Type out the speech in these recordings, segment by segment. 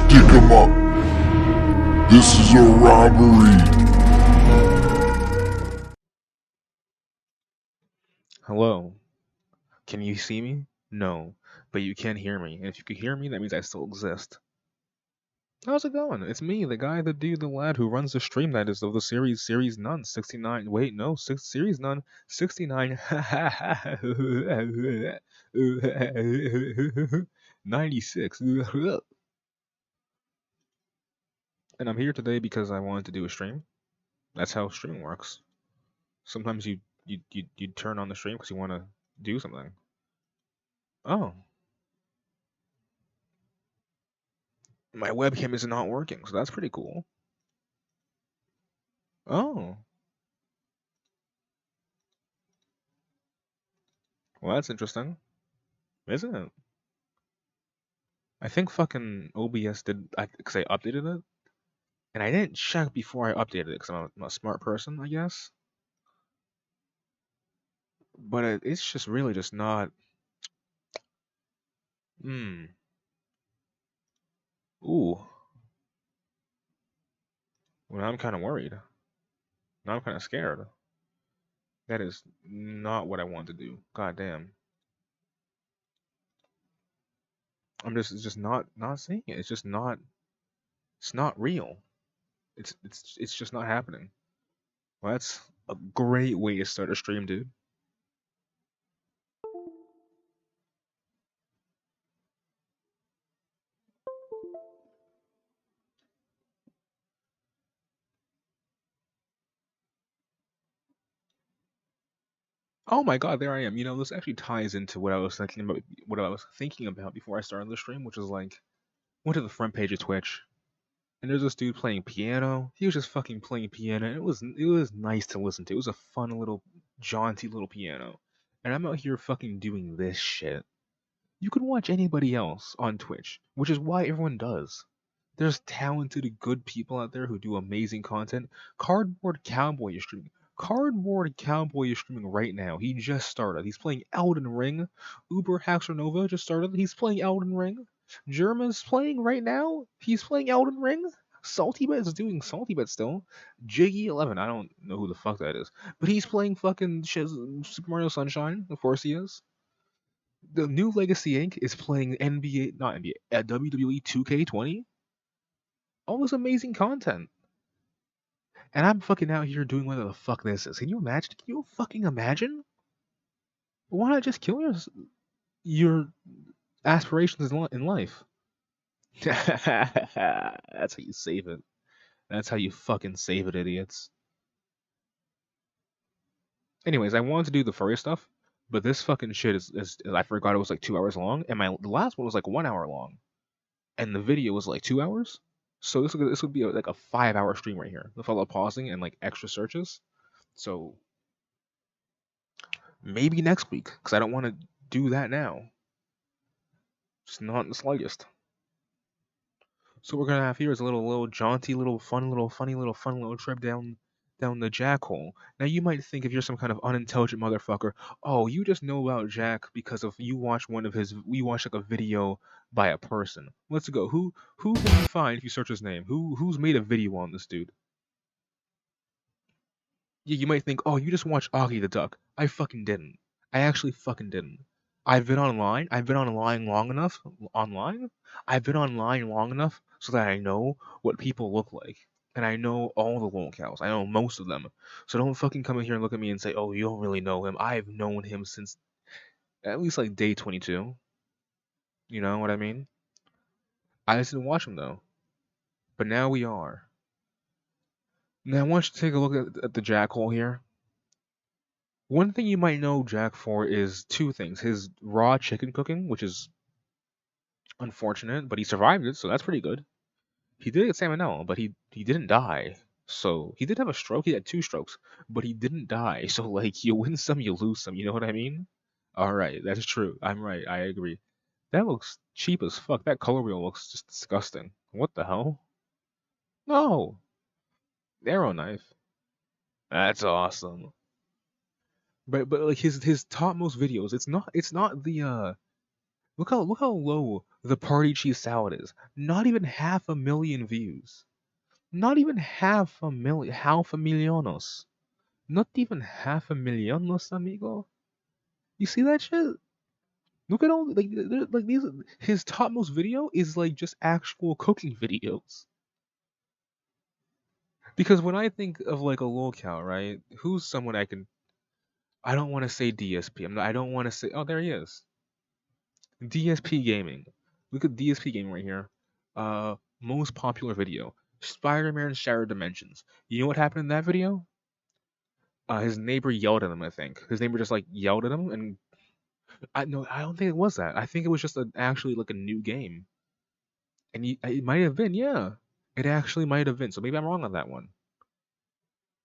Stick 'em up. This is a robbery. Hello. Can you see me? No. But you can hear me. And if you can hear me, that means I still exist. How's it going? It's me, the guy, the dude, the lad who runs the stream that is of the series None 69. Wait, no, series None 69. 96. And I'm here today because I wanted to do a stream. That's how streaming works. Sometimes you turn on the stream because you want to do something. Oh, my webcam is not working, so that's pretty cool. Oh, well, that's interesting, isn't it? I think fucking OBS did, because I updated it, and I didn't check before I updated it because I'm a smart person, I guess. But it's just really just not. Hmm. Ooh. Well, I'm kind of worried. Now I'm kind of scared. That is not what I want to do. God damn. It's just not seeing it. It's just not. It's not real. It's just not happening. Well, that's a great way to start a stream, dude. Oh my god, there I am. You know, this actually ties into what I was thinking about. What I was thinking about before I started the stream, which is like, went to the front page of Twitch, and there's this dude playing piano. He was just fucking playing piano. And it was nice to listen to. It was a fun little, jaunty little piano. And I'm out here fucking doing this shit. You can watch anybody else on Twitch, which is why everyone does. There's talented, good people out there who do amazing content. Cardboard Cowboy is streaming. Cardboard Cowboy is streaming right now. He just started. He's playing Elden Ring. Uber Haxor Nova just started. He's playing Elden Ring. Germa's playing right now. He's playing Elden Ring. Salty Bet is doing Salty Bet still. Jiggy11, I don't know who the fuck that is. But he's playing fucking Super Mario Sunshine. Of course he is. The new Legacy Inc. is playing NBA, not NBA, WWE 2K20. All this amazing content. And I'm fucking out here doing whatever the fuck this is. Can you imagine? Can you fucking imagine? Why not just kill your aspirations in life? That's how you save it. That's how you fucking save it, idiots. Anyways, I wanted to do the furry stuff, but this fucking shit is I forgot it was like 2 hours long, and the last one was like 1 hour long, and the video was like 2 hours. So this would be like a 5 hour stream right here with a lot of pausing and like extra searches. So maybe next week, because I don't want to do that now. Just not in the slightest. So what we're gonna have here is a little jaunty, little fun little trip down the Jack hole. Now you might think if you're some kind of unintelligent motherfucker, oh, you just know about Jack because of you watch like a video by a person. Let's go. Who can you find if you search his name? Who's made a video on this dude? Yeah, you might think, oh, you just watched Augie the Duck. I fucking didn't. I actually fucking didn't. I've been online. I've been online long enough. Online? I've been online long enough so that I know what people look like. And I know all the locales. I know most of them. So don't fucking come in here and look at me and say, oh, you don't really know him. I've known him since at least like day 22. You know what I mean? I just didn't watch him though. But now we are. Now I want you to take a look at the jackhole here. One thing you might know Jack for is two things: his raw chicken cooking, which is unfortunate, but he survived it, so that's pretty good. He did get salmonella, but he didn't die. So he did have a stroke. He had two strokes, but he didn't die. So like, you win some, you lose some. You know what I mean? All right, that's true. I'm right. I agree. That looks cheap as fuck. That color wheel looks just disgusting. What the hell? No, arrow knife. That's awesome. But like his topmost videos, it's not Look how low the party cheese salad is. Not even 500,000 views. Not even half a millionos. Not even 500,000, amigo. You see that shit? Look at all like these. His topmost video is like just actual cooking videos. Because when I think of like a locale, right? Who's someone I can? I don't want to say DSP. I don't want to say. Oh, there he is. DSP Gaming. Look at DSP Gaming right here. Most popular video: Spider-Man Shattered Dimensions. You know what happened in that video? His neighbor yelled at him. I think his neighbor just like yelled at him, and I no, I don't think it was that. I think it was just actually like a new game, and it might have been, yeah. It actually might have been. So maybe I'm wrong on that one.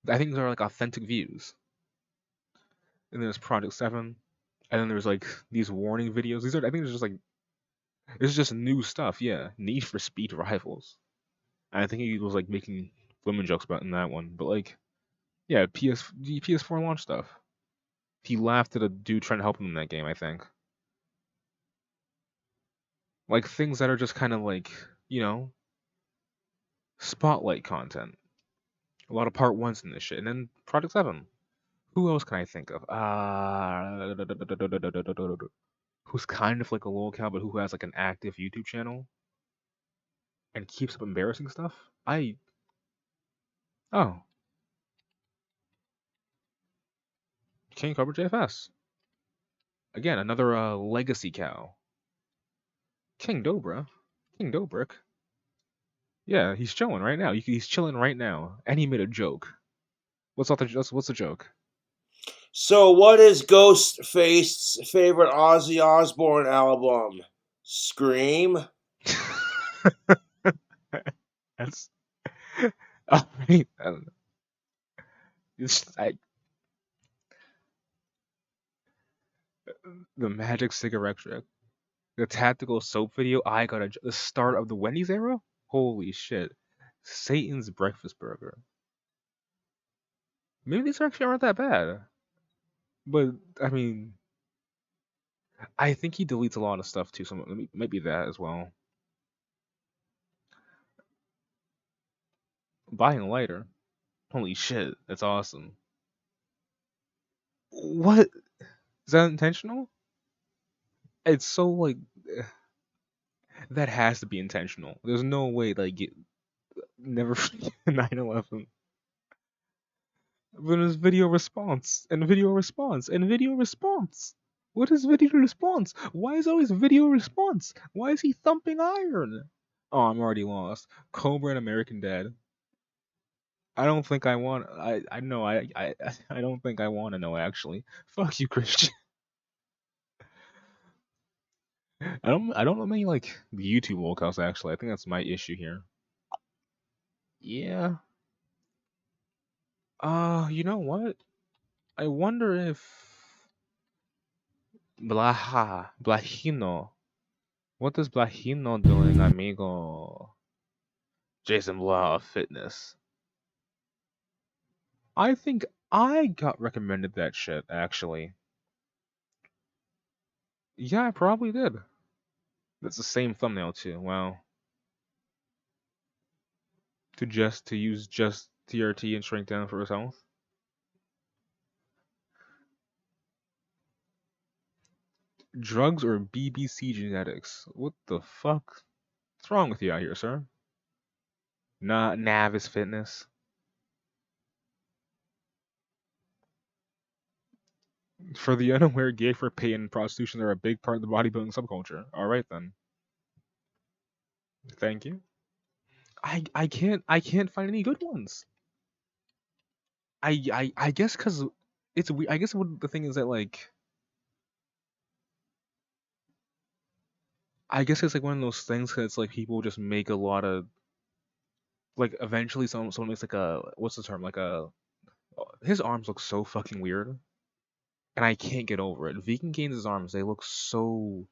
I think they're like authentic views. And there's Project Seven, and then there's like these warning videos. These are I think it's just new stuff. Yeah, Need for Speed Rivals. And I think he was like making women jokes about in that one, but like yeah, the PS4 launch stuff. He laughed at a dude trying to help him in that game. I think like things that are just kind of like you know spotlight content. A lot of part ones in this shit, and then Project Seven. Who else can I think of? Who's kind of like a locale, but who has like an active YouTube channel and keeps up embarrassing stuff? Oh, King Cobra JFS. Again, another legacy cow. King Dobra. King Dobrik. Yeah, he's chilling right now. He's chilling right now, and he made a joke. What's the joke? So, what is Ghostface's favorite Ozzy Osbourne album? Scream? That's. I mean, I don't know. The magic cigarette trick. The tactical soap video. The start of the Wendy's era. Holy shit! Satan's breakfast burger. Maybe these actually aren't that bad. But I mean, I think he deletes a lot of stuff too. So maybe that as well. Buying a lighter. Holy shit, that's awesome. What is that intentional? It's so like that has to be intentional. There's no way like never 9/11. But it's video response and video response and video response. What is video response? Why is always video response? Why is he thumping iron? Oh, I'm already lost. Cobra and American Dad. I don't think I want. I know. I don't think I want to know actually. Fuck you, Christian. I don't know many like YouTube locals actually. I think that's my issue here. Yeah. You know what? I wonder if Blahino. What is Blahino doing, amigo? Jason Blah of Fitness. I think I got recommended that shit actually. Yeah, I probably did. That's the same thumbnail too. Wow. To use just TRT and shrink down for his health. Drugs or BBC genetics? What the fuck? What's wrong with you out here, sir? Nah, Nav is fitness. For the unaware, gay for pay and prostitution are a big part of the bodybuilding subculture. All right then. Thank you. I can't find any good ones. I guess because it's weird. I guess what the thing is that like I guess it's like one of those things because it's like people just make a lot of like eventually someone makes like a what's the term like a his arms look so fucking weird and I can't get over it. Vegan Gains' arms they look so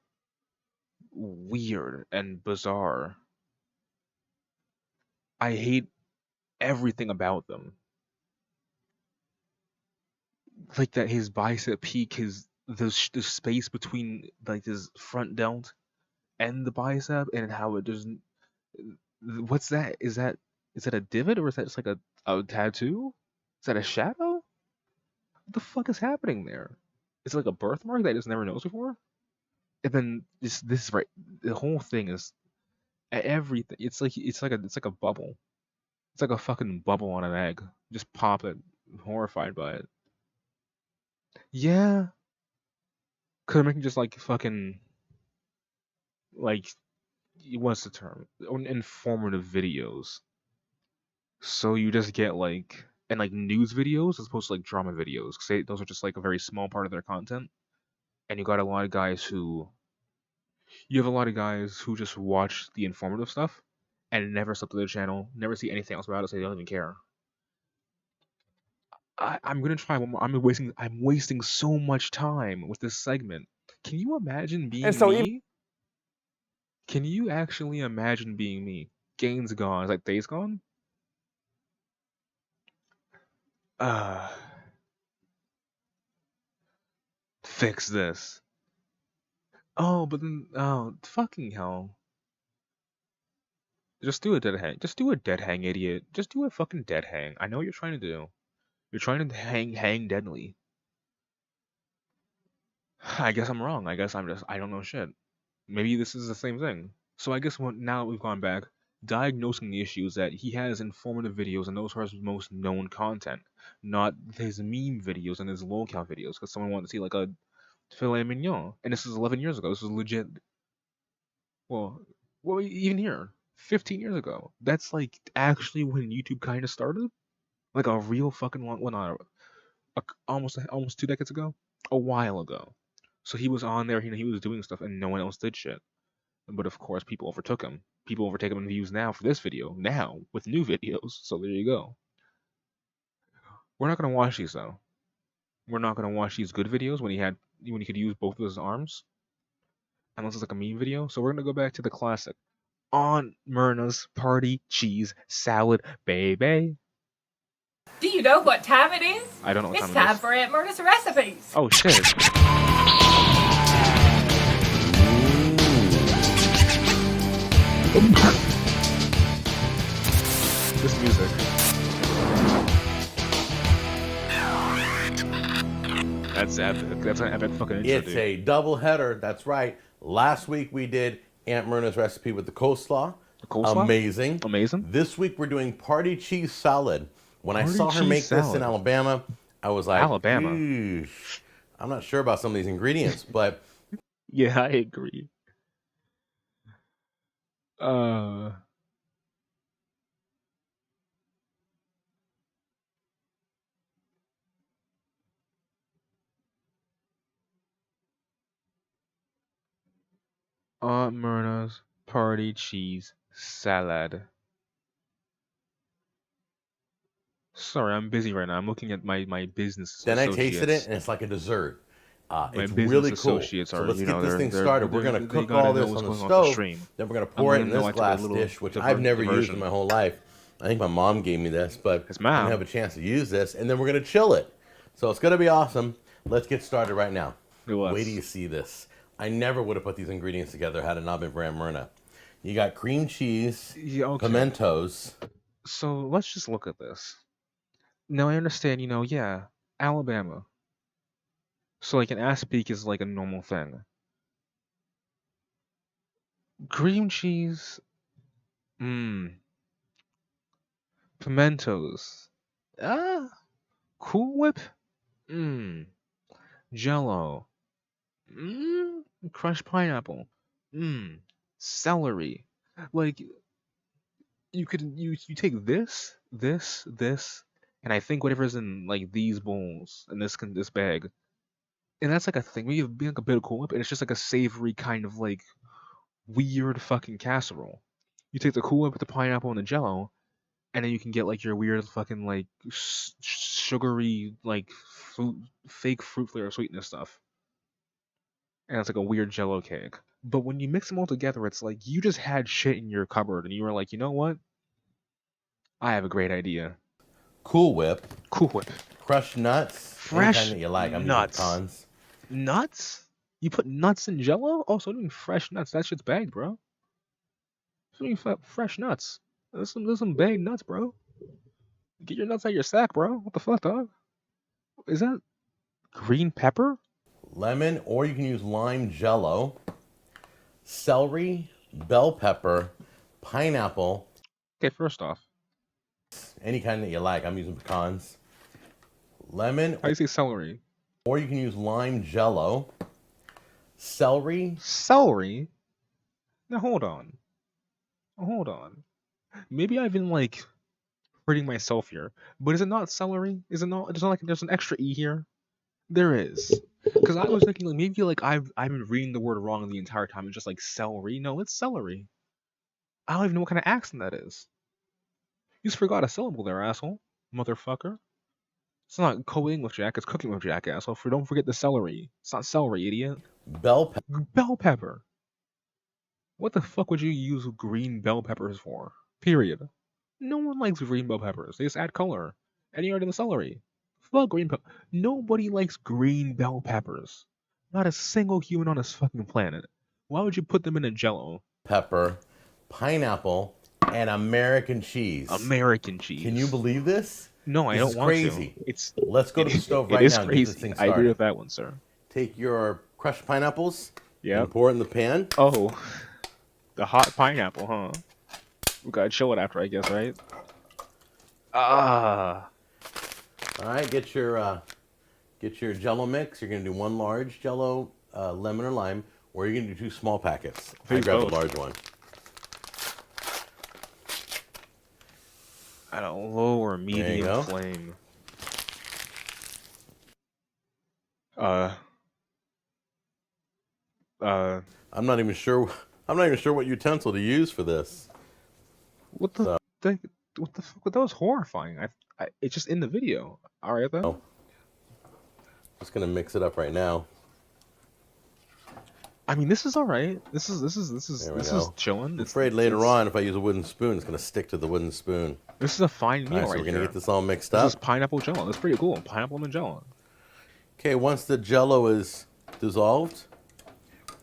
weird and bizarre. I hate everything about them. Like that his bicep peak, the space between like his front delt and the bicep, and how it doesn't. What's that? Is that a divot, or is that just like a tattoo? Is that a shadow? What the fuck is happening there? Is it like a birthmark that I just never noticed before? And then this is right. The whole thing is everything. It's like a bubble. It's like a fucking bubble on an egg. Just pop it. I'm horrified by it. Yeah, could I'm making just like fucking like what's the term? Informative videos. So you just get like and like news videos as opposed to like drama videos. 'Cause those are just like a very small part of their content. And you have a lot of guys who just watch the informative stuff and never sub to their channel, never see anything else about it, so they don't even care. I'm gonna try one more. I'm wasting so much time with this segment. Can you imagine being me? Can you actually imagine being me? Gains gone. Is like days gone? Uh fix this. Oh, but then fucking hell. Just do a dead hang. Just do a dead hang, idiot. Just do a fucking dead hang. I know what you're trying to do. You're trying to hang deadly. I guess I'm wrong. I don't know shit. Maybe this is the same thing. So I guess now that we've gone back, diagnosing the issue is that he has informative videos and those are his most known content, not his meme videos and his lolcow videos, because someone wanted to see like a filet mignon. And this is 11 years ago. This is legit. Well, even here, 15 years ago. That's like actually when YouTube kind of started. Like a real fucking long, well, not almost 2 decades ago, a while ago. So he was on there, he was doing stuff, and no one else did shit. But of course, people overtook him. People overtake him in views now for this video, now with new videos. So there you go. We're not gonna watch these though. We're not gonna watch these good videos when he could use both of his arms, unless it's like a meme video. So we're gonna go back to the classic, Aunt Myrna's party cheese salad, baby. Do you know what time it is? I don't know what It's time it time is. for Aunt Myrna's recipes. Oh shit. This music. That's epic. That's an epic fucking intro, It's a double header. That's right. Last week we did Aunt Myrna's recipe with the coleslaw. Coleslaw? Amazing. Amazing. This week we're doing party cheese salad. When I Party saw her cheese make this in salad. Alabama, I was like, Alabama. "Eesh." I'm not sure about some of these ingredients, but Yeah, I agree. Aunt Myrna's party cheese salad. Sorry, I'm busy right now. I'm looking at my business then I associates. tasted it and it's like a dessert. My It's business really cool. associates So are, let's you get know, this they're- thing they're- started. We're they- going to they cook gotta all know this what's on the going on with the stove. stream. Then we're going to I'm pour it gonna in know this I took a glass little dish, which I've never used diversion. in my whole life. I think my mom gave me this, but His I mom. didn't have a chance to use this. And then we're going to chill it. So it's going to be awesome. Let's get started right now. Let's. Wait till you see this. I never would have put these ingredients together had it not been for Aunt Myrna. You got cream cheese, Yeah, okay. pimentos. So let's just look at this. Now I understand, yeah, Alabama. So like an ass peak is like a normal thing. Cream cheese, pimentos, Cool Whip, Jello, crushed pineapple, celery. Like you take this, and I think whatever's in like these bowls and this bag, and that's like a thing. Maybe like a bit of Cool Whip, and it's just like a savory kind of like weird fucking casserole. You take the Cool Whip with the pineapple and the Jello, and then you can get like your weird fucking like sugary like fake fruit flavor sweetness stuff, and it's like a weird Jello cake. But when you mix them all together, it's like you just had shit in your cupboard, and you were like, you know what? I have a great idea. Cool Whip. Cool Whip. Crushed nuts. Fresh any kind that you like. I'm nuts. using pecans. Nuts? You put nuts in Jello? Oh, so doing fresh nuts. That shit's bagged, bro. So doing fresh nuts. There's some bagged nuts, bro. Get your nuts out of your sack, bro. What the fuck, dog? Is that green pepper? Lemon, or you can use lime Jello. Celery, bell pepper, pineapple, Okay, first off, any kind that you like. I'm using pecans. Lemon, how do you say celery? or you can use lime Jello. Celery, Celery? Now hold on. Hold on. Maybe I've been like hurting myself here, but is it not celery? Is it not? It's not like there's an extra e here. There is. Because I was thinking like maybe like I've been reading the word wrong the entire time. It's just like celery. No, it's celery. I don't even know what kind of accent that is. You just forgot a syllable there, asshole. Motherfucker. It's not co-English Jack, it's cooking with Jack, asshole. Don't forget the celery. It's not celery, idiot. bell pepper. Bell pepper. What the fuck would you use green bell peppers for? Period. No one likes green bell peppers. They just add color. And you already the celery. Fuck green pepper. Nobody likes green bell peppers. Not a single human on this fucking planet. Why would you put them in a Jello? Pepper, pineapple, and American cheese. American cheese. Can you believe this? No, I This don't is want crazy. to. It's Let's go to the stove it right is now and get this crazy. thing I agree started. with that one, sir. Take your crushed pineapples Yep. and pour it in the pan. Oh, the hot pineapple, huh? We gotta chill it after, I guess, right? Ah. All right, get your Jello mix. You're gonna do one large Jello, lemon or lime, or you're gonna do 2 small packets. I Please grabbed both. a large one. At a low or you medium go. flame. I'm not even sure. I'm not even sure what utensil to use for this. What the, what the fuck? That was horrifying. It's just in the video. All right then. Oh. Just gonna mix it up right now. I mean, this is all right. This is There we this go. is chilling. I'm afraid later on, if I use a wooden spoon, it's gonna stick to the wooden spoon. This is a fine All meal right, so right we're gonna here. get this all mixed This up. is pineapple jello. That's pretty cool. Pineapple and jello. Okay, once the Jello is dissolved,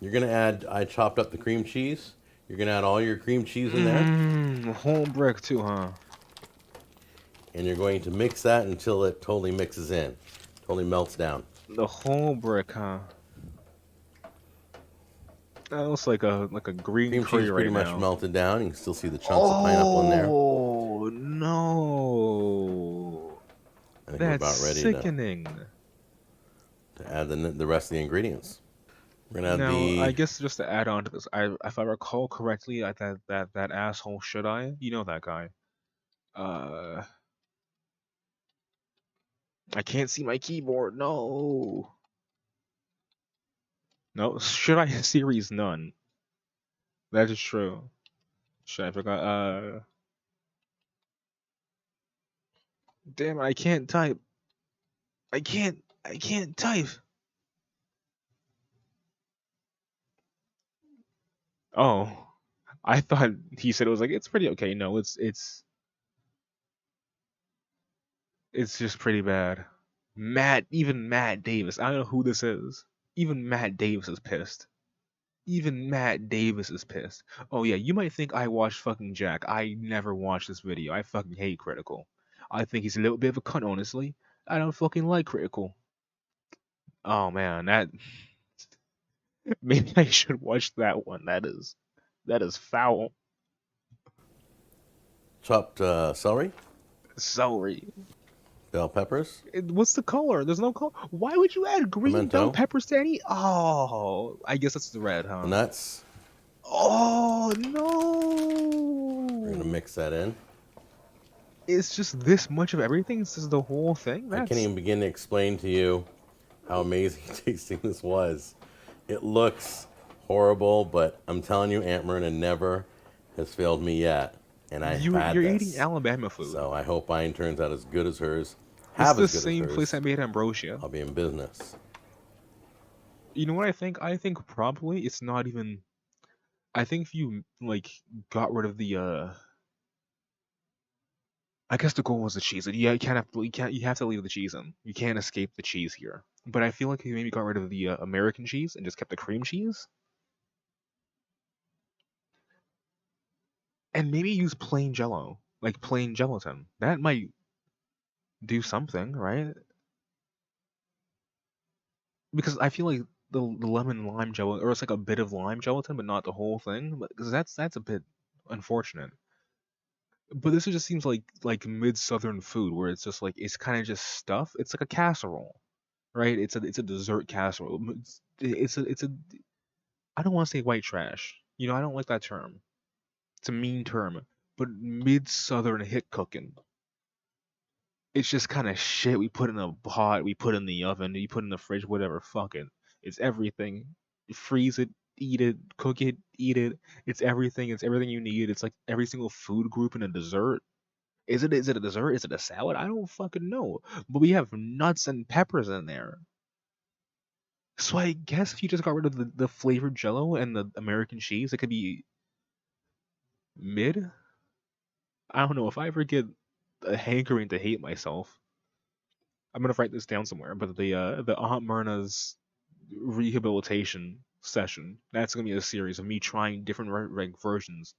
you're gonna add. I chopped up the cream cheese. You're gonna add all your cream cheese in there, Mmm, whole brick too, huh? and you're going to mix that until it totally mixes in, totally melts down. The whole brick, huh? That looks like a green Cream curry cheese right pretty much now. melted down. You can still see the chunks of pineapple in there. Oh no! I think we're That's about ready sickening. to add the rest of the ingredients. We're gonna add Now, the. I guess just to add on to this, if I recall correctly, that asshole should I? You know that guy. I can't see my keyboard. No. No, should I series none. That is true. Shit, I forgot. Damn it, I can't type. I can't type. Oh, I thought he said it was like it's pretty okay. No, it's just pretty bad. Even Matt Davis. I don't know who this is. Even Matt Davis is pissed. Even Matt Davis is pissed. Oh yeah, you might think I watched fucking Jack. I never watched this video. I fucking hate Critical. I think he's a little bit of a cunt, honestly. I don't fucking like Critical. Oh man, that maybe I should watch that one. That is foul. Chopped celery, Celery. bell peppers, What's the color? There's no color. Why would you add green Pimento. bell peppers to any? Oh, I guess that's the red, huh? nuts. Oh We're gonna no! mix that in. It's just this much of everything. This is the whole thing. I can't even begin to explain to you how amazing tasting this was. It looks horrible, but I'm telling you, Aunt Myrna never has failed me yet. And You're eating Alabama food. So I hope mine turns out as good as hers. It's the same place I made ambrosia. I'll be in business. You know what I think? I think probably it's not even. I think if you like got rid of the I guess the goal was the cheese. Yeah, you have to leave the cheese in. You can't escape the cheese here. But I feel like if you maybe got rid of the American cheese and just kept the cream cheese, and maybe use plain Jello, like plain gelatin. That might do something, right? Because I feel like the lemon lime gelatin, or it's like a bit of lime gelatin, but not the whole thing. Because that's a bit unfortunate. But this just seems like mid southern food where it's just like it's kind of just stuff. It's like a casserole, right? It's a dessert casserole. It's a I don't want to say white trash. I don't like that term. It's a mean term. But mid southern hit cooking. It's just kind of shit we put in a pot, we put in the oven, you put in the fridge, whatever. Fuck it. It's everything. Freeze it, eat it, cook it, eat it. It's everything. It's everything you need. It's like every single food group in a dessert. Is it a dessert? Is it a salad? I don't fucking know. But we have nuts and peppers in there. So I guess if you just got rid of the flavored jello and the American cheese, it could be mid. I don't know. If I ever get a hankering to hate myself, I'm gonna write this down somewhere. But the Aunt Myrna's rehabilitation session, that's gonna be a series of me trying different versions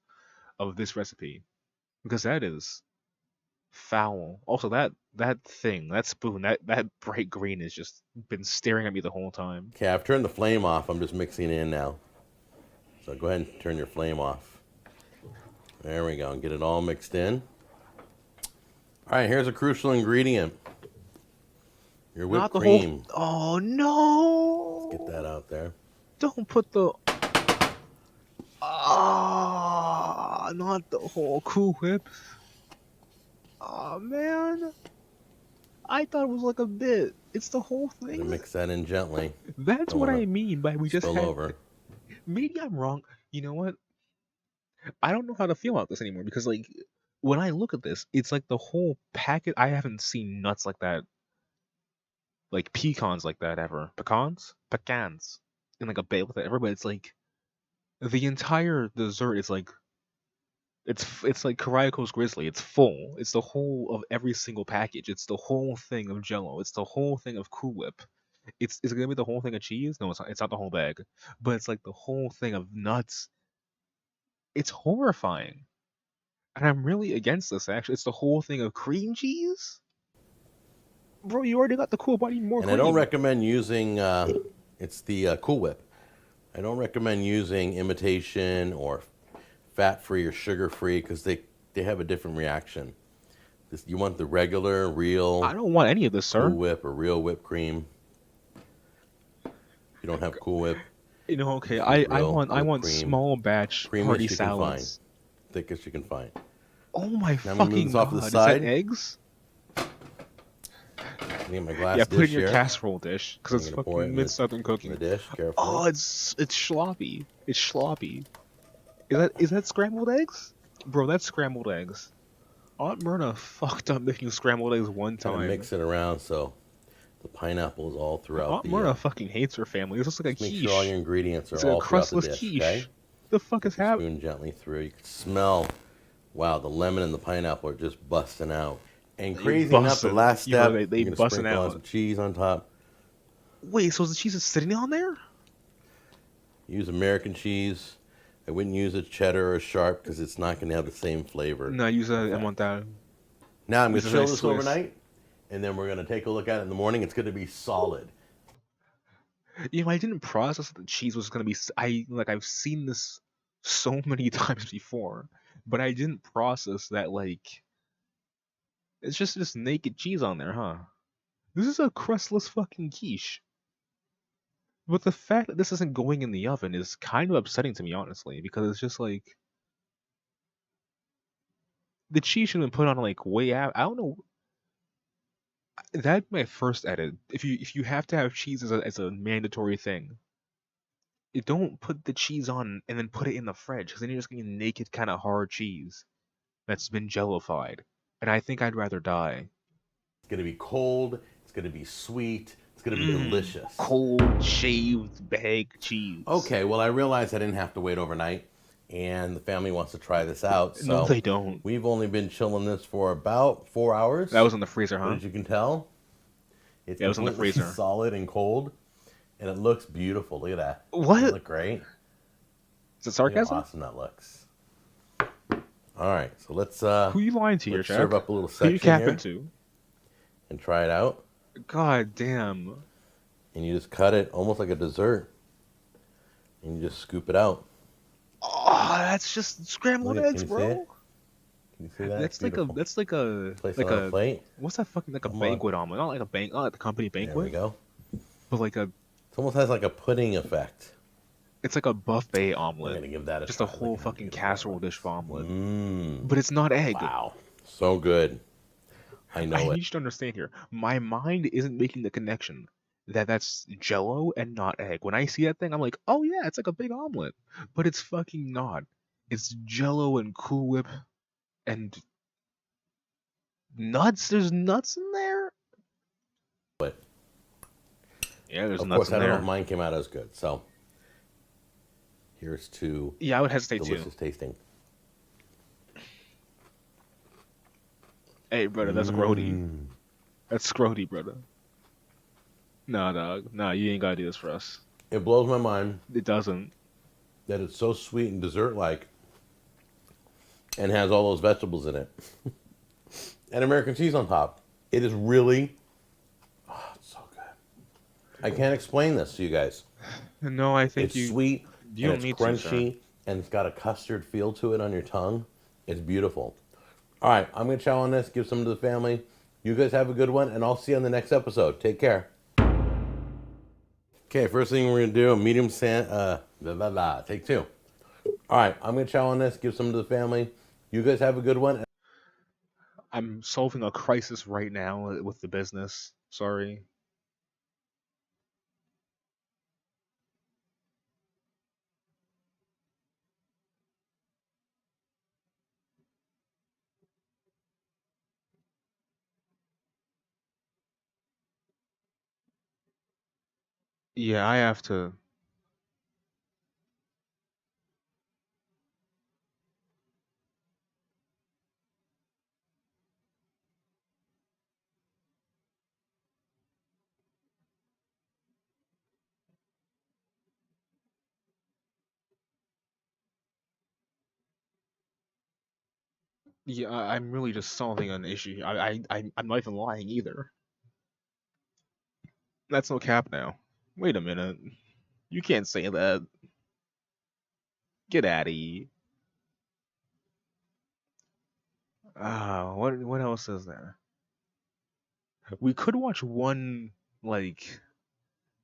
of this recipe, because that is foul. Also, that spoon, that bright green has just been staring at me the whole time. Okay, I've turned the flame off. I'm just mixing in now. So go ahead and turn your flame off. There we go. Get it all mixed in. All right, here's a crucial ingredient. Your whipped Not the cream. whole. Oh no! Let's get that out there. Don't put the. Not the whole Cool Whip. Oh man, I thought it was like a bit. It's the whole thing. Mix that in gently. That's Don't what wanna I mean by we just spill had. over. Maybe I'm wrong. You know what? I don't know how to feel about this anymore because like when I look at this, it's like the whole packet. I haven't seen nuts like that, like pecans like that ever. Pecans, in like a bale with it ever. But it's like the entire dessert is like it's like Karaiko's Grizzly. It's full. It's the whole of every single package. It's the whole thing of Jello. It's the whole thing of Cool Whip. Is it gonna be the whole thing of cheese? No, it's not. It's not the whole bag. But it's like the whole thing of nuts. It's horrifying. And I'm really against this, actually. It's the whole thing of cream cheese? Bro, you already got the Cool Body more And cream. I don't recommend using, it's the Cool Whip. I don't recommend using imitation or fat-free or sugar-free because they have a different reaction. You want the regular, real I don't want any of this, sir. Cool Whip or real whipped cream. If you don't have Cool Whip, Okay, I want cream. small batch creamiest hearty you can salads. find, thickest you can find. Oh my Now I'm gonna move fucking this off god, to the is side. that eggs? I need my glass Yeah, dish put it in your here. casserole dish, because it's I'm gonna pour it fucking in mid-southern in cooking. the dish, carefully. Oh, it's sloppy. It's sloppy. Is that scrambled eggs? Bro, that's scrambled eggs. Aunt Myrna fucked up making scrambled eggs one Kind time. of mix it around so the pineapple is all throughout Aunt the. Myrna fucking hates her family. It's just like a Make quiche. sure all your ingredients are It's like all a throughout the crustless dish. quiche. Okay. The fuck is happening? Spoon gently through. You can smell. Wow, the lemon and the pineapple are just busting out. And crazy enough, the busting. last You know, step, they you're gonna busting sprinkle on out. some cheese on top. Wait, so the cheese is sitting on there? Use American cheese. I wouldn't use a cheddar or a sharp because it's not going to have the same flavor. No, use a Emmental. Now I'm going to Use a chill nice this Swiss. overnight, and then we're going to take a look at it in the morning. It's going to be solid. I didn't process that the cheese was gonna be. I've seen this so many times before, but I didn't process that it's just naked cheese on there, huh? This is a crustless fucking quiche. But the fact that this isn't going in the oven is kind of upsetting to me, honestly, because it's just like the cheese should have been put on way out. I don't know. That's my first edit. If you have to have cheese as a mandatory thing, you don't put the cheese on and then put it in the fridge, because then you're just getting naked kind of hard cheese that's been jellified. And I think I'd rather die. It's going to be cold. It's going to be sweet. It's going to be delicious. Cold shaved bag cheese. Okay, well, I realized I didn't have to wait overnight. and the family wants to try this out. So No, they don't. We've only been chilling this for about 4 hours. That was in the freezer, But huh? as you can tell, it's Yeah, it was in the completely freezer. solid and cold, and it looks beautiful. Look at that. What? Doesn't it look great? Is it Look how sarcasm? awesome that looks. All right, so let's Who you lying to here, let's Jack? serve up a little Who you section capping here to? and try it out. God damn. And you just cut it almost like a dessert, and you just scoop it out. Oh, that's just scrambled Look at- eggs, can you see bro. it? Can you see that? That's like Beautiful. that's like a Place like it on a a plate. what's that fucking like a Come on. banquet omelet? Not like a not like the company There we banquet, go. but like a It almost has like a pudding effect. it's like a buffet I'm omelet, gonna give that a just try. a whole Look how fucking beautiful that casserole looks. dish of omelet, Mmm. but it's not egg. Wow. So good. I know I it. need you to understand here. My mind isn't making the connection that that's Jello and not egg. When I see that thing, I'm like, oh yeah, it's like a big omelet, but it's fucking not. It's Jello and Cool Whip and nuts. There's nuts in there. But Yeah, there's of nuts course, in I don't know there. if mine came out as good. So here's to Yeah, I would hesitate too. delicious tasting. Hey, brother, that's grody. Mm. That's scrody, brother. Nah, dog. Nah, you ain't gotta do this for us. It blows my mind It doesn't. that it's so sweet and dessert-like, and has all those vegetables in it, and American cheese on top. It is really, oh, it's so good. I can't explain this to you guys. No, I think It's sweet, you and don't it's need to, sir. crunchy, and it's got a custard feel to it on your tongue. It's beautiful. All right, I'm going to chow on this, give some to the family. You guys have a good one, and I'll see you on the next episode. Take care. Okay, first thing we're going to do, a medium take 2. All right, I'm going to chow on this, give some to the family. You guys have a good one. I'm solving a crisis right now with the business. Sorry. Yeah, I have to. Yeah, I'm really just solving an issue. I'm not even lying either. That's no cap now. Wait a minute. You can't say that. Get out of here. What else is there? We could watch one like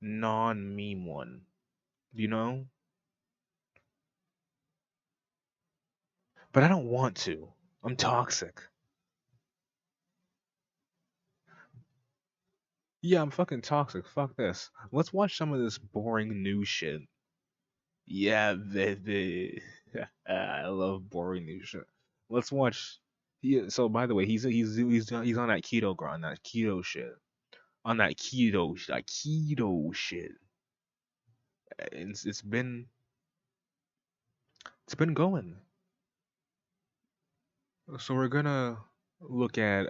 non-meme one. You know? But I don't want to. I'm toxic. Yeah, I'm fucking toxic. Fuck this. Let's watch some of this boring new shit. Yeah, baby. I love boring new shit. Let's watch. So by the way, he's on that keto grind, that keto shit, on that keto shit. It's been going. So we're gonna look at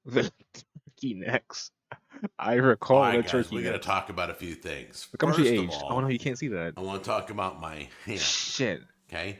the turkey necks. I All recall right, the guys, turkey we're going to necks. talk about a few things. Look how much he First of aged. Oh no, all, you can't see that. I want to talk about my hand. Shit. Okay,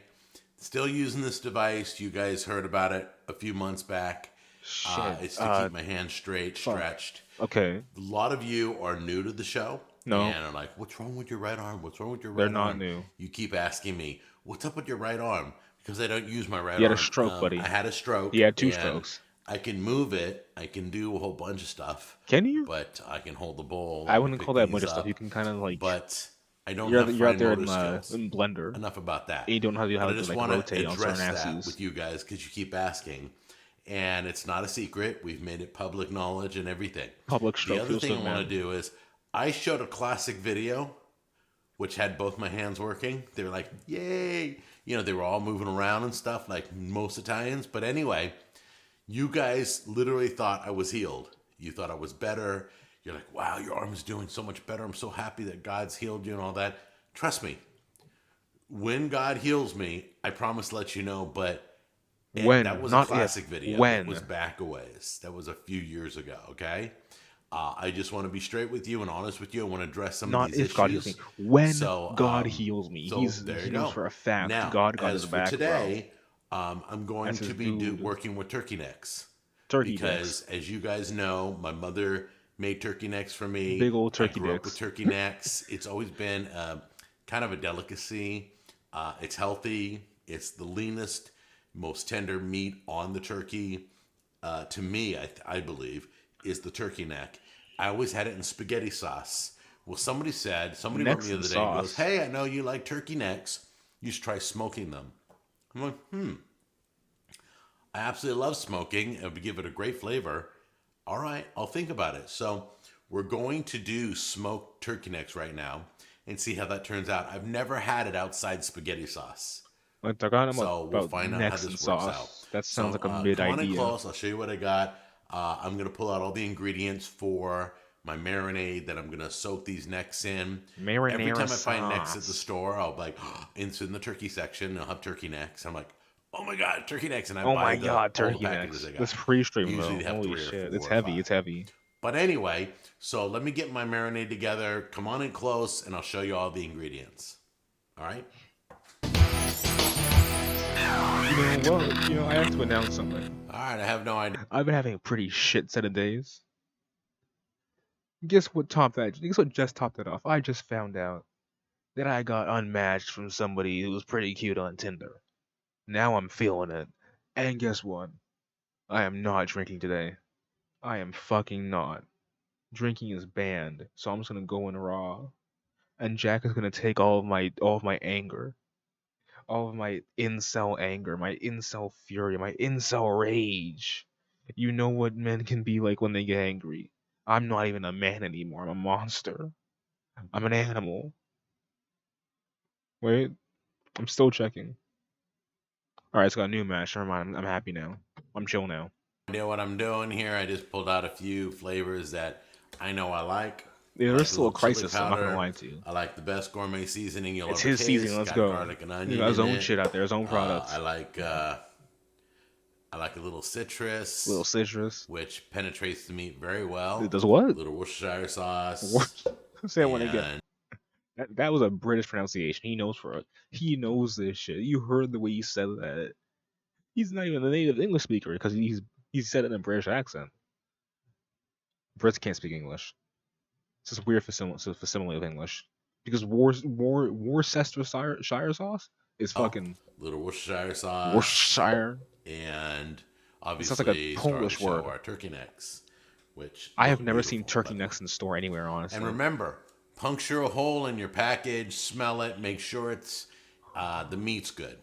still using this device. You guys heard about it a few months back. Shit. It's to keep my hand straight, stretched. Okay. A lot of you are new to the show. No. And are like, what's wrong with your right arm? What's wrong with your right They're arm? not new. You keep asking me, what's up with your right arm? Because I don't use my right arm. You had a stroke, buddy. I had a stroke. You had 2 and strokes. I can move it. I can do a whole bunch of stuff. Can you? But I can hold the bowl. I can wouldn't pick call that things much of stuff. up, You can kind of like. But I don't You're have out fine there motor skills. in Blender. Enough about that. And you don't know how But I to just like want to rotate on certain address that axes. with you guys because you keep asking. And it's not a secret. We've made it public knowledge and everything. Public stroke The other feels thing so I want mad. to do is I showed a classic video which had both my hands working. They were like, yay. You know, they were all moving around and stuff like most Italians. But anyway, you guys literally thought I was healed. You thought I was better. You're like, wow, your arm's doing so much better. I'm so happy that God's healed you and all that. Trust me. when God heals me, I promise to let you know. But When, that was a not classic if. video. When. It was back a ways. That was a few years ago. Okay. I just want to be straight with you and honest with you. I want to address some of Not these if God heals me. issues. When So, God heals me. there He you knows go. for a fact. Now, God got as his for back, bro. today, I'm going That's to his be dude. working with turkey necks. Turkey Because, dicks. as you guys know, my mother made turkey necks for me. Big old I turkey grew up with dicks. turkey necks. It's always been kind of a delicacy. It's healthy. It's the leanest, most tender meat on the turkey. To me, I believe, is the turkey neck. I always had it in spaghetti sauce. Well, somebody wrote me Necks the and other day and goes, sauce. "Hey, I know you like turkey necks. You should try smoking them." I'm like, I absolutely love smoking. It would give it a great flavor. All right, I'll think about it. So we're going to do smoked turkey necks right now and see how that turns out. I've never had it outside spaghetti sauce. Like, talking So we'll about find out how necks and this works out. sauce. That sounds So like a mid come on in idea. close. I'll show you what I got. I'm going to pull out all the ingredients for my marinade that I'm going to soak these necks in. Every time I find necks at the store, I'll be like, it's in the turkey section. I'll have turkey necks. I'm like, oh my God, turkey necks. And I Oh buy my god, all the turkey packages necks. I This got. pre-stream Usually though. they have Holy 3 or shit. 4 It's or heavy. 5. It's heavy. But anyway, so let me get my marinade together. Come on in close and I'll show you all the ingredients. All right? I have to announce something. All right, I have no idea. I've been having a pretty shit set of days. Guess what just topped it off? I just found out that I got unmatched from somebody who was pretty cute on Tinder. Now I'm feeling it. And guess what? I am not drinking today. I am fucking not. Drinking is banned, so I'm just gonna go in raw. And Jack is gonna take all of my anger, all of my incel anger, my incel fury, my incel rage. You know what men can be like when they get angry. I'm not even a man anymore. I'm a monster. I'm an animal. Wait, I'm still checking. All right, it's got a new match. Never mind. I'm happy now. I'm chill now. Idea what I'm doing here. I just pulled out a few flavors that I know I like. Yeah, I there's like a still a little chili crisis. So I'm not gonna powder. lie to you. I like the best gourmet seasoning you'll It's ever his taste. season. Let's Got go. garlic and He onion got his in own it. shit out there. His own products. I like a little citrus, Little citrus. which penetrates the meat very well. It does what? A little Worcestershire sauce. What? Say it when again. And That was a British pronunciation. He knows for it. He knows this shit. You heard the way he said that. He's not even a native English speaker because he said it in a British accent. Brits can't speak English. It's just weird facsimile of English. Because Worcestershire sauce is fucking little Worcestershire sauce. Worcestershire. And It sounds like a obviously, start of the Polish show, word. our turkey necks, which I have look never seen beautiful, turkey by the way. necks in the store anywhere, honestly. And remember, puncture a hole in your package, smell it, make sure it's the meat's good.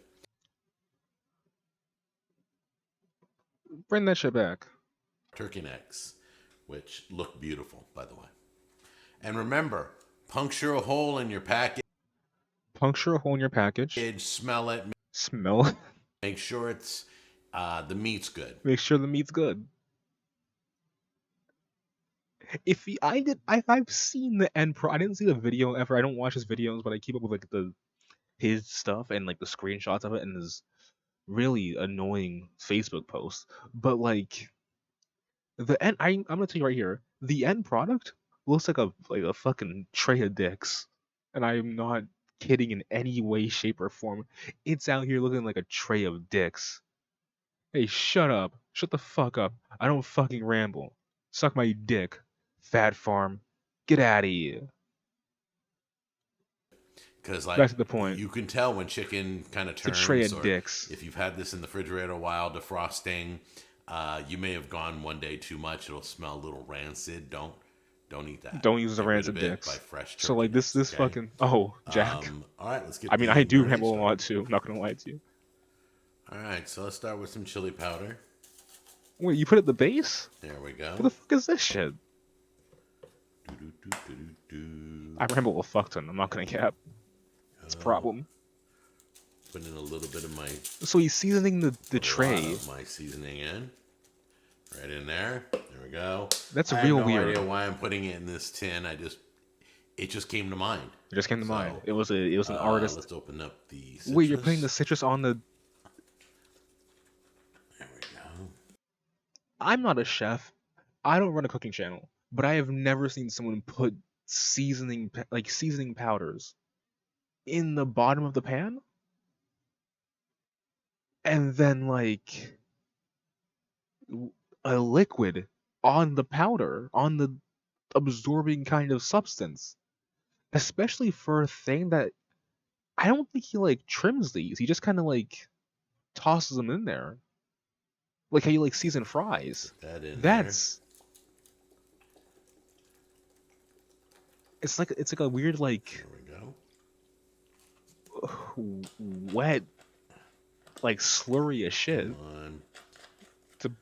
Bring that shit back. Turkey necks, which look beautiful, by the way. And remember, puncture a hole in your package. Puncture a hole in your package. Smell it. Smell it. Make sure it's the meat's good. Make sure the meat's good. I've seen the end pro. I didn't see the video ever. I don't watch his videos, but I keep up with like his stuff and like the screenshots of it and his really annoying Facebook posts. But like the end, I'm gonna tell you right here, the end product looks like a fucking tray of dicks, and I'm not kidding in any way, shape, or form. It's out here looking like a tray of dicks. Hey, shut up. Shut the fuck up. I don't fucking ramble. Suck my dick. Fat farm. Get out of here. Because Back to the point. you can tell when chicken kind of It's a turns, tray of or dicks. if you've had this in the refrigerator a while, defrosting, you may have gone one day too much. It'll smell a little rancid. Don't eat that. Don't use the Get rid rancid of it dicks. by fresh So like this turkey necks, okay? fucking Jack. All right, let's get. I mean, the I do marinade ramble a started. lot too. I'm not gonna lie to you. All right, so let's start with some chili powder. Wait, you put it at the base? There we go. What the fuck is this shit? Do-do-do-do-do-do. I ramble a fuck ton. I'm not gonna cap. It's a problem. Put in a little bit of my So he's seasoning the a lot tray. of my seasoning in. Right in there. There we go. That's I real have no weird. idea why I'm putting it in this tin. It just came to mind. It just came to mind. So, It was an artist. Let's open up the citrus. Wait, you're putting the citrus on the... There we go. I'm not a chef. I don't run a cooking channel, but I have never seen someone put seasoning powders in the bottom of the pan and then like a liquid on the powder, on the absorbing kind of substance. Especially for a thing that I don't think he like trims these. He just kind of like tosses them in there. Like how you like season fries. Put that in That's it's like a weird like there. There we go. wet like slurry of shit Come on.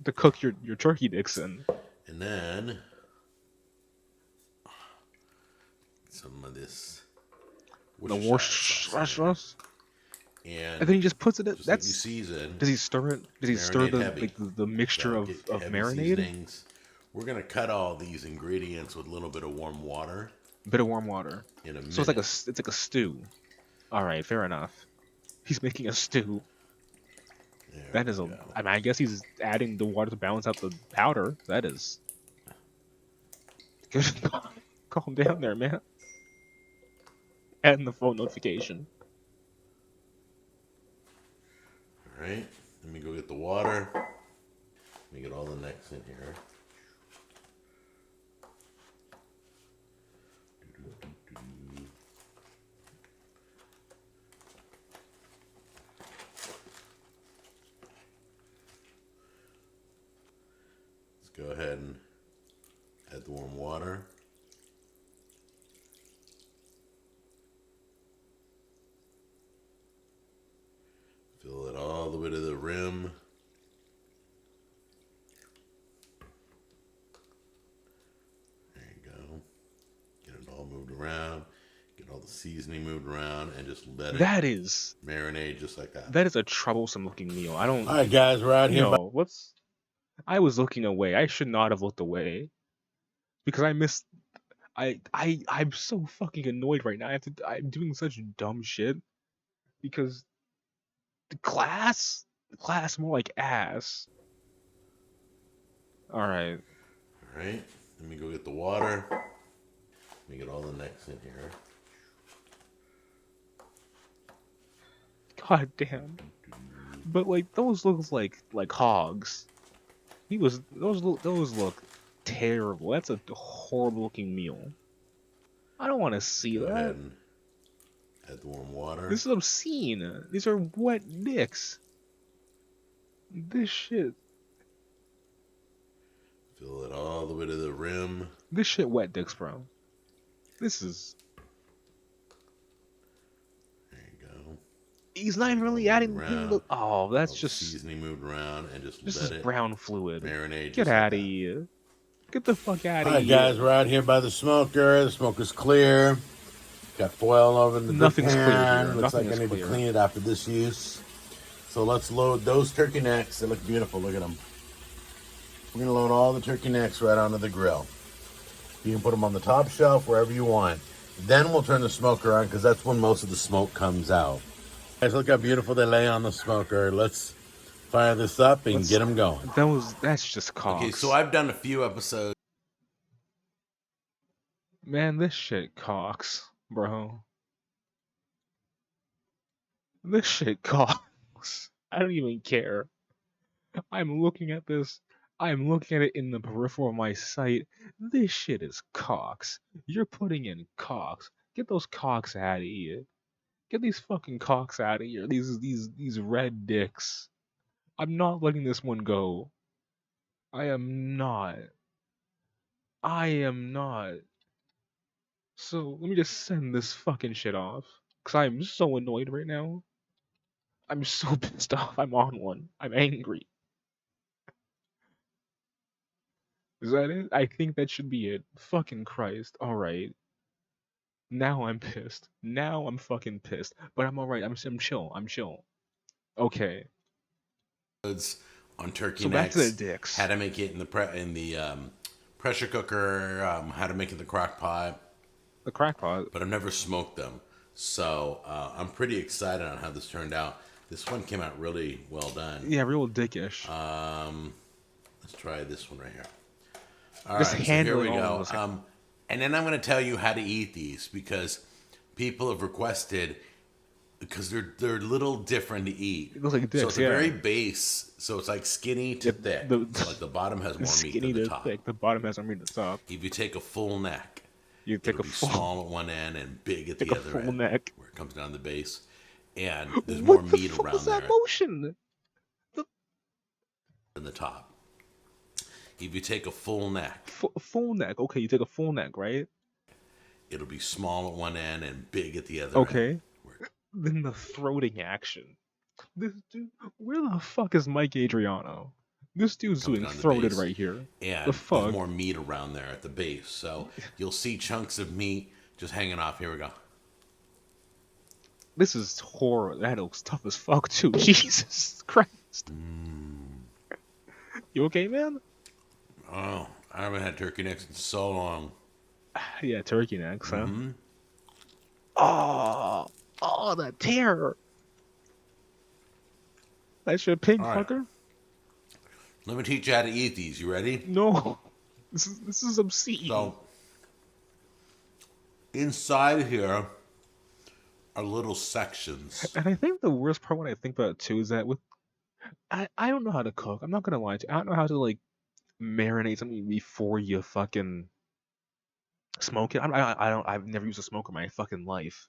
to cook your turkey dicks in. And then some of this The Worcestershire sauce in Worcestershire. there. And then he just puts it in. just That's like you season. Does he stir it? Does he stir Marinade heavy. the mixture Gotta of get heavy marinade? seasonings. We're gonna cut all these ingredients with a little bit of warm water. Bit of warm water. In a minute. So it's like a stew. All right, fair enough. He's making a stew. There That is we a. go. I mean, I guess he's adding the water to balance out the powder. That is. Good. Calm down there, man. And the phone notification. All right. Let me go get the water. Let me get all the necks in here. Let's go ahead and add the warm water. Fill it all the way to the rim. There you go. Get it all moved around. Get all the seasoning moved around and just let it marinate just like that. That is a troublesome looking meal. I don't. All right, guys, we're out here. No, what's? I was looking away. I should not have looked away because I missed. I'm so fucking annoyed right now. I'm doing such dumb shit because the class more like ass. All right. All right. Let me go get the water. Let me get all the necks in here. God damn. But like those look like hogs. Those look terrible. That's a horrible looking meal. I don't want to see Go that. ahead and add the warm water. This is obscene. These are wet dicks. This shit. Fill it all the way to the rim. This shit wet dicks, bro. This is. There you go. He's not even really adding. Around. Oh, that's All the just. seasoning moved around and just This let is it brown fluid. marinate. Get just like out of that. here. Get the fuck out All of right, here. guys, we're out here by the smoker. The smoker's clear. Got foil over the Nothing's clear pan. here. Looks Nothing like I is need clear. to clean it after this use. So let's load those turkey necks. They look beautiful. Look at them. We're going to load all the turkey necks right onto the grill. You can put them on the top shelf, wherever you want. Then we'll turn the smoker on because that's when most of the smoke comes out. Guys, look how beautiful they lay on the smoker. Let's fire this up and get them going. That's just cocks. Okay, so I've done a few episodes. Man, this shit cocks, bro. This shit cocks. I don't even care. I'm looking at this. I'm looking at it in the peripheral of my sight. This shit is cocks. You're putting in cocks. Get those cocks out of here. Get these fucking cocks out of here. These red dicks. I'm not letting this one go. I am not. I am not. So let me just send this fucking shit off. Cause I'm so annoyed right now. I'm so pissed off. I'm on one. I'm angry. Is that it? I think that should be it. Fucking Christ. Alright. Now I'm pissed. Now I'm fucking pissed. But I'm alright. I'm chill. I'm chill. Okay. On turkey So back necks, to the dicks. how to make it in the pressure cooker, how to make it in the crock pot. The crackpot. but I've never smoked them. So I'm pretty excited on how this turned out. This one came out really well done. Yeah, real dickish. Let's try this one right here. All Just right, so here we handling all go. of this. And then I'm going to tell you how to eat these because people have requested, because they're a little different to eat. It looks like So dicks, it's the yeah. very base. So it's like skinny to thick. So like the bottom has more meat Skinny than the to top. thick. The bottom has more meat at the top. If you take a full neck, You take it'll a be full, small at one end and big at take the a other full end, neck. where it comes down the base. And there's more What the meat fuck around was that there motion? than the top. If you take a full neck, Full neck. Okay, you take a full neck, right? it'll be small at one end and big at the other Okay. end. Then the throating action. This dude, where the fuck is Mike Adriano? This dude's Comes doing down the throated base. right here. And The fuck? there's more meat around there at the base. So you'll see chunks of meat just hanging off. Here we go. This is horror. That looks tough as fuck too. Jesus Christ. You okay, man? Oh, I haven't had turkey necks in so long. Yeah, turkey necks, huh? Mm-hmm. Oh, that terror. That's your pink All right. fucker? Let me teach you how to eat these. You ready? No. This is obscene. So, inside here are little sections. And I think the worst part when I think about it too is that I don't know how to cook. I'm not gonna lie to you. I don't know how to like marinate something before you fucking smoke it. I've never used a smoker in my fucking life.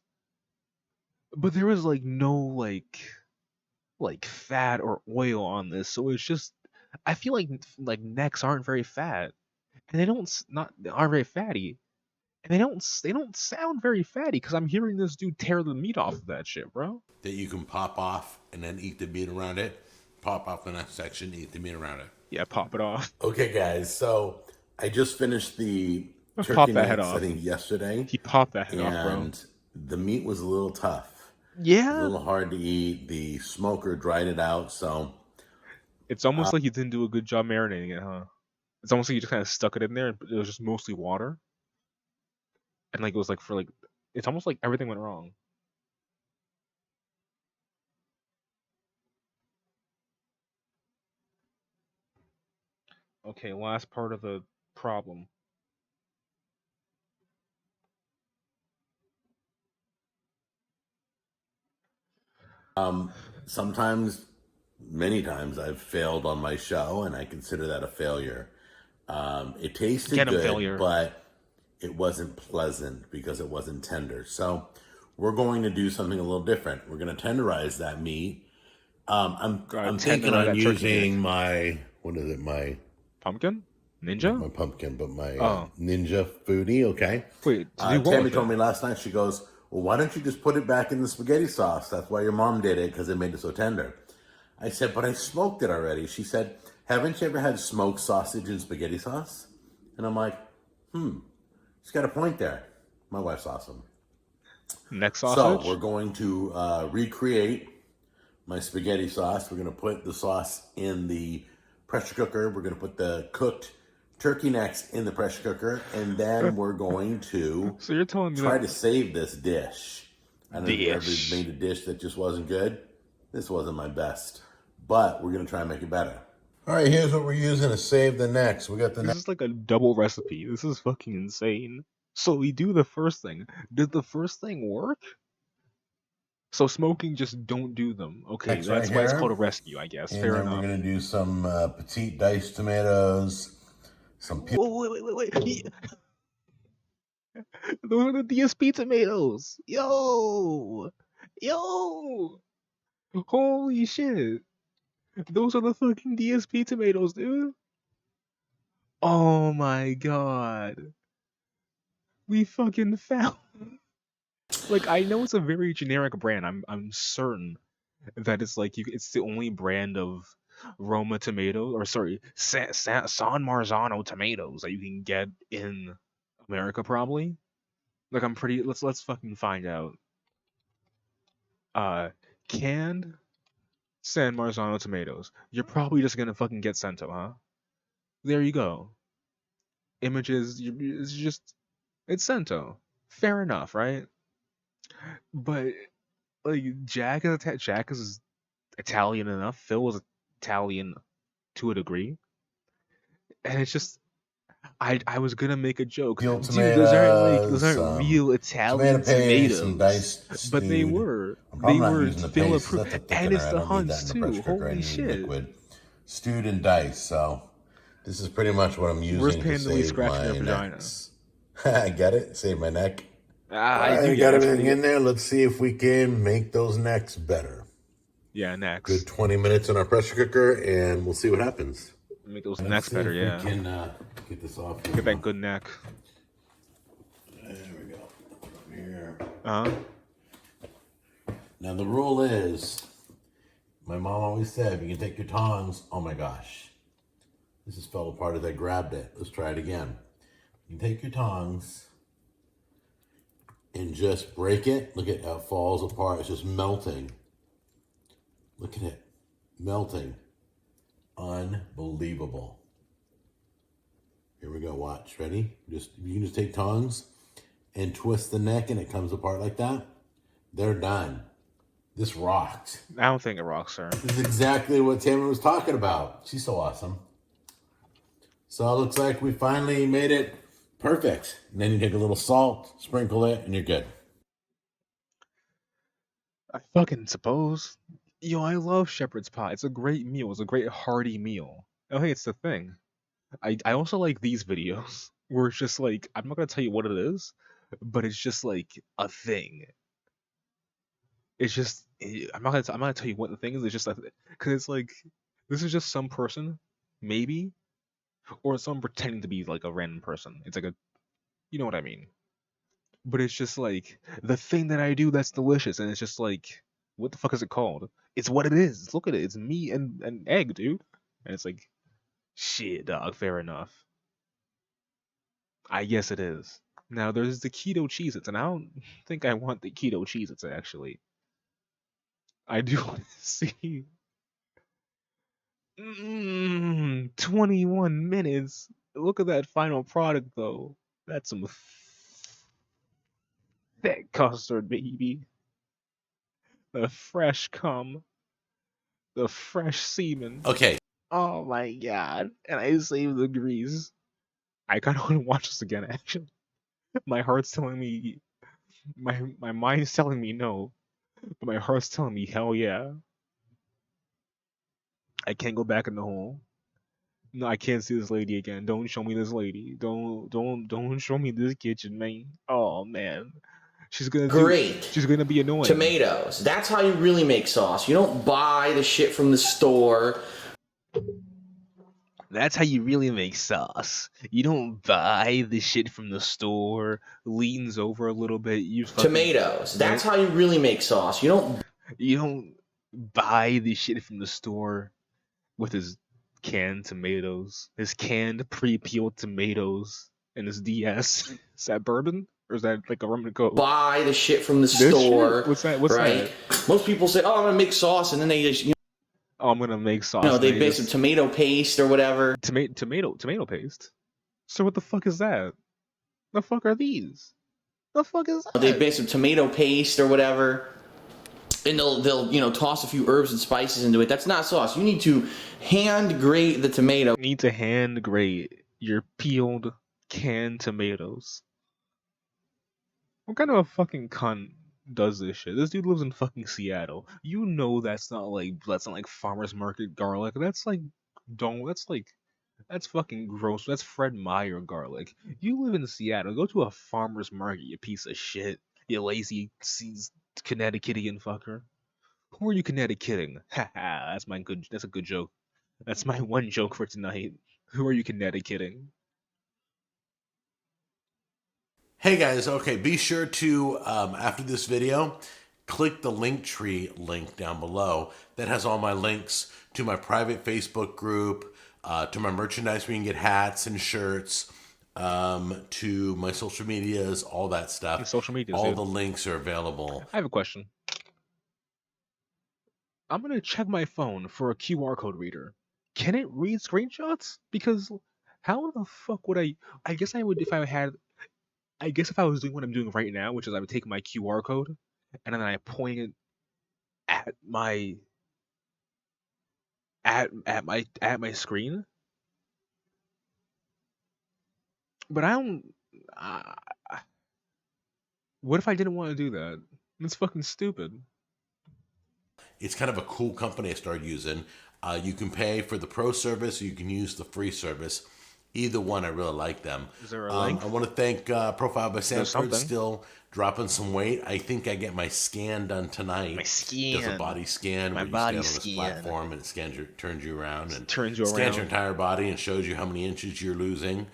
But there was like no like fat or oil on this, so it's just I feel like necks aren't very fat, and they aren't very fatty, and they don't sound very fatty because I'm hearing this dude tear the meat off of that shit, bro. That you can pop off and then eat the meat around it. Pop off the next section, eat the meat around it. Yeah, pop it off. Okay, guys. So I just finished the Pop turkey that head necks, off. I think, yesterday. He popped that head off, bro. And the meat was a little tough. A Yeah, little hard to eat. The smoker dried it out, so it's almost like you didn't do a good job marinating it, huh? It's almost like you just kind of stuck it in there, but it was just mostly water, and like it was like for like it's almost like everything went wrong. Okay, last part of the problem. sometimes, many times, I've failed on my show, and I consider that a failure. It tasted Get 'em, good, failure. but it wasn't pleasant because it wasn't tender. So we're going to do something a little different. We're going to tenderize that meat. I'm thinking tenderize on that turkey using my, what is it, my Pumpkin? Ninja? my pumpkin, but my Oh. Ninja Foodie, okay? Wait, to do what Tammy with told it? me last night, she goes, well, why don't you just put it back in the spaghetti sauce? That's why your mom did it, because it made it so tender. I said, but I smoked it already. She said, haven't you ever had smoked sausage in spaghetti sauce? And I'm like, she's got a point there. My wife's awesome. Neck So sausage? we're going to recreate my spaghetti sauce. We're going to put the sauce in the pressure cooker. We're going to put the cooked turkey necks in the pressure cooker, and then we're going to So you're telling me try that to save this dish. I don't know if you ever Dish. made a dish that just wasn't good. This wasn't my best, but we're going to try and make it better. All right, here's what we're using to save the necks. We got the this is like a double recipe. This is fucking insane. So we do the first thing. Did the first thing work? So smoking, just don't do them. Okay, Next that's right why it's here. called a rescue, I guess. and Fair then enough. we're going to do some petite diced tomatoes, some Wait. Those are the DSP tomatoes. Yo. Holy shit. Those are the fucking DSP tomatoes, dude. Oh my god. We fucking found. Like, I know it's a very generic brand. I'm certain that it's like it's the only brand of Roma tomatoes, or sorry, San Marzano tomatoes that you can get in America, probably. Like, I'm pretty. Let's fucking find out. Canned San Marzano tomatoes. You're probably just gonna fucking get Cento, huh? There you go. Images. It's Cento. Fair enough, right? But like Jack is Italian enough. Phil was Italian to a degree, and it's just I was gonna make a joke, Peeled dude. Those tomatoes, aren't some real tomato Italian paste, some tomatoes, diced but they stewed. were. I'm They probably not were using the Phil paste 'cause approved, that's a and thickener. it's I the don't need that Hunts in the too. pressure cooker. I Holy need shit! liquid. Stewed and diced. So this is pretty much what I'm Where's using to Pandily save scratching her my vagina? necks. I get it? Save my neck. All I right, do, I yeah, got everything actually. in there. Let's see if we can make those necks better. Yeah, Good next. 20 minutes in our pressure cooker, and we'll see what happens. Make those Let's necks see better, if yeah. we can get this off here. Get that good neck. There we go. From here. Uh huh. Now the rule is, my mom always said, you can take your tongs. Oh my gosh, this just fell apart as I grabbed it. Let's try it again. You can take your tongs and just break it. Look at how it falls apart. It's just melting. Look at it, melting. Unbelievable. Here we go. Watch. Ready? You can just take tongs and twist the neck, and it comes apart like that. They're done. This rocks. I don't think it rocks, sir. This is exactly what Tamara was talking about. She's so awesome. So it looks like we finally made it perfect. And then you take a little salt, sprinkle it, and you're good. I fucking suppose. Yo, I love shepherd's pie. It's a great meal. It's a great hearty meal. Oh, hey, it's the thing. I also like these videos where it's just like I'm not gonna tell you what it is, but it's just like a thing. It's just I'm not gonna tell you what the thing is. It's just because it's like this is just some person, maybe, or someone pretending to be like a random person. It's like a you know what I mean. But it's just like the thing that I do that's delicious, and it's just like what the fuck is it called? It's what it is. Look at it. It's meat and egg, dude. And it's like shit, dog. Fair enough. I guess it is. Now there's the keto Cheez-Its, and I don't think I want the keto Cheez-Its actually. I do want to see 21 minutes. Look at that final product though. That's some thick custard, baby. The fresh cum, the fresh semen. Okay. Oh my god. And I saved the grease. I kind of want to watch this again actually. My heart's telling me my mind's telling me no, but my heart's telling me hell yeah. I can't go back in the hole. No, I can't see this lady again. Don't show me this lady. Don't show me this kitchen, man. Oh man. Great. She's gonna be annoying. Tomatoes. That's how you really make sauce. You don't buy the shit from the store. That's how you really make sauce. You don't buy the shit from the store, leans over a little bit, you fucking Tomatoes. That's how you really make sauce. You don't buy the shit from the store with his canned tomatoes, his canned pre-peeled tomatoes, and his DS. Is that bourbon? Or is that like a rum and coke? buy the shit from the This store. shit? What's that? What's right? that? Most people say, "Oh, I'm gonna make sauce," and then they just, Oh, I'm gonna make sauce. they bake some tomato paste or whatever. Tomato paste. So what the fuck is that? The fuck are these? The fuck is that? They bake some tomato paste or whatever, and they'll toss a few herbs and spices into it. That's not sauce. You need to hand grate the tomato. Need to hand grate your peeled canned tomatoes. What kind of a fucking cunt does this shit? This dude lives in fucking Seattle. You know that's not like farmers market garlic. That's fucking gross. That's Fred Meyer garlic. You live in Seattle. Go to a farmer's market, you piece of shit. You lazy Connecticutian fucker. Who are you Connecticuting? Haha, that's a good joke. That's my one joke for tonight. Who are you Connecticuting? Hey guys, okay, be sure to, after this video, click the Linktree link down below that has all my links to my private Facebook group, to my merchandise where you can get hats and shirts, to my social medias, all that stuff. Your social medias, all dude. the links are available. I have a question. I'm gonna check my phone for a QR code reader. Can it read screenshots? Because how the fuck would I guess I would if I had I guess if I was doing what I'm doing right now, which is I would take my QR code and then I point it at my at my screen. But I don't. Uh, what if I didn't want to do that? That's fucking stupid. It's kind of a cool company I started using. You can pay for the pro service, or you can use the free service. Either one, I really like them. Is there a link? I want to thank Profile by Sanford, something. still dropping some weight. I think I get my scan done tonight. My scan. Does a body scan My where you body stand on this scan. platform and it turns you around and Turns you scans around. your entire body and shows you how many inches you're losing.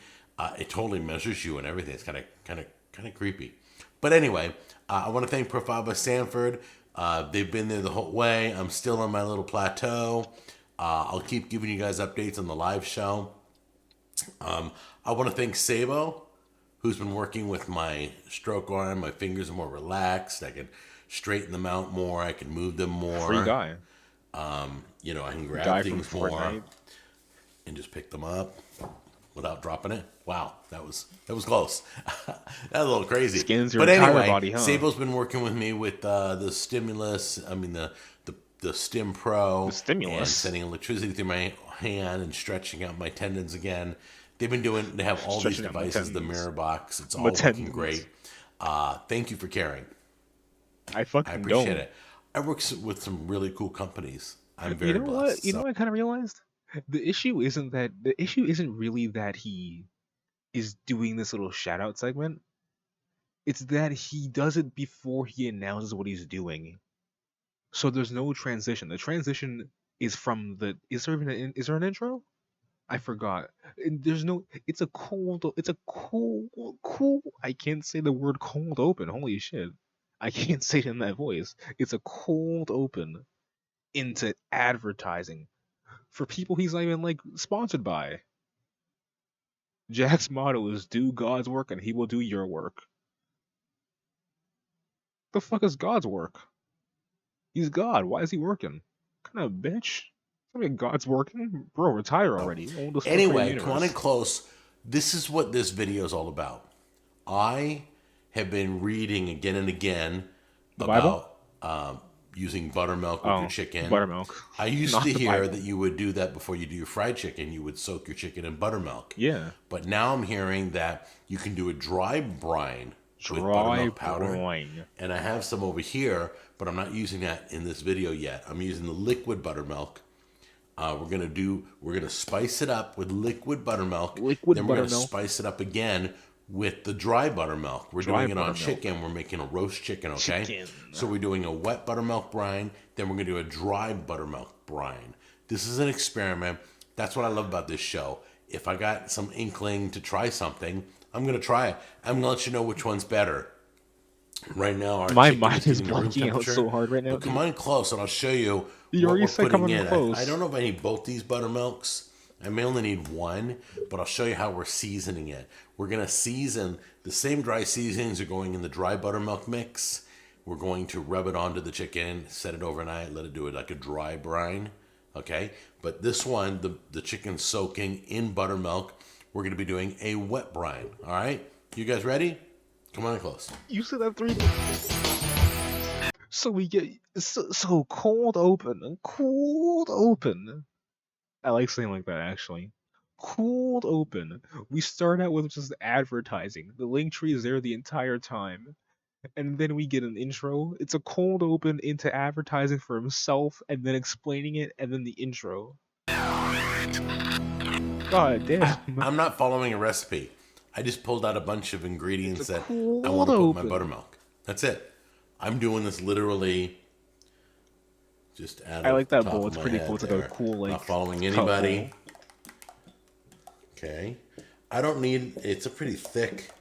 It totally measures you and everything. It's kind of creepy. But anyway, I want to thank Profile by Sanford. They've been there the whole way. I'm still on my little plateau. I'll keep giving you guys updates on the live show. I want to thank Sabo, who's been working with my stroke arm. My fingers are more relaxed. I can straighten them out more. I can move them more. Free guy. I can grab Guy from things more Fortnite. and just pick them up without dropping it. Wow, that was close. That was a little crazy. Scans your But entire anyway, body, huh? Sabo's been working with me with the stimulus. I mean the Stim Pro. The stimulus. And sending electricity through my hand and stretching out my tendons again. They have all these Stretching out my devices, the tendons. mirror box. It's all My looking tendons. great. Thank you for caring. I fucking I appreciate don't. it. I work with some really cool companies. I'm very You know blessed. what? You know what I kind of realized? The issue isn't really that he is doing this little shout out segment. It's that he does it before he announces what he's doing. So there's no transition. The transition is from the. Is there an intro? I forgot. There's no. It's a cold. It's a cool. I can't say the word cold open. Holy shit! I can't say it in that voice. It's a cold open into advertising for people he's not even like sponsored by. Jack's motto is "Do God's work and He will do your work." The fuck is God's work? He's God. Why is he working? Kind of bitch. I mean, God's working, bro. Retire already. Oldest fucker in the Anyway, come on in universe. close. This is what this video is all about. I have been reading again and again The Bible? about using buttermilk with your chicken. Buttermilk. I used Not to the hear Bible. that you would do that before you do your fried chicken. You would soak your chicken in buttermilk. Yeah. But now I'm hearing that you can do a dry brine with Dry buttermilk powder. brine. And I have some over here, but I'm not using that in this video yet. I'm using the liquid buttermilk. We're gonna spice it up with liquid buttermilk. Liquid then we're gonna buttermilk. spice it up again with the dry buttermilk. We're Dry doing it on buttermilk. chicken. We're making a roast chicken, okay? Chicken. So we're doing a wet buttermilk brine. Then we're gonna do a dry buttermilk brine. This is an experiment. That's what I love about this show. If I got some inkling to try something, I'm gonna try it. I'm gonna let you know which one's better. Right now, our My chicken mind is getting to room blanking out temperature. so hard right now, But come on close, and I'll show you You what already we're said come putting on in. close. I don't know if I need both these buttermilks. I may only need one, but I'll show you how we're seasoning it. We're gonna season the same dry seasonings are going in the dry buttermilk mix. We're going to rub it onto the chicken, set it overnight, let it do it like a dry brine. Okay, but this one, the chicken soaking in buttermilk, we're gonna be doing a wet brine. All right, you guys ready? Come on in close. You said that 3 times. So we get so cold open. I like saying like that actually. Cold open. We start out with just advertising. The link tree is there the entire time. And then we get an intro. It's a cold open into advertising for himself and then explaining it and then the intro. God damn. I'm not following a recipe. I just pulled out a bunch of ingredients It's a that I cold want to put in my open. buttermilk. That's it. I'm doing this literally just out I of like the that top bowl. of It's my pretty head cool. It's like there. a cool like Not following cup anybody. bowl. Okay. I don't need, it's a pretty thick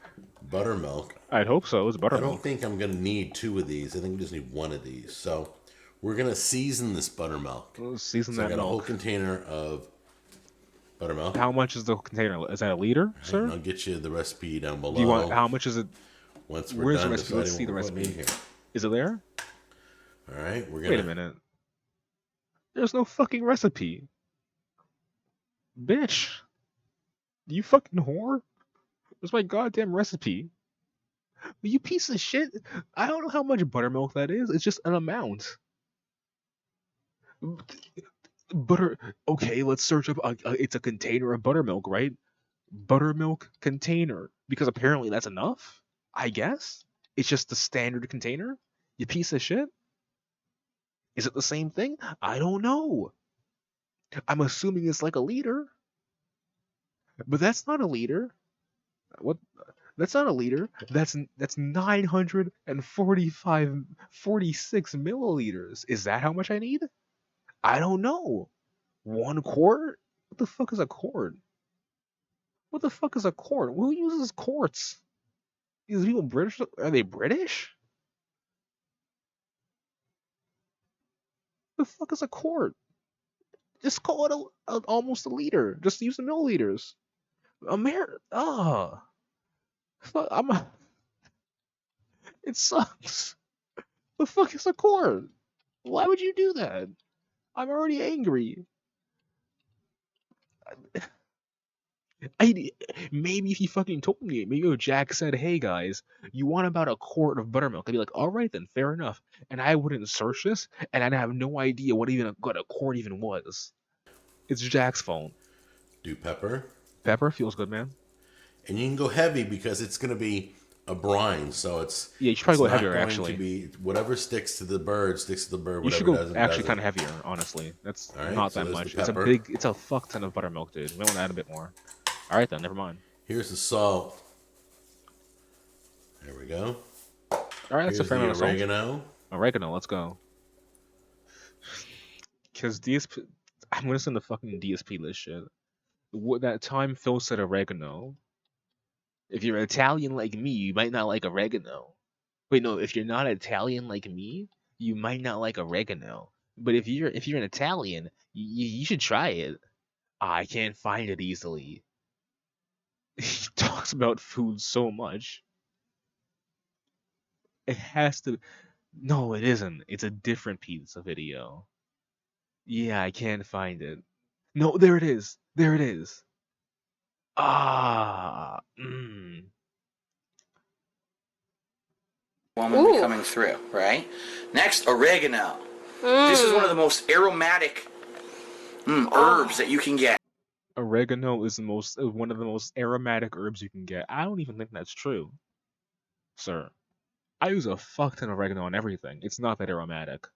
buttermilk. I'd hope so. It's I buttermilk. don't think I'm going to need 2 of these. I think we just need 1 of these. So we're going to season this buttermilk. Let's season So I that got a whole milk. container of buttermilk. How much is the container? Is that a liter, sir? And I'll get you the recipe down below. Do you want? How much is it? Once we're Where's done the recipe? Let's deciding see the what we're putting recipe. in here. Is it there? All right, we're gonna. Wait a minute. There's no fucking recipe. Bitch. You fucking whore. Where's my goddamn recipe? You piece of shit. I don't know how much buttermilk that is. It's just an amount. Butter. Okay, let's search up. It's a container of buttermilk, right? Buttermilk container. Because apparently that's enough. I guess it's just the standard container. You piece of shit. Is it the same thing? I don't know. I'm assuming it's like a liter, but that's not a liter. What? That's not a liter. That's 946 milliliters. Is that how much I need? I don't know. 1 quart? What the fuck is a quart? What the fuck is a quart? Who uses quarts? These people British? Are they British? The fuck is a quart? Just call it almost a liter. Just use the milliliters. Fuck, it sucks. The fuck is a quart? Why would you do that? I'm already angry. Maybe if he fucking told me, maybe if Jack said, "Hey guys, you want about a quart of buttermilk?" I'd be like, "All right then, fair enough." And I wouldn't search this, and I'd have no idea what a quart even was. It's Jack's fault. Do pepper. Pepper feels good, man. And you can go heavy because it's going to be a brine, so it's Yeah, you should probably go it's not heavier, going actually. to be whatever sticks to the bird sticks to the bird. You Whatever should go doesn't actually doesn't. kind of heavier, honestly. That's All right, not so that there's much. the It's a fuck ton of buttermilk, dude. We want to add a bit more. All right then, never mind. Here's the salt. There we go. All right, that's Here's a fair the amount of salt. oregano. Oregano, let's go. Because DSP, I'm gonna send the fucking DSP list shit. What that time Phil said oregano. If you're Italian like me, you might not like oregano. Wait, no, if you're not Italian like me, you might not like oregano. But if you're an Italian, you should try it. I can't find it easily. He talks about food so much. It has to. No, it isn't. It's a different pizza video. Yeah, I can't find it. No, there it is. There it is. Ah. Woman be coming through, right? Next, oregano. This is one of the most aromatic herbs that you can get. Oregano is one of the most aromatic herbs you can get. I don't even think that's true, sir. I use a fuck ton of oregano on everything. It's not that aromatic.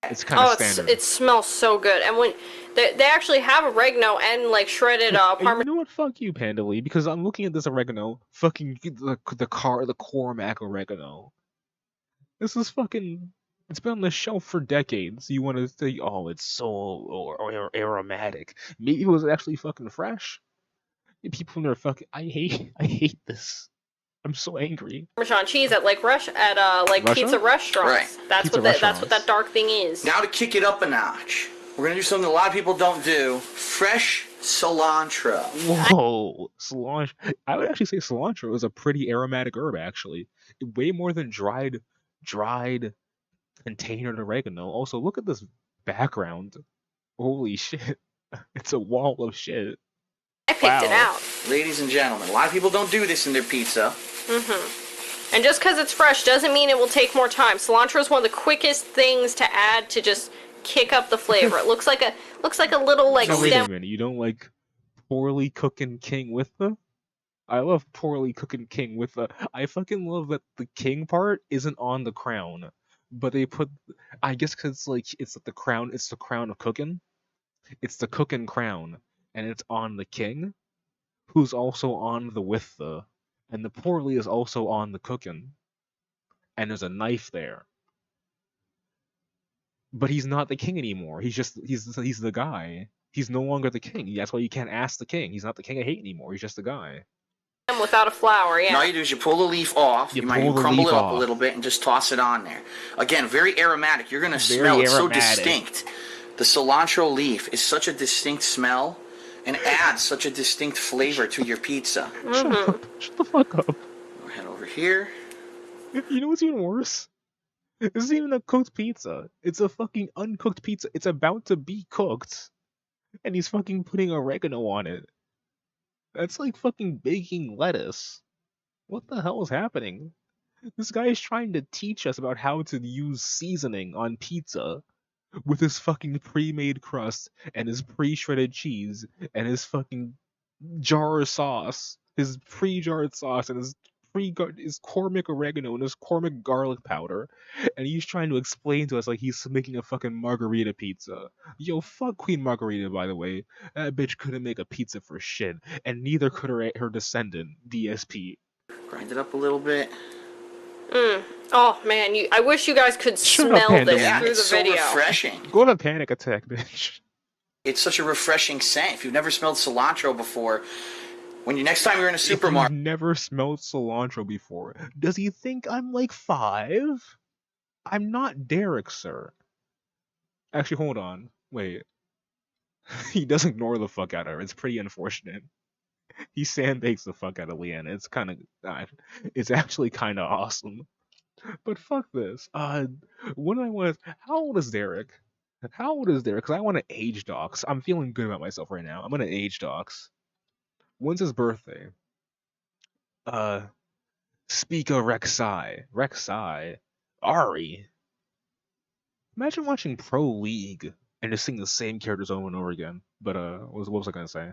It's kind of standard. It smells so good. And when they actually have oregano and like shredded Parmesan. You know what? Fuck you, Panda Lee, because I'm looking at this oregano. Fucking the Cormac oregano. This is fucking. It's been on the shelf for decades. You want to say, oh, it's so aromatic. Maybe it was actually fucking fresh. People in there fucking. I hate this. I'm so angry. Parmesan cheese at like Russia? Pizza restaurants. Right. That's what that dark thing is. Now to kick it up a notch, we're gonna do something a lot of people don't do: fresh cilantro. Whoa, cilantro. I would actually say cilantro is a pretty aromatic herb. Actually, way more than dried containered oregano. Also, look at this background. Holy shit! It's a wall of shit. I picked it out. Ladies and gentlemen, a lot of people don't do this in their pizza. And just because it's fresh doesn't mean it will take more time. Cilantro is one of the quickest things to add to just kick up the flavor. It looks like a little like Now, wait stem. a minute. You don't like poorly cooking king with the? I love poorly cooking king with the. I fucking love that the king part isn't on the crown, but they put. I guess because it's like the crown. It's the crown of cooking. It's the cooking crown, and it's on the king, who's also on the with the, and the poorly is also on the cooking, and there's a knife there. But he's not the king anymore. He's the guy. He's no longer the king. That's why you can't ask the king. He's not the king of hate anymore. He's just the guy. Without a flour, yeah. And all you do is you pull the leaf off. You might crumble it up a little bit and just toss it on there. Again, very aromatic. You're gonna smell it so distinct. The cilantro leaf is such a distinct smell and adds such a distinct flavor to your pizza. Shut the fuck up. We'll head over here. You know what's even worse? This isn't even a cooked pizza. It's a fucking uncooked pizza. It's about to be cooked. And he's fucking putting oregano on it. That's like fucking baking lettuce. What the hell is happening? This guy is trying to teach us about how to use seasoning on pizza with his fucking pre-made crust and his pre-shredded cheese and his fucking jar sauce, his pre-jarred sauce and his Cormick oregano and his Cormick garlic powder, and he's trying to explain to us like he's making a fucking margarita pizza. Yo, fuck Queen Margarita, by the way. That bitch couldn't make a pizza for shit, and neither could her descendant, DSP. Grind it up a little bit. Oh man, I wish you guys could smell this Yeah, through it's the so video. refreshing. Go to panic attack, bitch. It's such a refreshing scent. If you've never smelled cilantro before, when next time you're in a If supermarket, you've never smelled cilantro before, does he think I'm like 5? I'm not Derek, sir. Actually, hold on. Wait. He does ignore the fuck out of her. It's pretty unfortunate. He sandbags the fuck out of Leanna. It's kind of, it's actually kind of awesome. But fuck this. When I want to, how old is Derek? How old is Derek? Because I want to age docs. I'm feeling good about myself right now. I'm gonna age docs. When's his birthday? Speak of Rek'Sai. Rek'Sai. Ari. Imagine watching Pro League and just seeing the same characters over and over again. But what was I gonna say?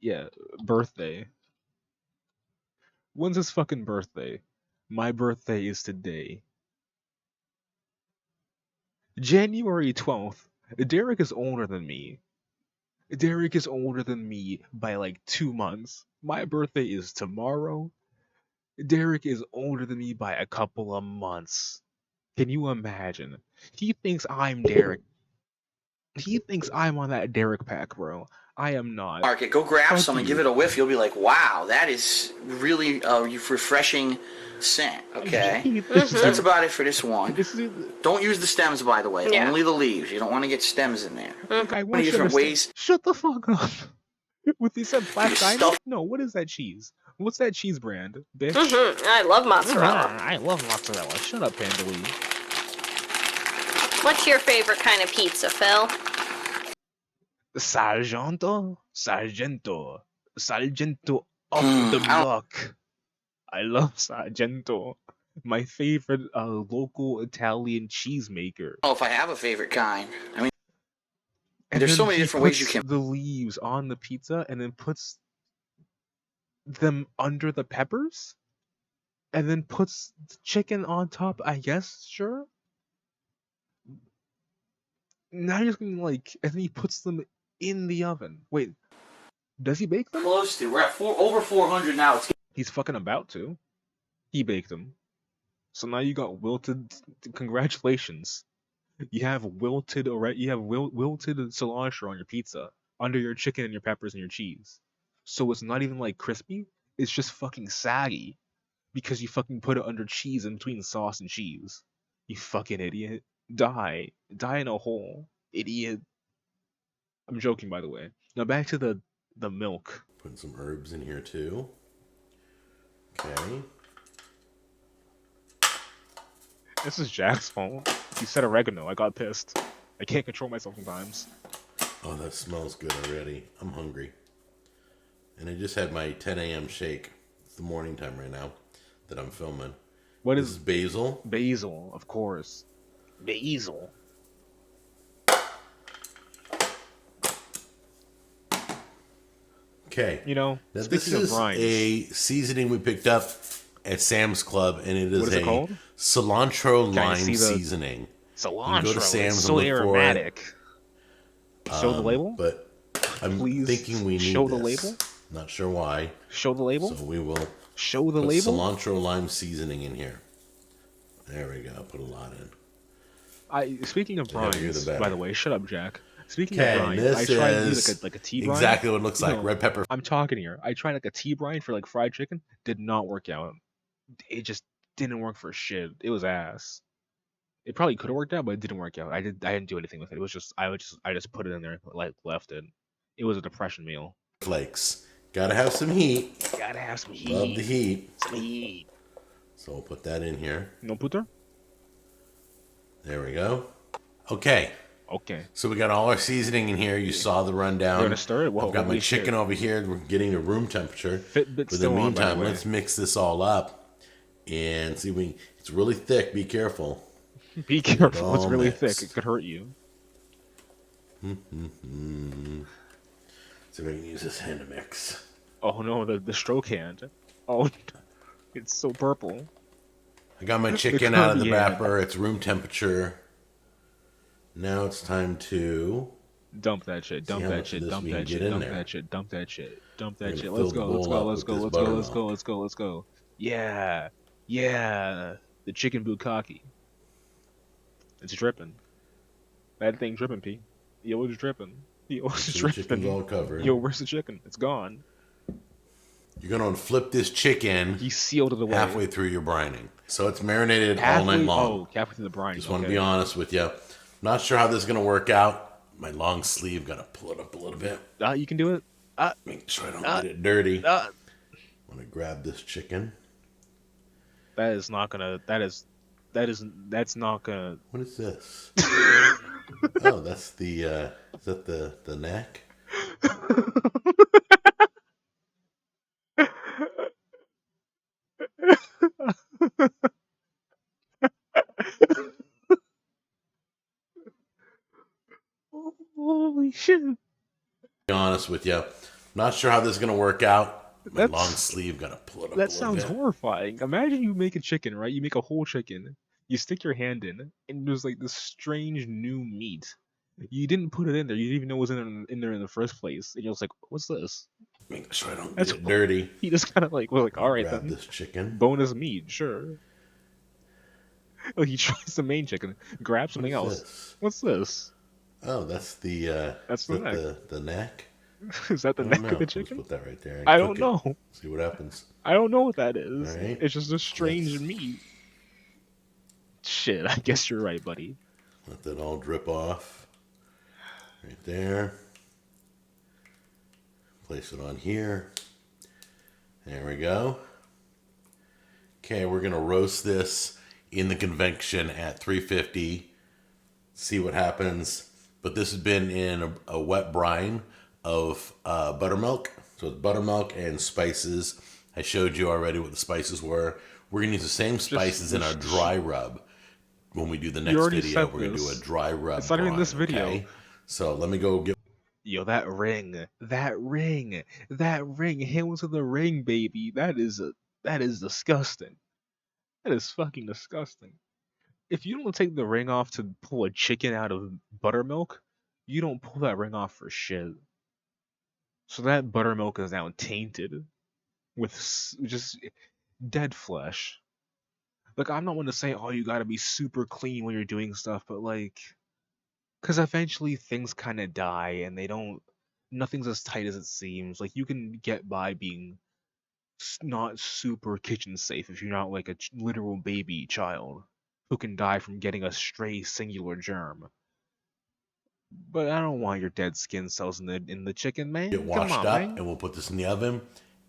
Yeah, birthday. When's his fucking birthday? My birthday is today. January 12th. Derek is older than me. Derek is older than me by like 2 months. My birthday is tomorrow. Derek is older than me by a couple of months. Can you imagine? He thinks I'm Derek. He thinks I'm on that Derek pack, bro. I am not. go grab Fuck some and you. give it a whiff. You'll be like, wow, that is really a refreshing scent. Okay? So that's about it for this one. Don't use the stems, by the way. Yeah. Only the leaves. You don't want to get stems in there. Look, I Many want you to different understand. ways. Shut the fuck up. With these black diamond? stuff- No, what is that cheese? What's that cheese brand, bitch? I love mozzarella. I love mozzarella. Shut up, Pandaloo. What's your favorite kind of pizza, Phil? Sargento off the block. I love Sargento. My favorite local Italian cheesemaker. I don't know if I have a favorite kind. I mean, And there's then so many he different ways you puts can. the leaves on the pizza and then puts them under the peppers and then puts the chicken on top, I guess, sure. Now you're going like, and then he puts them in the oven. Wait, does he bake them? Close to. We're at over 400 now. It's He's fucking about to. He baked them. So now you got wilted. Congratulations. You have wilted wilted cilantro on your pizza under your chicken and your peppers and your cheese. So it's not even like crispy. It's just fucking saggy because you fucking put it under cheese in between sauce and cheese. You fucking idiot. Die in a hole, idiot. I'm joking, by the way. Now back to the milk. Put some herbs in here too. Okay. This is Jack's fault. He said oregano. I got pissed. I can't control myself sometimes. Oh, that smells good already. I'm hungry. And I just had my 10 a.m. shake. It's the morning time right now that I'm filming. What This is is basil. basil? Of course. Basil. Okay. You know, Now, this speaking is of rhymes, a seasoning we picked up at Sam's Club, and it is What is it called? cilantro Can I lime see the- seasoning. cilantro. go to Sam's It's and so look for it. aromatic. Show the label. But I'm Please thinking we need show the this. label. Not sure why. Show the label. So we will Show the put label. cilantro lime seasoning in here. There we go. Put a lot in. Speaking of The heavier brines, the better. by the way, shut up, Jack. Speaking Okay, of brines, this I tried to is do like a tea brine. exactly what it looks like. No, Red pepper. I'm talking here. I tried like a tea brine for like fried chicken. Did not work out. It just didn't work for shit. It was ass. It probably could have worked out, but it didn't work out. I didn't do anything with it. It was just I just put it in there and like left it. It was a depression meal. Flakes. Gotta have some heat. Gotta have some heat. Love the heat. Some heat. So we'll put that in here. No putter? There we go. Okay. Okay. So we got all our seasoning in here. You saw the rundown. You're gonna stir it? Whoa, I've got my holy chicken shit. over here. We're getting to room temperature. Fitbit's But in the still on, by the meantime, way. let's mix this all up and see. It's really thick. Be careful. Be careful. It's really mixed. thick. It could hurt you. So we can use this hand to mix. Oh no, the stroke hand. Oh, it's so purple. I got my chicken out of the curvy wrapper. It's room temperature. Now it's time to dump that shit. Dump how that much of shit. this Dump we can that get shit. in Dump there. that shit. Dump that shit. Dump that We're shit. gonna Let's fill go. the Let's bowl go. up Let's with go. this Let's go. Let's buttermilk. go. Let's go. Let's go. Yeah. Yeah. The chicken bukkake. It's dripping. That thing dripping, P. Yo, it's dripping. Yo, it's So the chicken's dripping. all covered. Yo, where's the chicken? It's gone. You're gonna flip this chicken He sealed it away. halfway through your brining. So it's marinated all night long. Oh, halfway through the brine. Just want to be honest with you. Not sure how this is gonna work out. My long sleeve, gotta pull it up a little bit. You can do it. Make sure I don't get it dirty. Uh, Want to grab this chicken? that is not gonna. That's not gonna. What is this? Oh, that's the. Is that the neck? Holy shit. Be honest with you. Not sure how this is gonna work out. My That's- long sleeve, gotta pull it up. a That little sounds bit. horrifying. Imagine you make a chicken, right? You make a whole chicken. You stick your hand in, and there's like this strange new meat. You didn't put it in there. You didn't even know it was in there in the first place. And you're just like, what's this? Make sure I don't That's get it dirty. He just kind of like was like, all right Grab then, this chicken. bonus meat, sure. Oh, he tries the main chicken. Grab something What's else. this? What's this? Oh, that's the. That's is the that neck. the neck. Is that the I don't neck know. of the Let's chicken? put that right there. And I cook don't it. know. See what happens. I don't know what that is. Alright. It's just a strange Let's- meat. Shit, I guess you're right, buddy. Let that all drip off. Right there. Place it on here. There we go. Okay, we're gonna roast this in the convection at 350. See what happens. But this has been in a wet brine of buttermilk. So it's buttermilk and spices. I showed you already what the spices were. We're gonna use the same spices in our dry rub. When we do the next already video, said we're gonna do a this. dry rub. It's not even this brine, video. okay? So let me go get. Yo, that ring, him to the ring, baby. That is disgusting. That is fucking disgusting. If you don't take the ring off to pull a chicken out of buttermilk, you don't pull that ring off for shit. So that buttermilk is now tainted with just dead flesh. Like, I'm not one to say, oh, you gotta be super clean when you're doing stuff, but like, because eventually things kind of die and nothing's as tight as it seems. Like, you can get by being not super kitchen safe if you're not like a literal baby child who can die from getting a stray singular germ. But I don't want your dead skin cells in the chicken, man. Get Come washed on, up, man. and we'll put this in the oven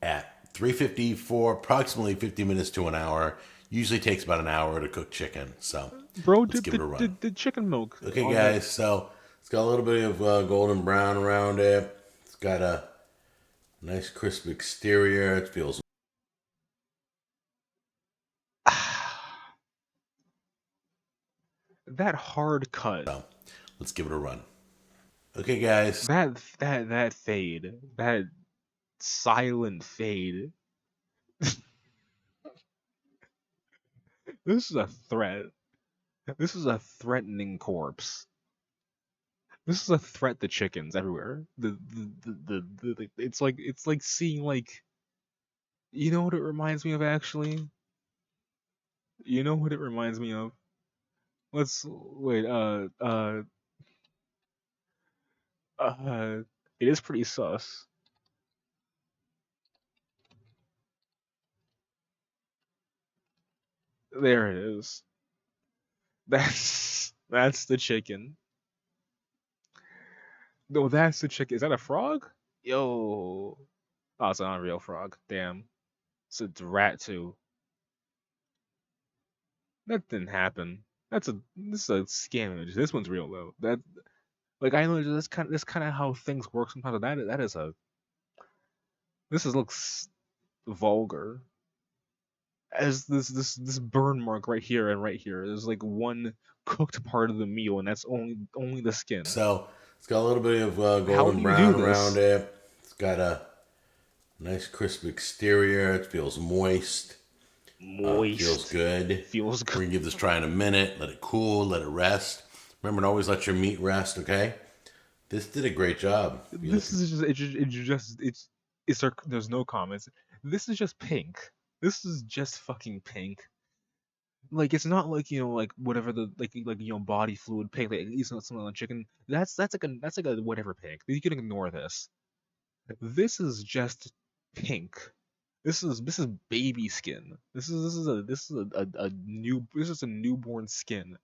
at 350 for approximately 50 minutes to an hour. Usually takes about an hour to cook chicken. So Bro, let's give it a run. the chicken milk. Okay, all guys. So it's got a little bit of golden brown around it. It's got a nice crisp exterior. It feels. that hard cut. So let's give it a run. Okay, guys. That fade. That silent fade. This is a threat. This is a threatening corpse. This is a threat to chickens everywhere. It's like seeing like, you know what it reminds me of actually? You know what it reminds me of? Let's wait. It is pretty sus. There it is. That's the chicken. No, that's the chicken. Is that a frog? Yo. Oh, it's an unreal frog. Damn. It's a rat too. That didn't happen. This is a scam image. This one's real though. Like I know that's kind of how things work sometimes. Looks vulgar. As this burn mark right here and right here. There's like one cooked part of the meal, and that's only the skin. So it's got a little bit of How do golden you brown do this? around it. It's got a nice crisp exterior. It feels moist. Feels good. Feels good. We're gonna give this a try in a minute. Let it cool. Let it rest. Remember to always let your meat rest. Okay. This did a great job. This is there's no comments. This is just pink. This is just fucking pink. Like it's not like like whatever the like body fluid pink like you something on chicken. That's like a whatever pink. You can ignore this. This is just pink. This is baby skin. This is a newborn skin.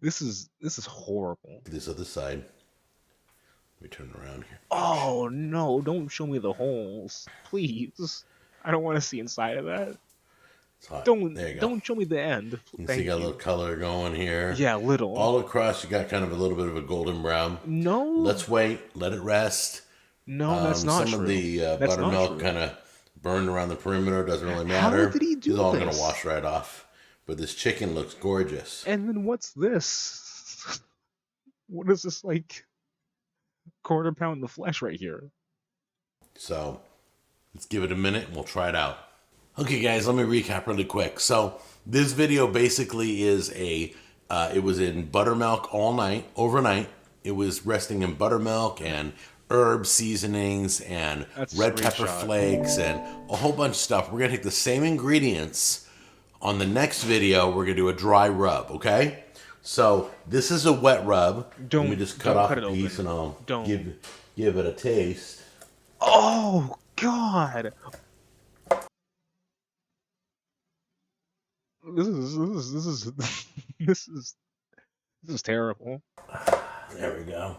This is horrible. This other side. Let me turn around here. Oh no! Don't show me the holes, please. I don't want to see inside of that. It's hot. Don't There you go. don't show me the end. You Thank see, got a you. little color going here. Yeah, little. All across, you got kind of a little bit of a golden brown. No. Let's wait. Let it rest. No, that's not some true. Of the That's not buttermilk true. kind of burned around the perimeter. Doesn't really matter. How did he do It's all this? going to wash right off. But this chicken looks gorgeous. And then what's this? What is this like? Quarter pound of flesh right here. So let's give it a minute and we'll try it out. Okay, guys, let me recap really quick. So this video basically is it was in buttermilk all night, overnight. It was resting in buttermilk and herb seasonings and That's a red pepper screenshot. flakes and a whole bunch of stuff. We're going to take the same ingredients. On the next video, we're going to do a dry rub, okay? So this is a wet rub. Let me just cut don't off cut a it piece open. and I'll Don't. give it a taste. Oh God! This is this is terrible. There we go.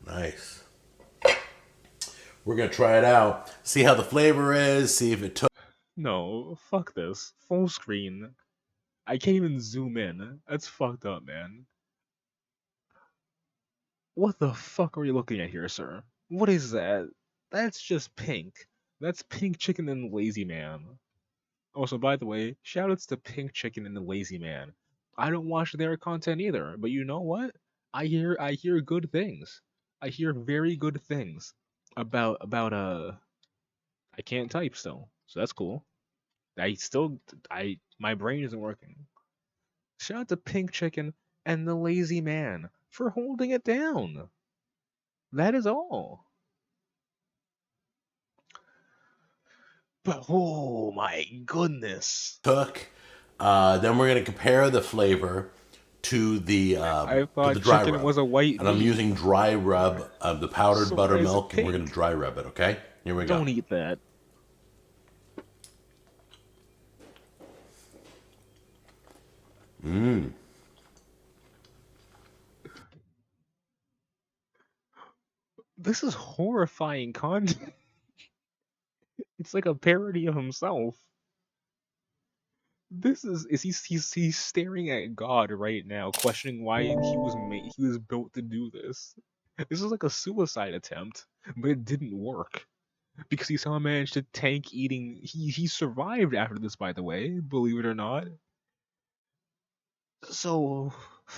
Nice. We're going to try it out. See how the flavor is. See if it took. No, fuck this. Full screen. I can't even zoom in. That's fucked up, man. What the fuck are you looking at here, sir? What is that? That's just pink. That's Pink Chicken and the Lazy Man. Also, by the way, shoutouts to Pink Chicken and the Lazy Man. I don't watch their content either, but you know what? I hear good things. I hear very good things about I can't type still, so that's cool. My brain isn't working. Shout out to Pink Chicken and the Lazy Man for holding it down. That is all. But oh my goodness. Then we're going to compare the flavor to the I thought dry chicken rub. was a white And I'm meat. using dry rub of the powdered So buttermilk, is and we're going to dry rub it, okay? Here we go. Don't eat that. This is horrifying content. It's like a parody of himself. This is he's staring at God right now, questioning why he was built to do this. This is like a suicide attempt, but it didn't work because he somehow managed to tank eating. He survived after this, by the way, believe it or not. So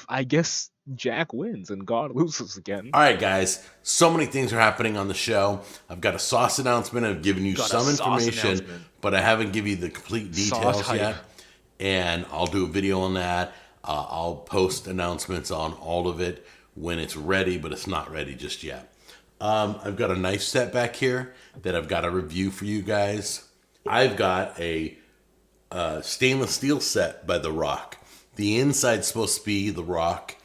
I guess Jack wins and God loses again. All right, guys. So many things are happening on the show. I've got a sauce announcement. I've given you Got a some sauce information, announcement. but I haven't given you the complete details hype. yet. And I'll do a video on that. I'll post announcements on all of it when it's ready, but it's not ready just yet. I've got a knife set back here that I've got a review for you guys. I've got a stainless steel set by The Rock. The inside's supposed to be The Rock,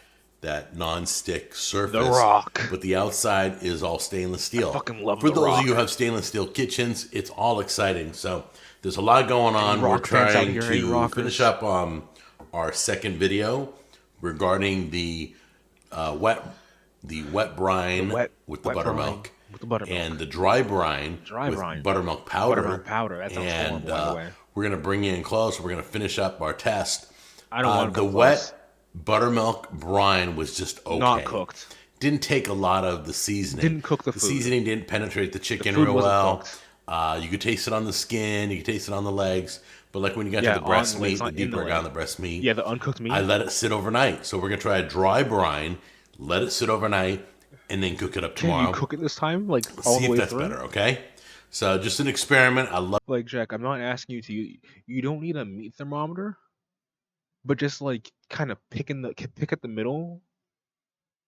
that non-stick surface. The Rock. But the outside is all stainless steel. I fucking love For The those Rock. of you who have stainless steel kitchens, it's all exciting. So there's a lot going on. We're Rock fans out trying here, any to rockers? finish up our second video regarding the wet brine with the wet buttermilk. brine with the buttermilk. And the dry brine with buttermilk powder. Buttermilk powder, that sounds and horrible, by the way. we're going to bring you in close. We're going to finish up our test. I don't want to the come wet close. buttermilk brine was just okay. Not cooked. Didn't take a lot of the seasoning. Didn't cook the food. The seasoning didn't penetrate the chicken food real wasn't well. cooked. You could taste it on the skin. You could taste it on the legs. But like when you got to the breast meat, the deeper down the breast meat. Yeah, the uncooked meat. I let it sit overnight. So we're going to try a dry brine, let it sit overnight, and then cook it up tomorrow. Can you cook it this time? Like all See the way if that's through? better, okay? So just an experiment. I love. Like, Jack, I'm not asking you to. You don't need a meat thermometer, but just like kind of pick at the middle,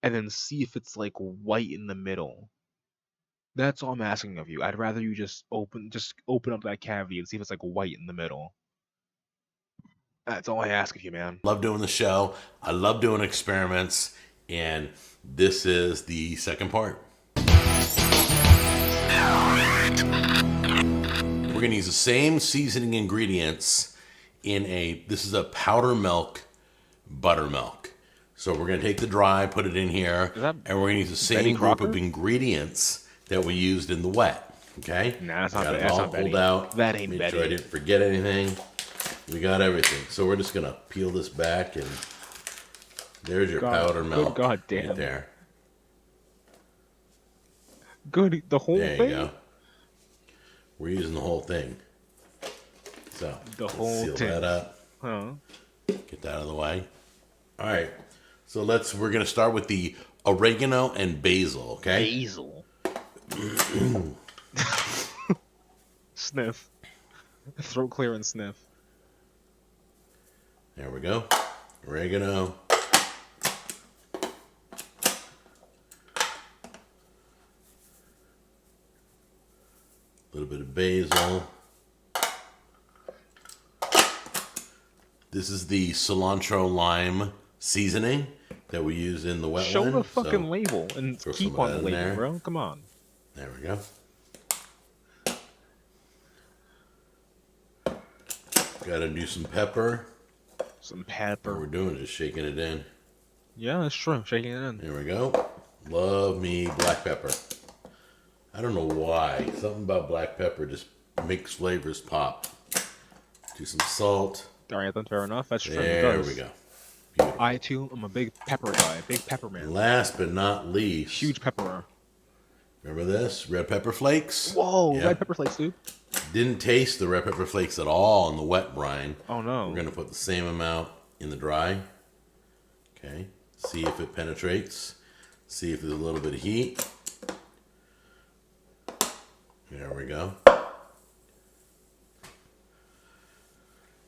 and then see if it's like white in the middle. That's all I'm asking of you. I'd rather you just open up that cavity and see if it's like white in the middle. That's all I ask of you, man. Love doing the show. I love doing experiments, and this is the second part. We're gonna use the same seasoning ingredients this is a powder milk buttermilk. So we're gonna take the dry, put it in here, and we're gonna use the same group of ingredients that we used in the wet. Okay? Nah, that's not got it that's all not pulled Betty. out. That ain't Make Betty. sure I didn't forget anything. We got everything. So we're just gonna peel this back, and there's your powder milk. God damn. Right there. Good, the whole There thing. you go. We're using the whole thing. So The whole seal thing. that up. Huh? Get that out of the way. All right. So we're gonna start with the oregano and basil. Okay. Basil. Sniff. Throat clear and sniff. There we go. Oregano. A little bit of basil. This is the cilantro lime seasoning that we use in the wet Show one. the fucking label and throw keep some of on that the in label, there. bro. Come on. There we go. Gotta do some pepper. Some What pepper. we're doing is just shaking it in. Yeah, that's true. Shaking it in. There we go. Love me black pepper. I don't know why. Something about black pepper just makes flavors pop. Do some salt. Alright, then fair enough. That's true. There we go. Beautiful. I too am a big pepper guy. Big pepper man. Last but not least. Huge pepperer. Remember this? Red pepper flakes. Whoa, Yep. red pepper flakes, dude. Didn't taste the red pepper flakes at all in the wet brine. Oh no. We're going to put the same amount in the dry. Okay. See if it penetrates. See if there's a little bit of heat. There we go.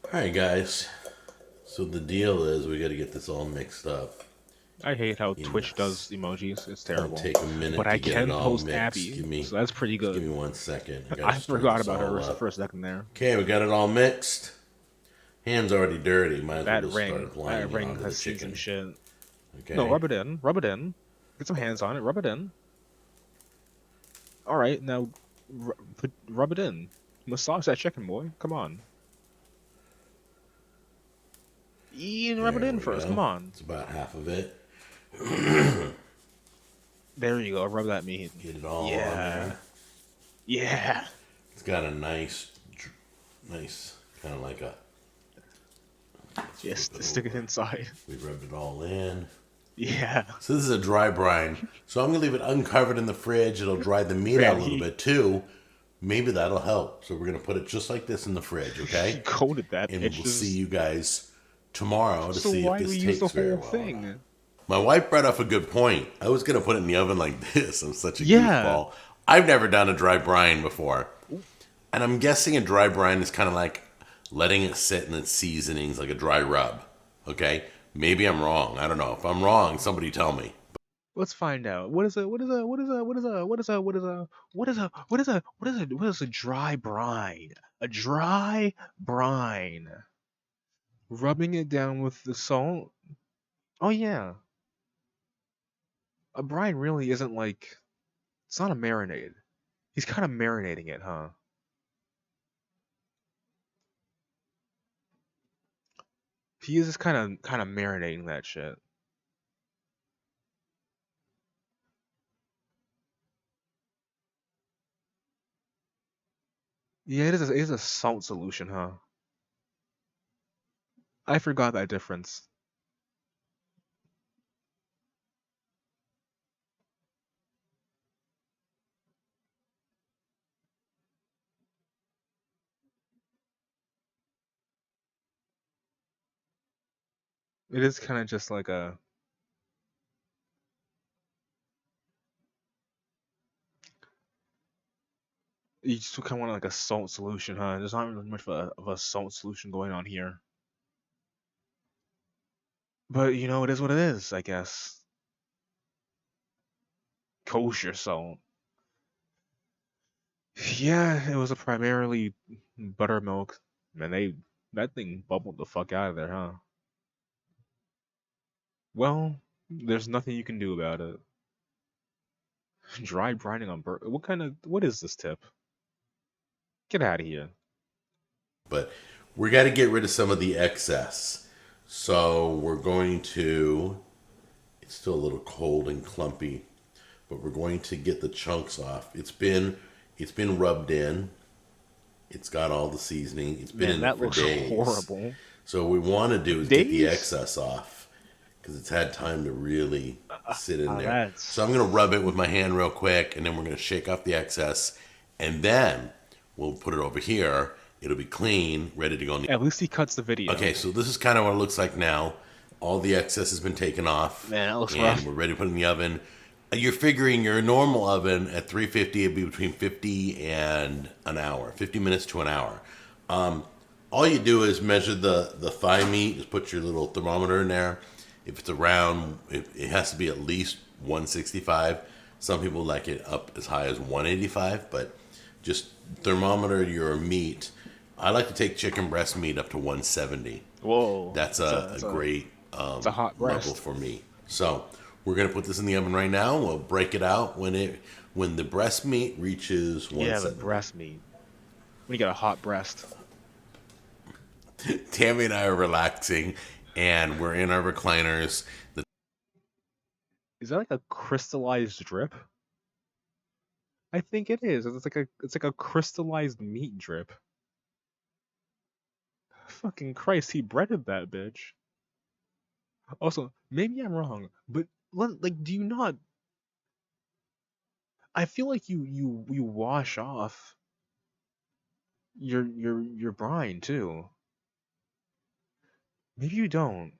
Alright guys. So the deal is we got to get this all mixed up. I hate how Twitch does emojis. It's terrible. It'll take a minute But to I get can it all post mixed. Abby, so that's pretty good. Give me 1 second. I forgot about her for a second there. Okay, we got it all mixed. Hands already dirty. Might as well That just ring, start applying that it ring onto the has seen chicken. some shit. Okay. No, rub it in. Rub it in. Get some hands on it. Rub it in. All right, now rub it in. Massage that chicken, boy. Come on. Ian, rub it There in we first. go. Come on. It's about half of it. There you go. Rub that meat. Get it all on Yeah. there. Yeah. It's got a nice kind of like a. Just stick it inside. We rubbed it all in. Yeah. So this is a dry brine. So I'm gonna leave it uncovered in the fridge. It'll dry the meat out a little bit too. Maybe that'll help. So we're gonna put it just like this in the fridge, okay? Coated that. And we'll see you guys tomorrow to see if this use the tastes very whole well. thing? My wife brought up a good point. I was gonna put it in the oven like this. I'm such a Yeah. goofball. I've never done a dry brine before, and I'm guessing a dry brine is kind of like letting it sit in its seasonings, like a dry rub. Okay, maybe I'm wrong. I don't know. If I'm wrong, somebody tell me. Let's find out. What is a dry brine? A dry brine. Rubbing it down with the salt. Oh yeah. A brine really isn't like, it's not a marinade. He's kind of marinating it, huh? He is just kind of marinating that shit. Yeah, it is a salt solution, huh? I forgot that difference. It is kind of just like a. You just kind of want like a salt solution, huh? There's not really much of a salt solution going on here. But you know, it is what it is, I guess. Kosher salt. Yeah, it was a primarily buttermilk. Man, that thing bubbled the fuck out of there, huh? Well, there's nothing you can do about it. Dry brining on bird. What is this tip? Get out of here. But we got to get rid of some of the excess. So we're going to, it's still a little cold and clumpy, but we're going to get the chunks off. It's been rubbed in. It's got all the seasoning. It's been in there for days. Horrible. So what we want to do is get the excess off because it's had time to really sit in there. So I'm going to rub it with my hand real quick, and then we're going to shake off the excess, and then we'll put it over here. It'll be clean, ready to go. At least he cuts the video. Okay, so this is kind of what it looks like now. All the excess has been taken off. Man, that looks and rough. We're ready to put it in the oven. You're figuring your normal oven at 350 it'd be between 50 and an hour, 50 minutes to an hour. All you do is measure the thigh meat. Just put your little thermometer in there. If it's around, it has to be at least 165. Some people like it up as high as 185, but just thermometer your meat. I like to take chicken breast meat up to 170. Whoa. That's a great it's a hot breast. level for me. So we're gonna put this in the oven right now. We'll break it out when the breast meat reaches 170. Yeah, the breast meat. When you got a hot breast. Tammy and I are relaxing, and we're in our recliners. Is that like a crystallized drip? I think it is. It's like a crystallized meat drip. Fucking Christ, he breaded that bitch. Also, maybe I'm wrong, but like, do you not? I feel like you wash off your brine too. Maybe you don't.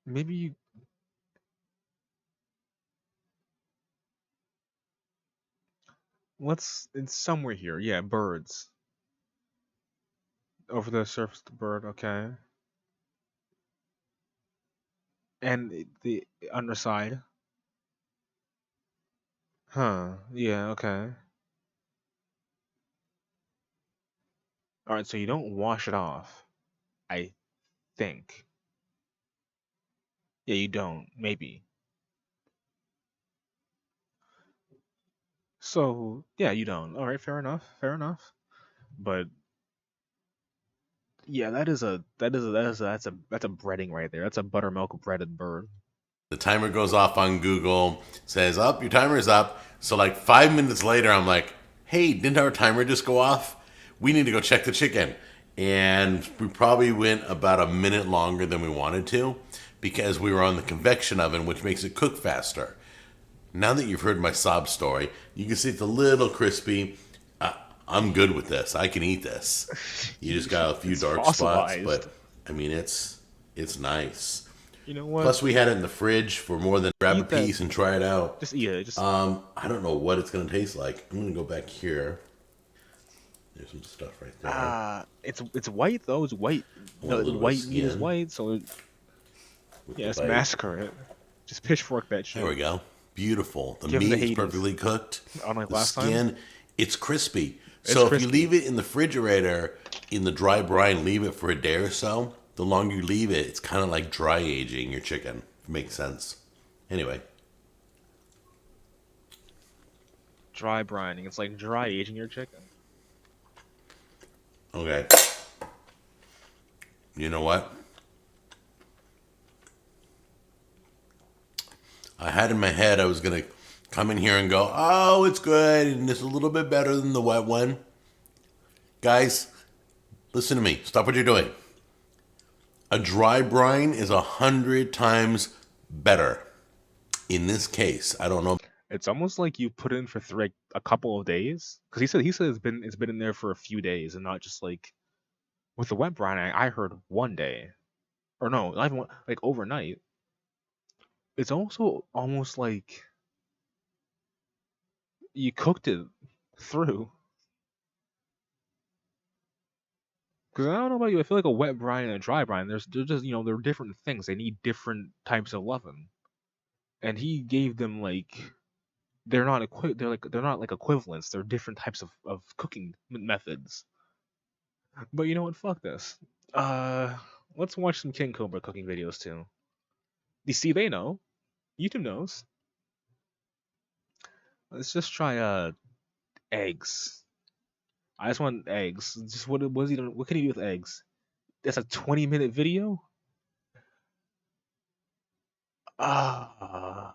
Maybe you. It's somewhere here. Yeah, birds. Over the surface of the bird, okay. And the underside. Huh, yeah, okay. Alright, so you don't wash it off. I think. Yeah, you don't. Maybe. So, yeah, you don't. Alright, fair enough. Fair enough. But yeah, that's a breading right there. That's a buttermilk breaded bird. The timer goes off on Google, says, your timer's up. So like 5 minutes later, I'm like, hey, didn't our timer just go off? We need to go check the chicken. And we probably went about a minute longer than we wanted to because we were on the convection oven, which makes it cook faster. Now that you've heard my sob story, you can see it's a little crispy. I'm good with this. I can eat this. You just got a few dark spots, but I mean, it's nice. You know what? Plus, we had it in the fridge for more than grab a piece and try it out. Just eat it. I don't know what it's gonna taste like. I'm gonna go back here. There's some stuff right there. It's white though. It's white. No, the white meat is white, so let's massacre it. Just pitchfork that shit. There we go. Beautiful. The meat is perfectly cooked. Unlike last time, it's crispy. So if you leave it in the refrigerator in the dry brine, leave it for a day or so. The longer you leave it, it's kind of like dry aging your chicken. If it makes sense. Anyway. Dry brining. It's like dry aging your chicken. Okay. You know what? I had in my head I was going to come in here and go, oh, it's good, and it's a little bit better than the wet one. Guys, listen to me. Stop what you're doing. A dry brine is 100 times better. In this case, I don't know. It's almost like you put it in for a couple of days, because he said it's been in there for a few days and not just like With the wet brine, I heard one day, or no, not even like overnight. It's also almost like you cooked it through. Because I don't know about you, I feel like a wet brine and a dry brine, they're just, they're different things. They need different types of loving. And he gave them like they're not equivalents. They're different types of cooking methods. But you know what? Fuck this. Let's watch some King Cobra cooking videos too. You see, they know. YouTube knows. Let's just try eggs. I just want eggs. Just what is he doing? What can he do with eggs? That's a 20-minute video. I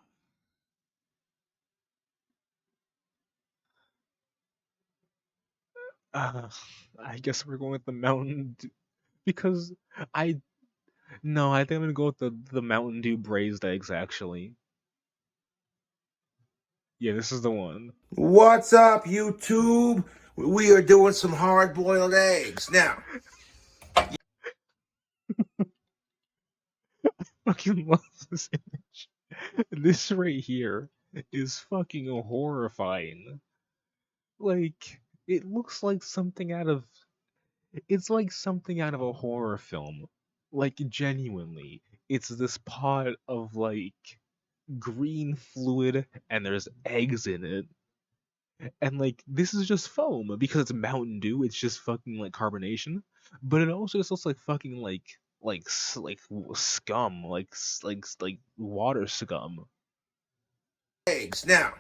guess we're going with the Mountain Dew because I no, I think I'm gonna go with the Mountain Dew braised eggs actually. Yeah, this is the one. What's up, YouTube? We are doing some hard-boiled eggs now. Fucking love this image. This right here is fucking horrifying. Like, it looks like something out of. It's like something out of a horror film. Like, genuinely. It's this pot of, like, green fluid, and there's eggs in it. And, like, this is just foam. Because it's Mountain Dew, it's just fucking, like, carbonation. But it also just looks like fucking, like scum. Like water scum. Eggs now.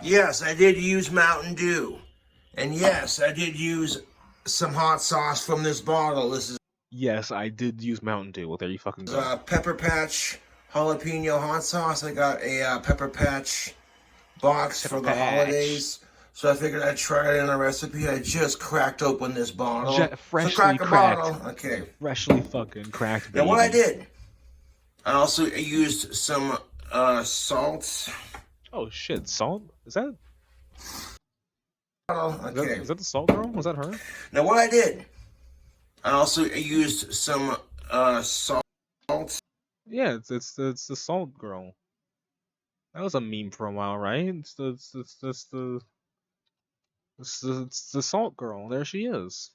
Yes, I did use Mountain Dew. And yes, I did use some hot sauce from this bottle. This is Yes, I did use Mountain Dew. Well, there you fucking go. Pepper Patch jalapeno hot sauce. I got a Pepper Patch box for the holidays. So I figured I'd try it in a recipe. I just cracked open this bottle. Freshly cracked. Bottle. Okay. Freshly fucking cracked. Baby. Now what I did, I also used some salt. Oh shit, salt? Is that? Okay. Is that the salt girl? Was that her? Now what I did, I also used some salt. Yeah, it's the salt girl. That was a meme for a while, right? It's the salt girl. There she is.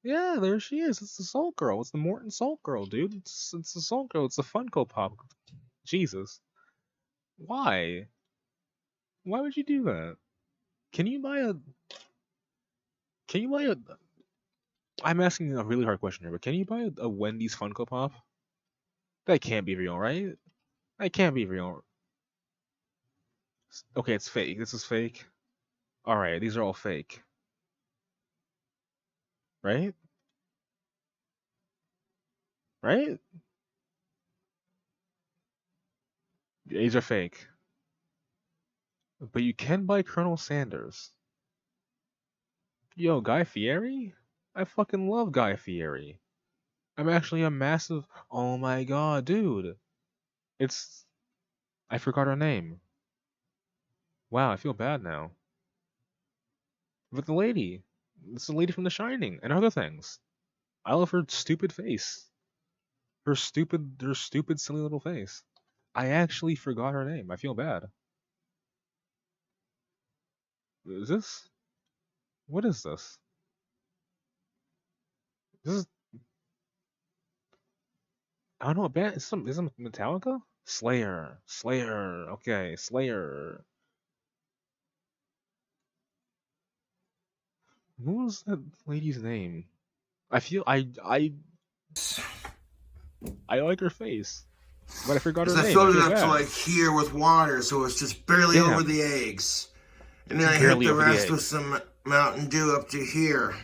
Yeah, there she is. It's the salt girl. It's the Morton salt girl, dude. It's the salt girl. It's the Funko Pop. Jesus. Why? Why would you do that? Can you buy a? I'm asking a really hard question here, but can you buy a Wendy's Funko Pop? That can't be real, right? That can't be real. Okay, it's fake. This is fake. Alright, these are all fake. Right? Right? These are fake. But you can buy Colonel Sanders. Yo, Guy Fieri? I fucking love Guy Fieri. I'm actually a massive... Oh my god, dude. It's... I forgot her name. Wow, I feel bad now. But the lady. It's the lady from The Shining and other things. I love her stupid face. Her stupid, silly little face. I actually forgot her name. I feel bad. Is this? What is this? This is... I don't know, a band. Is it Metallica? Slayer. Okay, Slayer. What was that lady's name? I feel I like her face, but I forgot her name. I filled it up to like here with water, so it's just barely over the eggs, and then I hit the rest with some Mountain Dew up to here.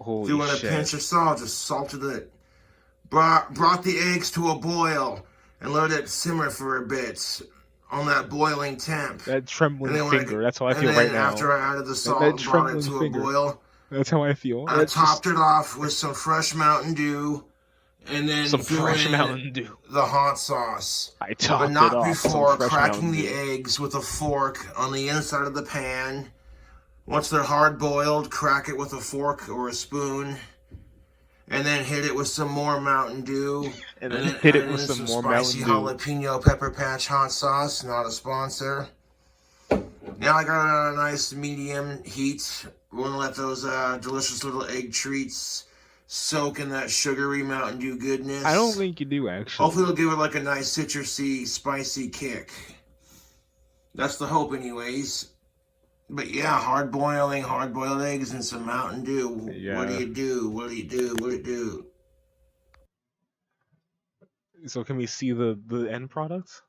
Holy if you want a pinch of salt, just salted it. Brought the eggs to a boil and let it simmer for a bit on that boiling temp. That trembling finger. That's how I feel right now. After I added the salt and brought it to a boil. That's how I feel. I topped it off with some fresh Mountain Dew, and then some fresh Mountain Dew. The hot sauce. I topped it off. But not before cracking the eggs with a fork on the inside of the pan. Once they're hard boiled, crack it with a fork or a spoon. and then hit it with some more Mountain Dew, and then hit it with some more spicy Mountain Dew. jalapeno pepper patch hot sauce. Not a sponsor. Now I got it on a nice medium heat. We're gonna let those delicious little egg treats soak in that sugary Mountain Dew goodness. I don't think you do, actually. Hopefully it'll give it like a nice citrusy, spicy kick. That's the hope anyways. But yeah, hard-boiled eggs and some Mountain Dew. Yeah. What do you do? What do you do? What do you do? So can we see the end product?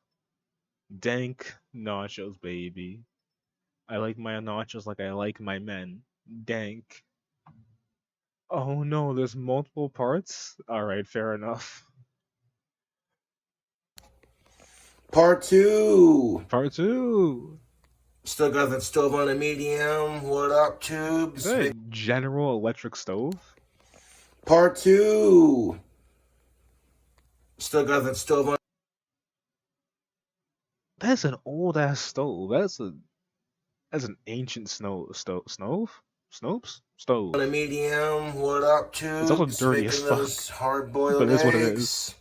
Dank nachos, baby. I like my nachos like I like my men. Dank. Oh no, there's multiple parts? Alright, fair enough. Part 2. Part 2. Still got that stove on a medium. What up, tubes? Is that a General Electric stove? Part 2. Still got that stove on. That's an old ass stove. That's an ancient stove. On a medium. What up, tubes? It's also dirty as fuck. Hard-boiled but that's eggs. what it is.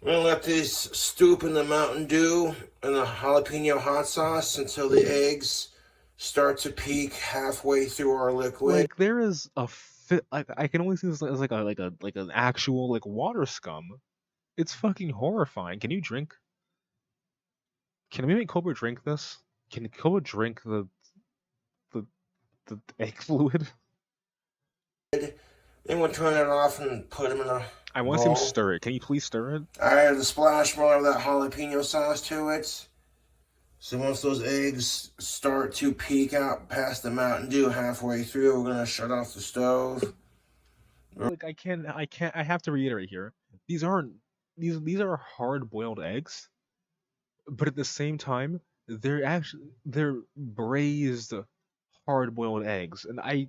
We're gonna let these steep in the Mountain Dew and the jalapeno hot sauce until the eggs start to peak halfway through our liquid. Like there is a like I can only see this as like an actual like water scum. It's fucking horrifying. Can you drink? Can we make Cobra drink this? Can Cobra drink the egg fluid? Then we'll turn it off and put them in a I want to see him stir it. Can you please stir it? I added a splash more of that jalapeno sauce to it. So once those eggs start to peak out past the Mountain Dew halfway through, we're gonna shut off the stove. Like I have to reiterate here. These are hard-boiled eggs, but at the same time, they're braised hard-boiled eggs, and I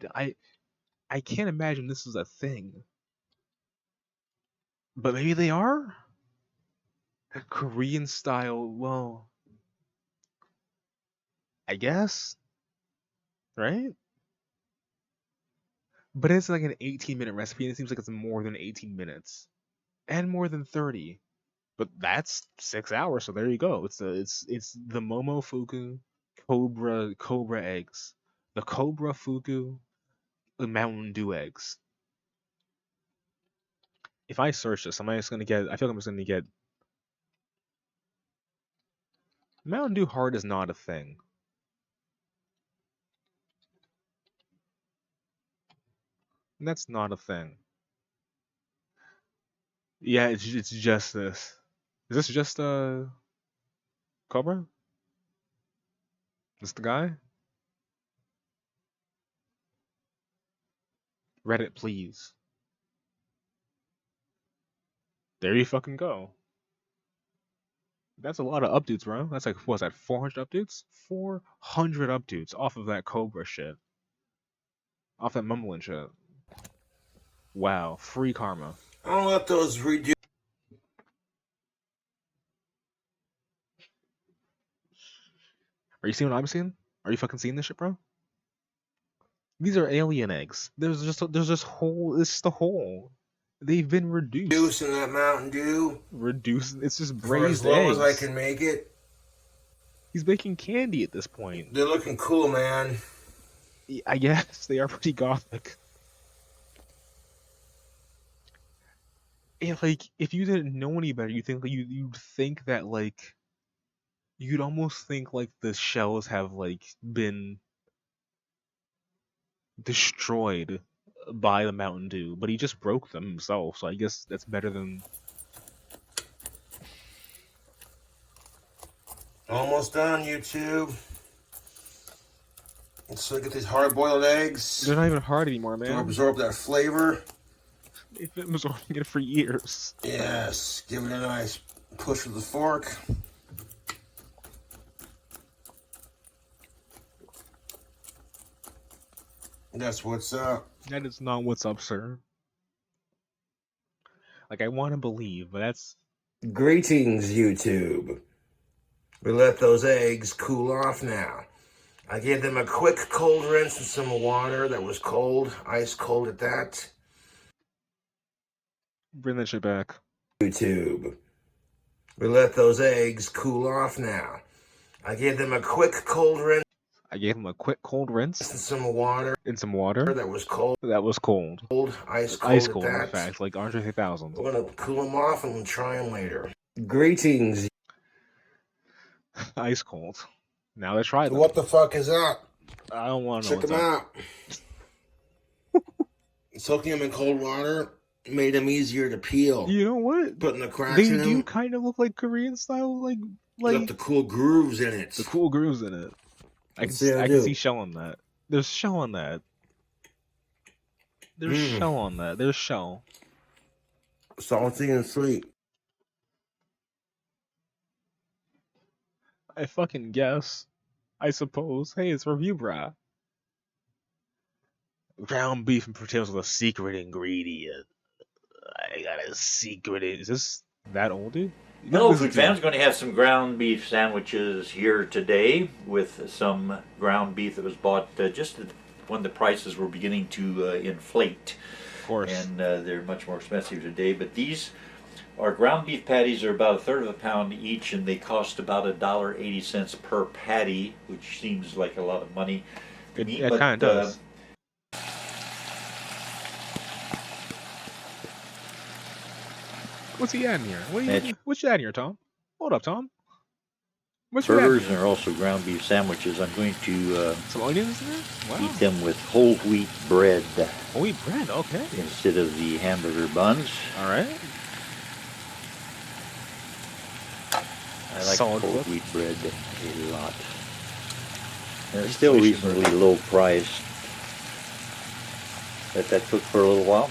can't imagine this is a thing. But maybe they are? Korean style, well, I guess? Right? But it's like an 18-minute recipe, and it seems like it's more than 18 minutes. And more than 30. But that's 6 hours, so there you go. It's the Momofuku Cobra eggs. The Cobra Fuku Mountain Dew eggs. If I search this, I feel like I'm just gonna get Mountain Dew Hard is not a thing. That's not a thing. Yeah, it's just this. Is this just Cobra? This the guy? Reddit, please. There you fucking go. That's a lot of updates, bro. That's like, what's that, 400 updates? 400 updates off of that Cobra shit. Off that mumbling shit. Wow, free karma. I'll let those redo. Are you seeing what I'm seeing? Are you fucking seeing this shit, bro? These are alien eggs. There's just whole. This is the whole. They've been reduced. Reducing that Mountain Dew. Reduced. It's just For braised as low eggs. as I can make it. He's making candy at this point. They're looking cool, man. I guess they are pretty gothic. And like, if you didn't know any better, you'd think that like, you'd almost think like the shells have like been destroyed by the Mountain Dew, but he just broke them himself, so I guess that's better than... Almost done, YouTube. Let's look at these hard-boiled eggs. They're not even hard anymore, man. To absorb that flavor. They've been absorbing it for years. Yes, give it a nice push with the fork. That's what's up. That is not what's up, sir. Like, I want to believe, but that's... Greetings, YouTube. We let those eggs cool off now. I gave them a quick cold rinse in some water that was cold, ice cold at that. Bring that shit back. YouTube. We let those eggs cool off now. I gave them a quick cold rinse. I gave them a quick cold rinse. In some water. In some water. That was cold. That was cold. Ice Ice cold, cold, in that. fact, like Andre 3000. We're gonna cool them off and we'll try them later. Greetings. Ice cold. Now let's try them. What the fuck is that? I don't want to know. Check them out. Soaking them in cold water made them easier to peel. You know what? Putting the cracks in them. They do kind of look like Korean style, like got the cool grooves in it. The cool grooves in it. I can see shell on that. There's shell on that. There's shell on that. There's shell. Salty and sweet. I fucking guess. I suppose. Hey, it's review, brah. Ground beef and potatoes with a secret ingredient. I got a secret. Is this that old, dude? Hello, food fans. Going to have some ground beef sandwiches here today with some ground beef that was bought just when the prices were beginning to inflate. Of course. And they're much more expensive today. But these are ground beef patties. Are about 1/3 of a pound each, and they cost about $1.80 per patty, which seems like a lot of money to me. It kind of does. What's he adding here? What's you adding here, Tom? Hold up, Tom. Burgers are also ground beef sandwiches. I'm going to some onions in there? Wow. Eat them with whole wheat bread. Whole wheat bread, okay. Instead of the hamburger buns. All right. I like whole wheat bread a lot. And it's still reasonably low priced. Let that cook for a little while.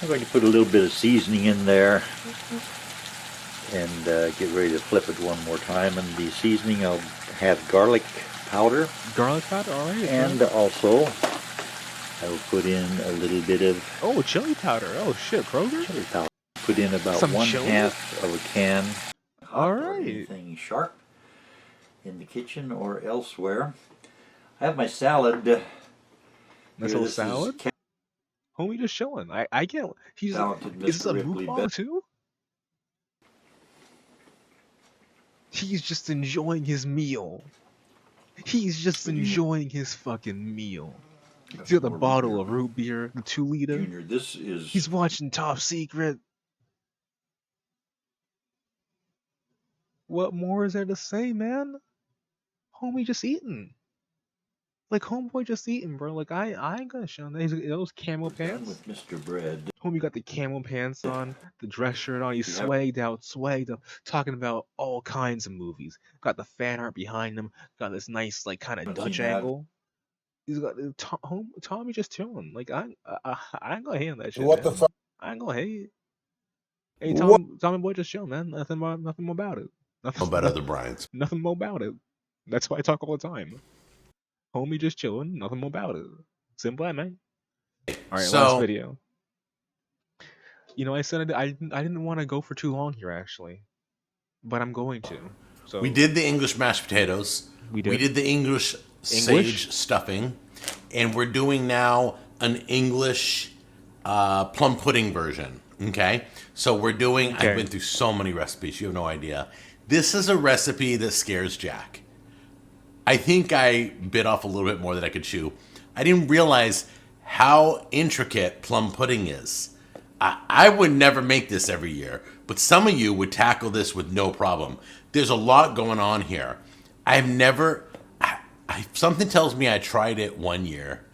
I'm going to put a little bit of seasoning in there and get ready to flip it one more time. And the seasoning, I'll have garlic powder. Garlic powder, all right. And also, I will put in a little bit of... Oh, chili powder. Oh, shit, Kroger? Chili powder. Put in about 1/2 of a can. All right. Anything sharp in the kitchen or elsewhere. I have my salad. Nice little salad? Homie just chilling. I can't. Is this a mukbang too? He's just enjoying his meal. He's just enjoying his fucking meal. He's got the bottle of root beer, the 2-liter. Junior, this is... He's watching Top Secret. What more is there to say, man? Homie just eating. Like, homeboy just eating, bro. Like, I ain't gonna show him that. Those camo pants. With Mr. Bread. Homie got the camo pants on, the dress shirt on. He's swagged out, talking about all kinds of movies. Got the fan art behind him. Got this nice, like, kind of Dutch angle. He's got Tommy just chilling. Like, I ain't gonna hate on that shit. What the fuck? I ain't gonna hate. Hey, Tommy boy just chilling, man. Nothing more about it. Nothing about other Bryans. Nothing more about it. That's why I talk all the time. Homie just chilling, nothing more about it. Simple, man. All right, last video. You know, I said I didn't want to go for too long here, actually, but I'm going to. So we did the English mashed potatoes. We did the English sage stuffing, and we're doing now an English plum pudding version. Okay, so we're doing. Okay. I've been through so many recipes. You have no idea. This is a recipe that scares Jack. I think I bit off a little bit more than I could chew. I didn't realize how intricate plum pudding is. I would never make this every year, but some of you would tackle this with no problem. There's a lot going on here. I've never... something tells me I tried it one year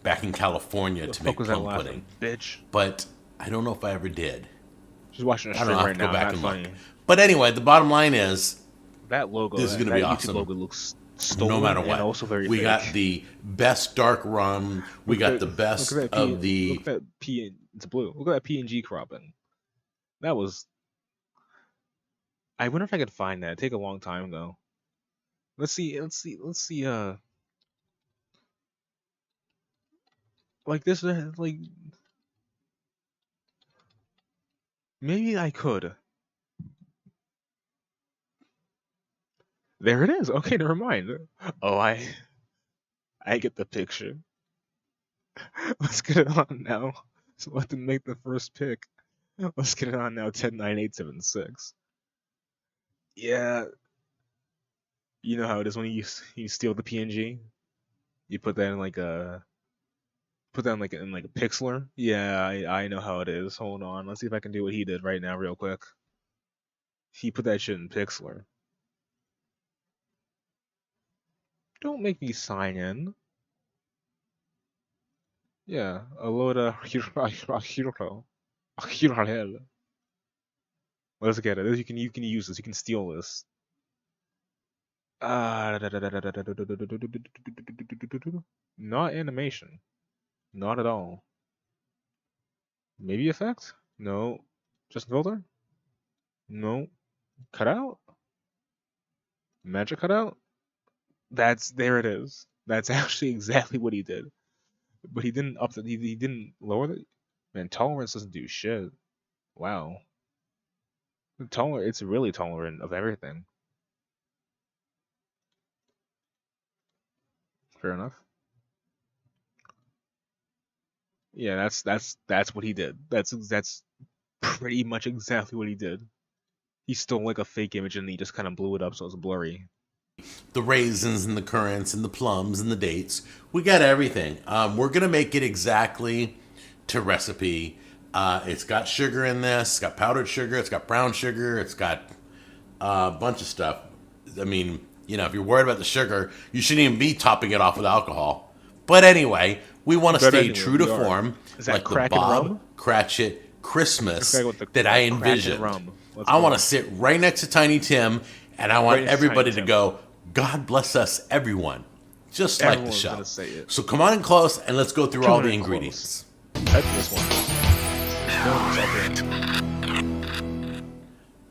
back in California to make plum pudding. Bitch. But I don't know if I ever did. She's watching a stream right now. That's funny. But anyway, the bottom line is... That logo, this is going to be awesome. YouTube logo looks... Stolen, no matter what, also very we fake. got the best dark rum. We got the best of the. Look at that P. It's blue. Look at that PNG cropping. That was. I wonder if I could find that. It'd take a long time though. Let's see. Like this, like. Maybe I could. There it is. Okay, never mind. Oh, I get the picture. Let's get it on now. So let them make the first pick. Let's get it on now. 109876. Yeah, you know how it is when you steal the PNG. You put that in like a pixeler. Yeah, I know how it is. Hold on, let's see if I can do what he did right now, real quick. He put that shit in pixeler. Don't make me sign in. Yeah, a load of hero. Let's get it. You can use this. You can steal this. Not animation. Not at all. Maybe effect? No. Just filter? No. Cutout? Magic cutout? There it is. That's actually exactly what he did. But he didn't he didn't lower the man, tolerance doesn't do shit. Wow. It's really tolerant of everything. Fair enough. Yeah, that's what he did. That's pretty much exactly what he did. He stole like a fake image and he just kind of blew it up so it's blurry. The raisins and the currants and the plums and the dates. We got everything. We're going to make it exactly to recipe. It's got sugar in this. It's got powdered sugar. It's got brown sugar. It's got a bunch of stuff. I mean, you know, if you're worried about the sugar, you shouldn't even be topping it off with alcohol. But anyway, we want to stay true to form, like the Bob Cratchit Christmas that I envisioned. I want to sit right next to Tiny Tim, and I want everybody to go, God bless us, everyone. Just like the show. So come on in close, and let's go through all the ingredients. Type this one.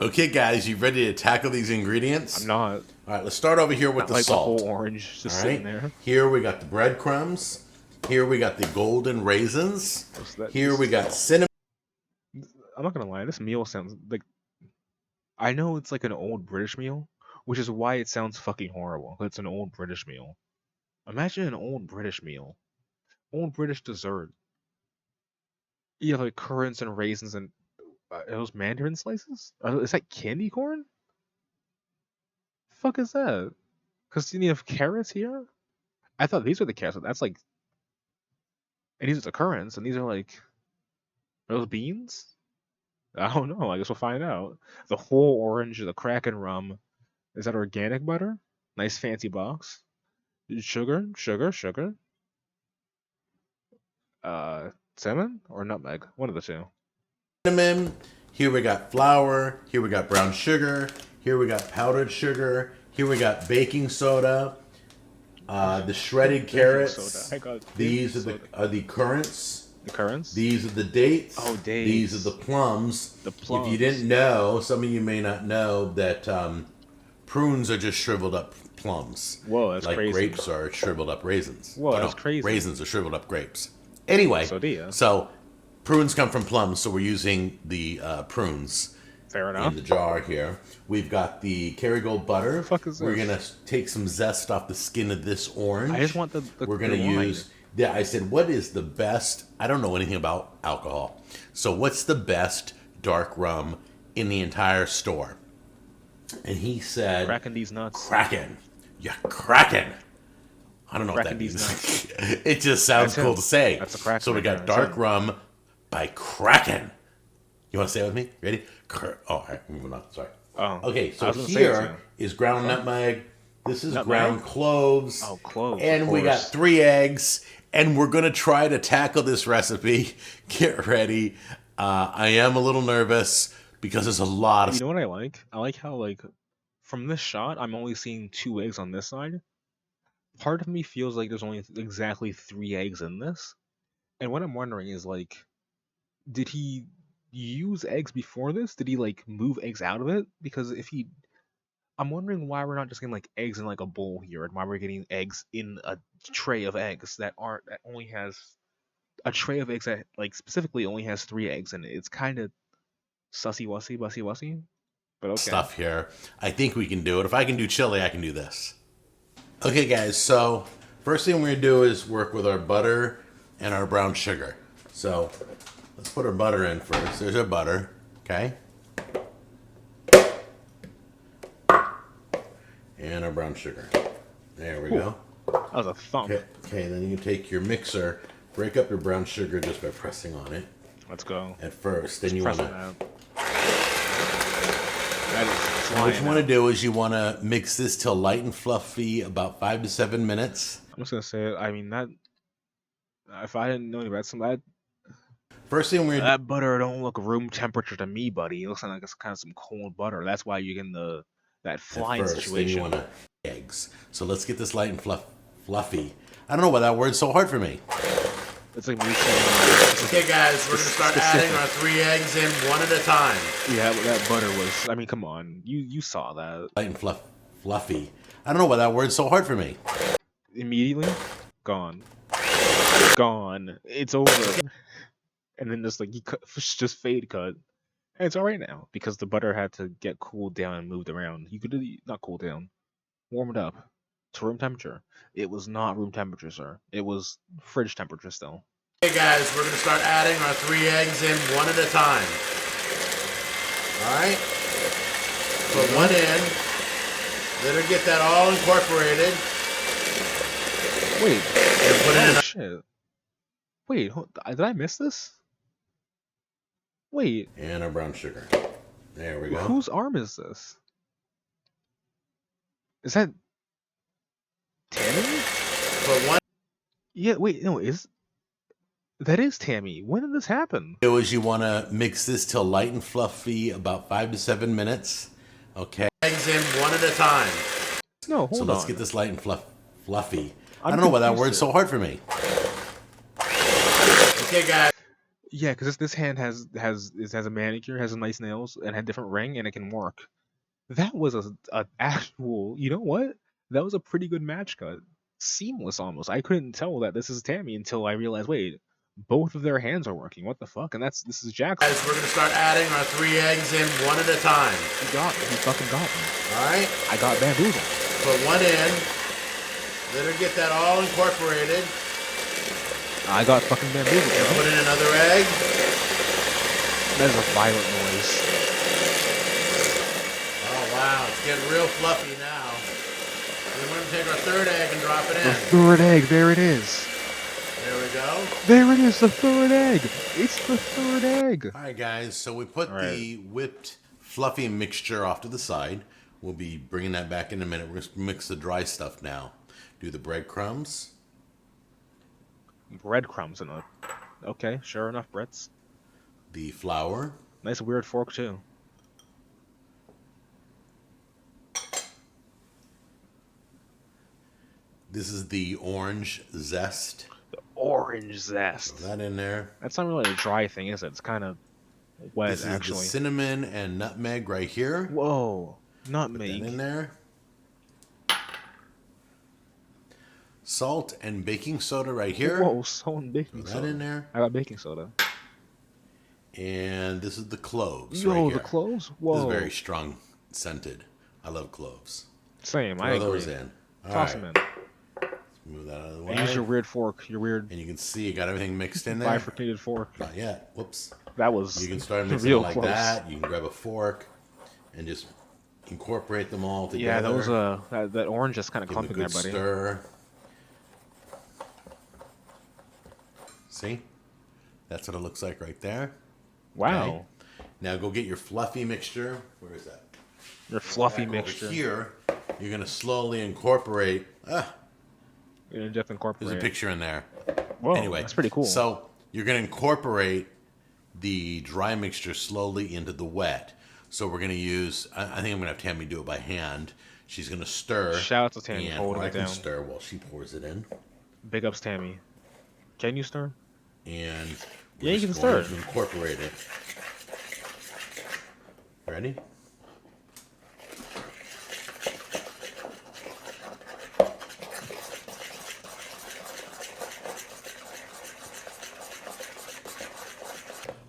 Okay, guys, you ready to tackle these ingredients? I'm not. All right, let's start over here with the salt. The whole orange just sitting there. Here we got the breadcrumbs. Here we got the golden raisins. Here we got cinnamon. I'm not gonna lie, this meal sounds like, I know it's like an old British meal, which is why it sounds fucking horrible. It's an old British meal. Imagine an old British meal, old British dessert. You have like currants and raisins and are those mandarin slices? Is that candy corn? Fuck is that? Because you have carrots here. I thought these were the carrots. That's like, and these are the currants, and these are like, are those beans? I don't know. I guess we'll find out. The whole orange, the Kraken rum. Is that organic butter? Nice fancy box. Sugar. Cinnamon or nutmeg? One of the two. Cinnamon. Here we got flour. Here we got brown sugar. Here we got powdered sugar. Here we got baking soda. The shredded carrots. These are the currants. The currants? These are the dates. Oh, dates. These are the plums. The plums. If you didn't know, some of you may not know that prunes are just shriveled up plums. Whoa, that's like crazy. Like grapes are shriveled up raisins. Whoa, that's crazy. Raisins are shriveled up grapes. Anyway, so prunes come from plums, so we're using the prunes. Fair enough. In the jar here. We've got the Kerrygold butter. What the fuck is this? We're going to take some zest off the skin of this orange. I just want the We're going to use... Yeah, I said, what is the best... I don't know anything about alcohol. So what's the best dark rum in the entire store? And he said... Cracking these nuts. Kraken. Yeah, Kraken. I don't know what that means. It just sounds cool to say. That's a Kraken. So we got dark rum by Kraken. You want to say it with me? Ready? All right, moving on. Sorry. Okay, so here is ground nutmeg. This is ground cloves. Oh, cloves. And we got 3 eggs. And we're going to try to tackle this recipe. Get ready. I am a little nervous because there's a lot of... You know what I like? I like how, like, from this shot, I'm only seeing 2 eggs on this side. Part of me feels like there's only exactly 3 eggs in this. And what I'm wondering is, like, did he use eggs before this? Did he, like, move eggs out of it? Because if he... I'm wondering why we're not just getting like eggs in like a bowl here, and why we're getting eggs in a tray of eggs that only has a tray of eggs that like specifically only has 3 eggs in it. It's kind of bussy, but okay. Stuff here. I think we can do it. If I can do chili, I can do this. Okay, guys. So first thing we're gonna do is work with our butter and our brown sugar. So Let's put our butter in first. There's our butter, okay? And our brown sugar. There we go. That was a thump. Okay, then you take your mixer, break up your brown sugar just by pressing on it. Let's go. At first, then you want to. What you want to do is you want to mix this till light and fluffy, about 5 to 7 minutes. I'm just gonna say it. I mean that. If I didn't know any about some that. First thing we're that butter don't look room temperature to me, buddy. It looks like it's kind of some cold butter. That's why you're getting that flying situation. Then you want to eggs. So let's get this light and fluffy. I don't know why that word's so hard for me. It's like me saying. Okay, guys, we're gonna start adding our 3 eggs in one at a time. Yeah, that butter was. I mean, come on, you saw that. Light and fluffy. I don't know why that word's so hard for me. Immediately, gone. It's over. And then just just fade cut. And it's alright now because the butter had to get cooled down and moved around. You could not cool down, warm it up to room temperature. It was not room temperature, sir. It was fridge temperature still. Okay, guys, we're gonna start adding our 3 eggs in one at a time. All right. Put one in. Let her get that all incorporated. Wait. And put it in. Shit. Wait, did I miss this? Wait. And our brown sugar. There we go. Whose arm is this? Is that Tammy? Put one. Yeah, wait, no, that is Tammy. When did this happen? You want to mix this till light and fluffy, about 5 to 7 minutes. Okay. Eggs in one at a time. No, hold on. So let's get this light and fluffy. I don't know why that word's so hard for me. Okay, guys. Yeah, because this hand has a manicure, has a nice nails, and had different ring, and it can work. That was a actual. You know what? That was a pretty good match cut. Seamless almost. I couldn't tell that this is Tammy until I realized, wait, both of their hands are working. What the fuck? And this is Jackson. Guys, we're gonna start adding our 3 eggs in one at a time. He got me. He fucking got me. All right. I got bamboozled. Put one in. Let her get that all incorporated. I got fucking bamboozled. And put in another egg. That is a violent noise. Oh wow, it's getting real fluffy now. Then we're gonna take our 3rd egg and drop it in. The 3rd egg, there it is. There we go. There it is, the 3rd egg. It's the 3rd egg. All right, guys. So we put the whipped fluffy mixture off to the side. We'll be bringing that back in a minute. We're going to mix the dry stuff now. Do the breadcrumbs. Breadcrumbs in it. Okay, sure enough, Brits. The flour. Nice weird fork, too. This is the orange zest. The orange zest. Put that in there. That's not really a dry thing, is it? It's kind of wet, this is actually. the cinnamon and nutmeg right here. Whoa. Nutmeg. Put that in there. Salt and baking soda right here. Whoa, salt and baking soda. Put that in there. I got baking soda. And this is the cloves. Yo, right here. the cloves? Whoa. This is very strong scented. I love cloves. Same, Throw I agree. those in. Toss them in. Let's move that out of the way. And use your weird fork. Your weird. And you can see you got everything mixed in there. Bifurcated fork. Not yet. Whoops. That was. You can start mixing real it like close. that. You can grab a fork and just incorporate them all together. Yeah, that was that orange just kind of clumping there, buddy. Stir. See? That's what it looks like right there. Wow. Okay. Now go get your fluffy mixture. Where is that? Your fluffy Back mixture. over here, you're going to slowly incorporate. You're going to just incorporate. There's a picture in there. Whoa, anyway, that's pretty cool. So you're going to incorporate the dry mixture slowly into the wet. So we're going to use, I think I'm going to have Tammy do it by hand. She's going to stir. Shout out to Tammy holding I it can down. stir while she pours it in. Big ups, Tammy. Can you stir? And yeah, you can stir. stir. Incorporate it. Ready?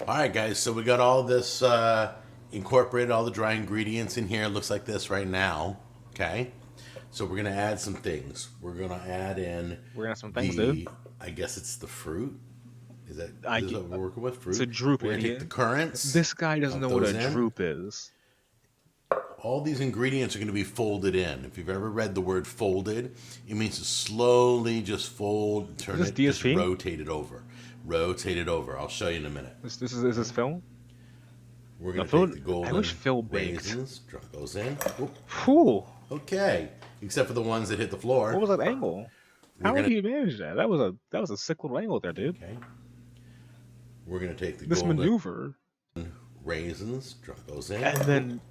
All right, guys, so we got all this incorporated, all the dry ingredients in here. It looks like this right now, okay? So we're going to add some things. We're going to add in... We're going to add some things, dude. I guess it's the fruit. Is that this is what we're working with? Fruit? It's a droop, We're going to idiot. take the currants. This guy doesn't know what a droop is. All these ingredients are going to be folded in. If you've ever read the word folded, it means to slowly just fold, turn it, just rotate it over. Rotate it over. I'll show you in a minute. Is this Phil? We're going to take the golden raisins, drop those in. Whew. Okay. Except for the ones that hit the floor. What was that angle? How did you manage that? That was a sick little angle there, dude. Okay. We're going to take the golden maneuver. Raisins, drop those in. And then,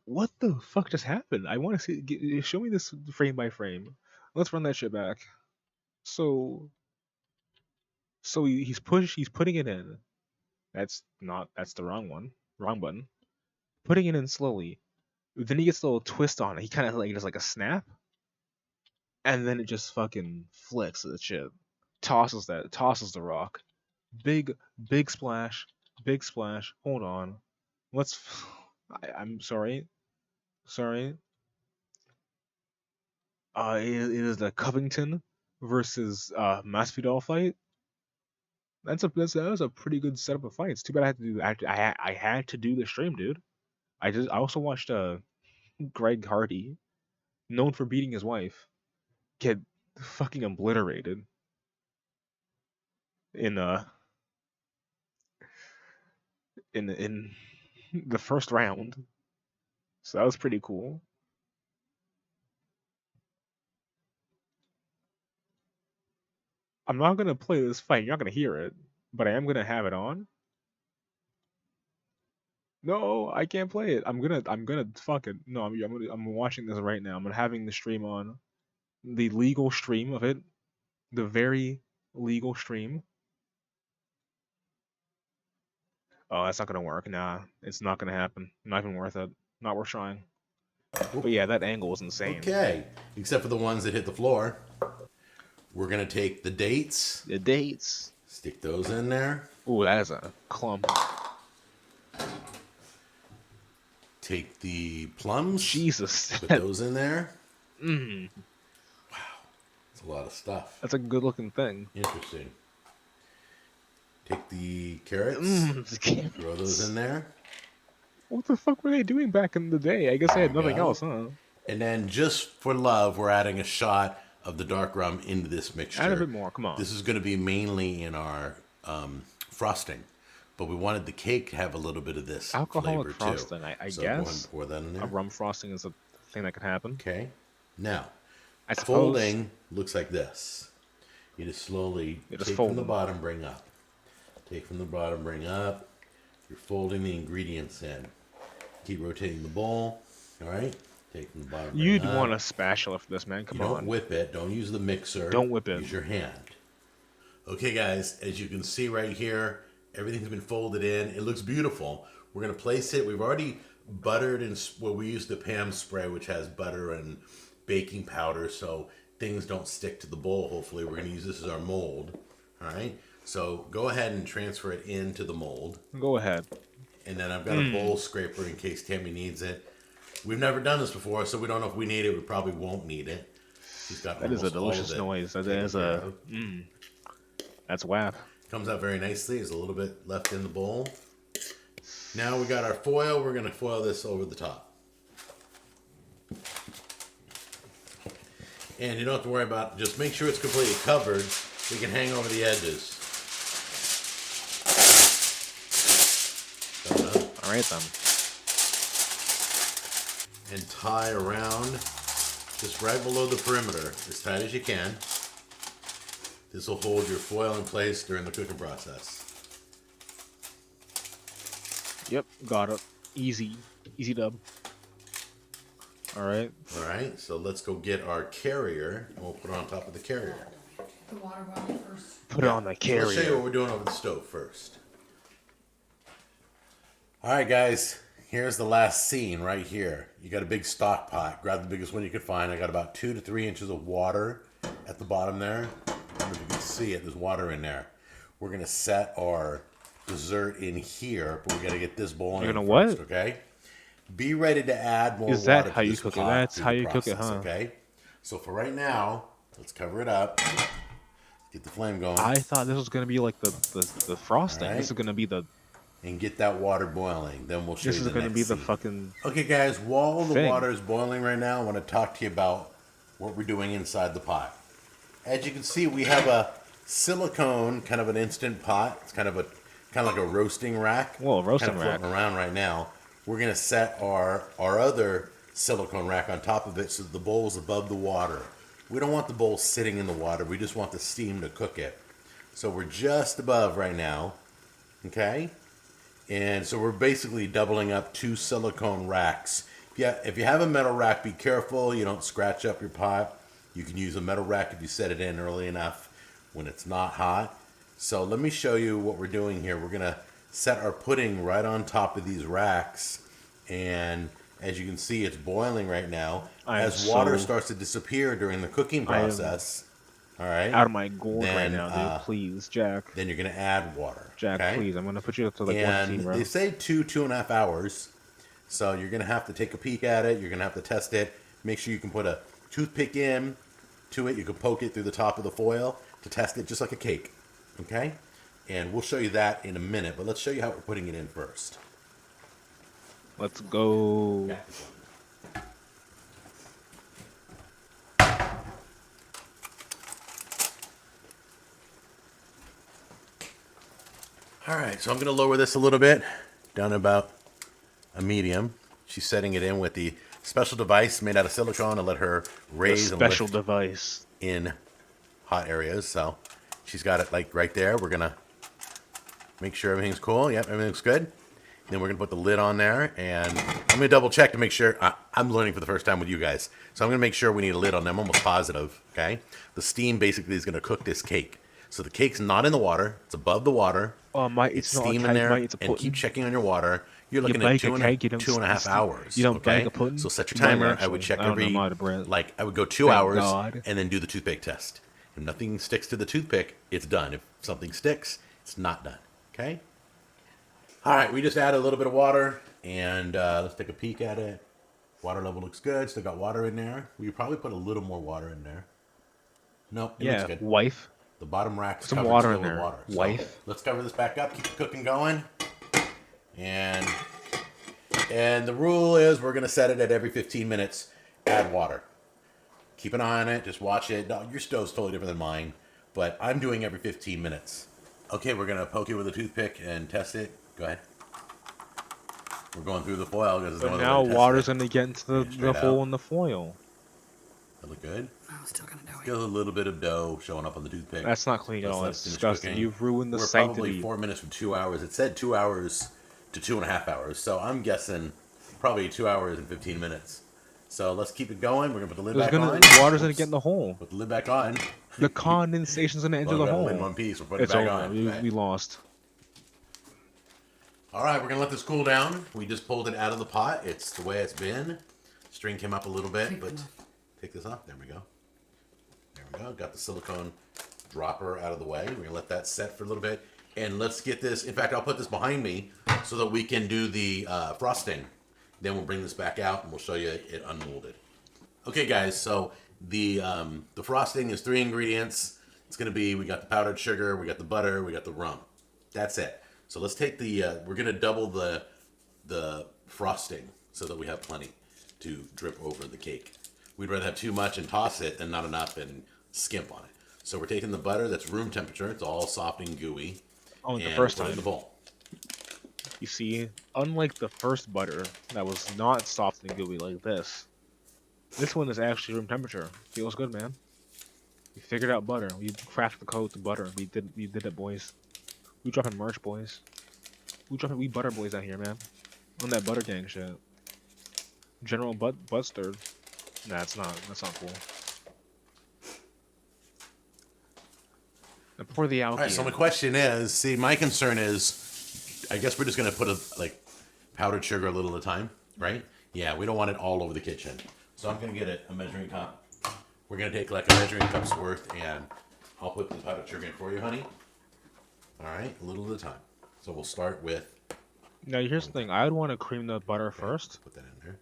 what the fuck just happened? I want to see. Show me this frame by frame. Let's run that shit back. So he's putting it in. That's the wrong one. Wrong button. Putting it in slowly. Then he gets a little twist on it. He kind of like does like a snap. And then it just fucking flicks the shit. Tosses the rock. Big splash. Big splash. Hold on. I'm sorry. It is the Covington versus Masvidal fight. That was a pretty good setup of fights. Too bad I had to do the stream, dude. I also watched Greg Hardy, known for beating his wife, get fucking obliterated in the first round. So that was pretty cool. I'm not gonna play this fight. You're not gonna hear it, but I am gonna have it on. No, I can't play it. I'm gonna fuck it. No, I'm watching this right now. I'm having the stream on, the legal stream of it, the very legal stream. Oh, that's not gonna work. Nah, it's not gonna happen. Not even worth it. Not worth trying. But yeah, that angle was insane. Okay, except for the ones that hit the floor. We're gonna take the dates. The dates. Stick those in there. Ooh, that is a clump. Take the plums. Jesus. Put those in there. Wow. That's a lot of stuff. That's a good looking thing. Interesting. Take the carrots. Throw those in there. What the fuck were they doing back in the day? I guess they had nothing else, huh? And then just for love, we're adding a shot of the dark rum into this mixture. Add a bit more, come on. This is going to be mainly in our frosting, but we wanted the cake to have a little bit of this alcoholic flavor frosting. too. I So guess go ahead and pour that in there. A rum frosting is a thing that could happen. Okay. Now, I suppose folding looks like this. You just slowly take fold from the bottom, bring up. Take from the bottom, bring up. You're folding the ingredients in. Keep rotating the bowl. All right. Take from the bottom. You'd want a spatula for this, man. Come on. Don't whip it. Don't use the mixer. Don't whip it. Use your hand. Okay, guys. As you can see right here, everything's been folded in. It looks beautiful. We're gonna place it. We've already buttered and we use the Pam spray, which has butter and baking powder, so things don't stick to the bowl. Hopefully, we're gonna use this as our mold. All right. So go ahead and transfer it into the mold. Go ahead. And then I've got a bowl scraper in case Tammy needs it. We've never done this before, so we don't know if we need it. We probably won't need it. She's got that is a delicious noise. That is a that's WAP. Comes out very nicely. There's a little bit left in the bowl. Now we got our foil. We're gonna foil this over the top. And you don't have to worry about, just make sure it's completely covered. We can hang over the edges. All right then. And tie around just right below the perimeter, as tight as you can. This will hold your foil in place during the cooking process. Yep, got it. Easy dub. All right. All right, so let's go get our carrier, and we'll put it on top of the carrier. The water bottle first. Put it on the carrier. So let's show you what we're doing over the stove first. All right, guys, here's the last scene right here. You got a big stock pot. Grab the biggest one you can find. I got about 2 to 3 inches of water at the bottom there. I don't know if you can see it. There's water in there. We're going to set our dessert in here, but we got to get this bowl in You're gonna first, what? Okay? Be ready to add more water. Is that to how you this cook it? pot That's through how the you cook it, process, huh? Okay? So for right now, let's cover it up. Get the flame going. I thought this was gonna be like the frosting. All right. This is gonna be the. And get that water boiling. Then we'll show you the next This is gonna be the scene. fucking. Okay, guys. While the thing. water is boiling right now, I want to talk to you about what we're doing inside the pot. As you can see, we have a silicone, kind of an instant pot. It's kind of like a roasting rack. Well, roasting kind of rack. floating around right now. We're gonna set our other silicone rack on top of it so the bowl's above the water. We don't want the bowl sitting in the water. We just want the steam to cook it. So we're just above right now. Okay. And so we're basically doubling up 2 silicone racks. If you have a metal rack, be careful you don't scratch up your pot. You can use a metal rack if you set it in early enough when it's not hot. So let me show you what we're doing here. We're going to set our pudding right on top of these racks. And as you can see, it's boiling right now. As water starts to disappear during the cooking process, all right, out of my gourd then, right now, dude. Please, Jack. Then you're going to add water. Jack, okay? please. I'm going to put you up to like And 1 bro. they say 2.5 hours. So you're going to have to take a peek at it. You're going to have to test it. Make sure you can put a toothpick in to it. You can poke it through the top of the foil to test it just like a cake. Okay? And we'll show you that in a minute. But let's show you how we're putting it in first. Let's go. Okay. All right, so I'm going to lower this a little bit, down to about a medium. She's setting it in with the special device made out of silicone to let her raise and special lift device in hot areas. So she's got it like right there. We're going to make sure everything's cool. Yep, everything's good. Then we're going to put the lid on there, and I'm going to double check to make sure. I'm learning for the first time with you guys. So I'm going to make sure we need a lid on them. I'm almost positive, okay? The steam basically is going to cook this cake. So the cake's not in the water. It's above the water. It's not steam a in cake, there, mate. It's a and pudding. keep checking on your water. You're looking at bake two a and cake, you don't 2.5 hours. You don't okay? bake a pudding. So set your You might timer. I actually. would check I don't know every, how to bread. like, I would go 2 Thank hours God. and then do the toothpick test. If nothing sticks to the toothpick, it's done. If something sticks, it's not done. Okay? All right, we just added a little bit of water, and let's take a peek at it. Water level looks good. Still got water in there. We probably put a little more water in there. Nope, it looks good. Wife. The bottom rack's Some covered water still in with there. water. So Wife. let's cover this back up. Keep the cooking going. And the rule is we're going to set it at every 15 minutes. Add water. Keep an eye on it. Just watch it. No, your stove's totally different than mine, but I'm doing every 15 minutes. Okay, we're going to poke it with a toothpick and test it. Go ahead. We're going through the foil because But now water's going to get into the hole in the foil. That look good? No, I'm still gonna do it. Got a little bit of dough showing up on the toothpick. That's not clean at all. Let's That's finish disgusting. cooking. You've ruined the We're sanctity. probably 4 minutes from 2 hours. It said 2 hours to 2.5 hours. So I'm guessing probably 2 hours and 15 minutes. So let's keep it going. We're going to put the lid back on. Water's going to get in the hole. Put the lid back on. The condensation's going to enter Well, the we got hole. lid in one piece. We're putting It's it back over. on. We lost. All right, we're going to let this cool down. We just pulled it out of the pot. It's the way it's been. String came up a little bit, but take this off. There we go. There we go. Got the silicone dropper out of the way. We're going to let that set for a little bit. And let's get this. In fact, I'll put this behind me so that we can do the frosting. Then we'll bring this back out and we'll show you it unmolded. Okay, guys. So the frosting is 3 ingredients. It's going to be, we got the powdered sugar, we got the butter, we got the rum. That's it. So let's take the, we're going to double the frosting so that we have plenty to drip over the cake. We'd rather have too much and toss it than not enough and skimp on it. So we're taking the butter that's room temperature. It's all soft and gooey. Oh, and the first put it time. in the bowl. You see, unlike the first butter that was not soft and gooey like this one is actually room temperature. Feels good, man. We figured out butter. We cracked the code to butter. We did it, boys. We dropping merch, boys. We butter boys out here, man. On that butter gang shit. General butt stirred. Nah, that's not cool. And pour the algae. All right, so my question is, see, my concern is, I guess we're just going to put powdered sugar a little at a time, right? Yeah, we don't want it all over the kitchen. So I'm going to get a measuring cup. We're going to take like a measuring cup's worth, and I'll put the powdered sugar in for you, honey. All right, a little at a time. So we'll start with... Now, here's the thing. I would want to cream the butter first. Put that in there.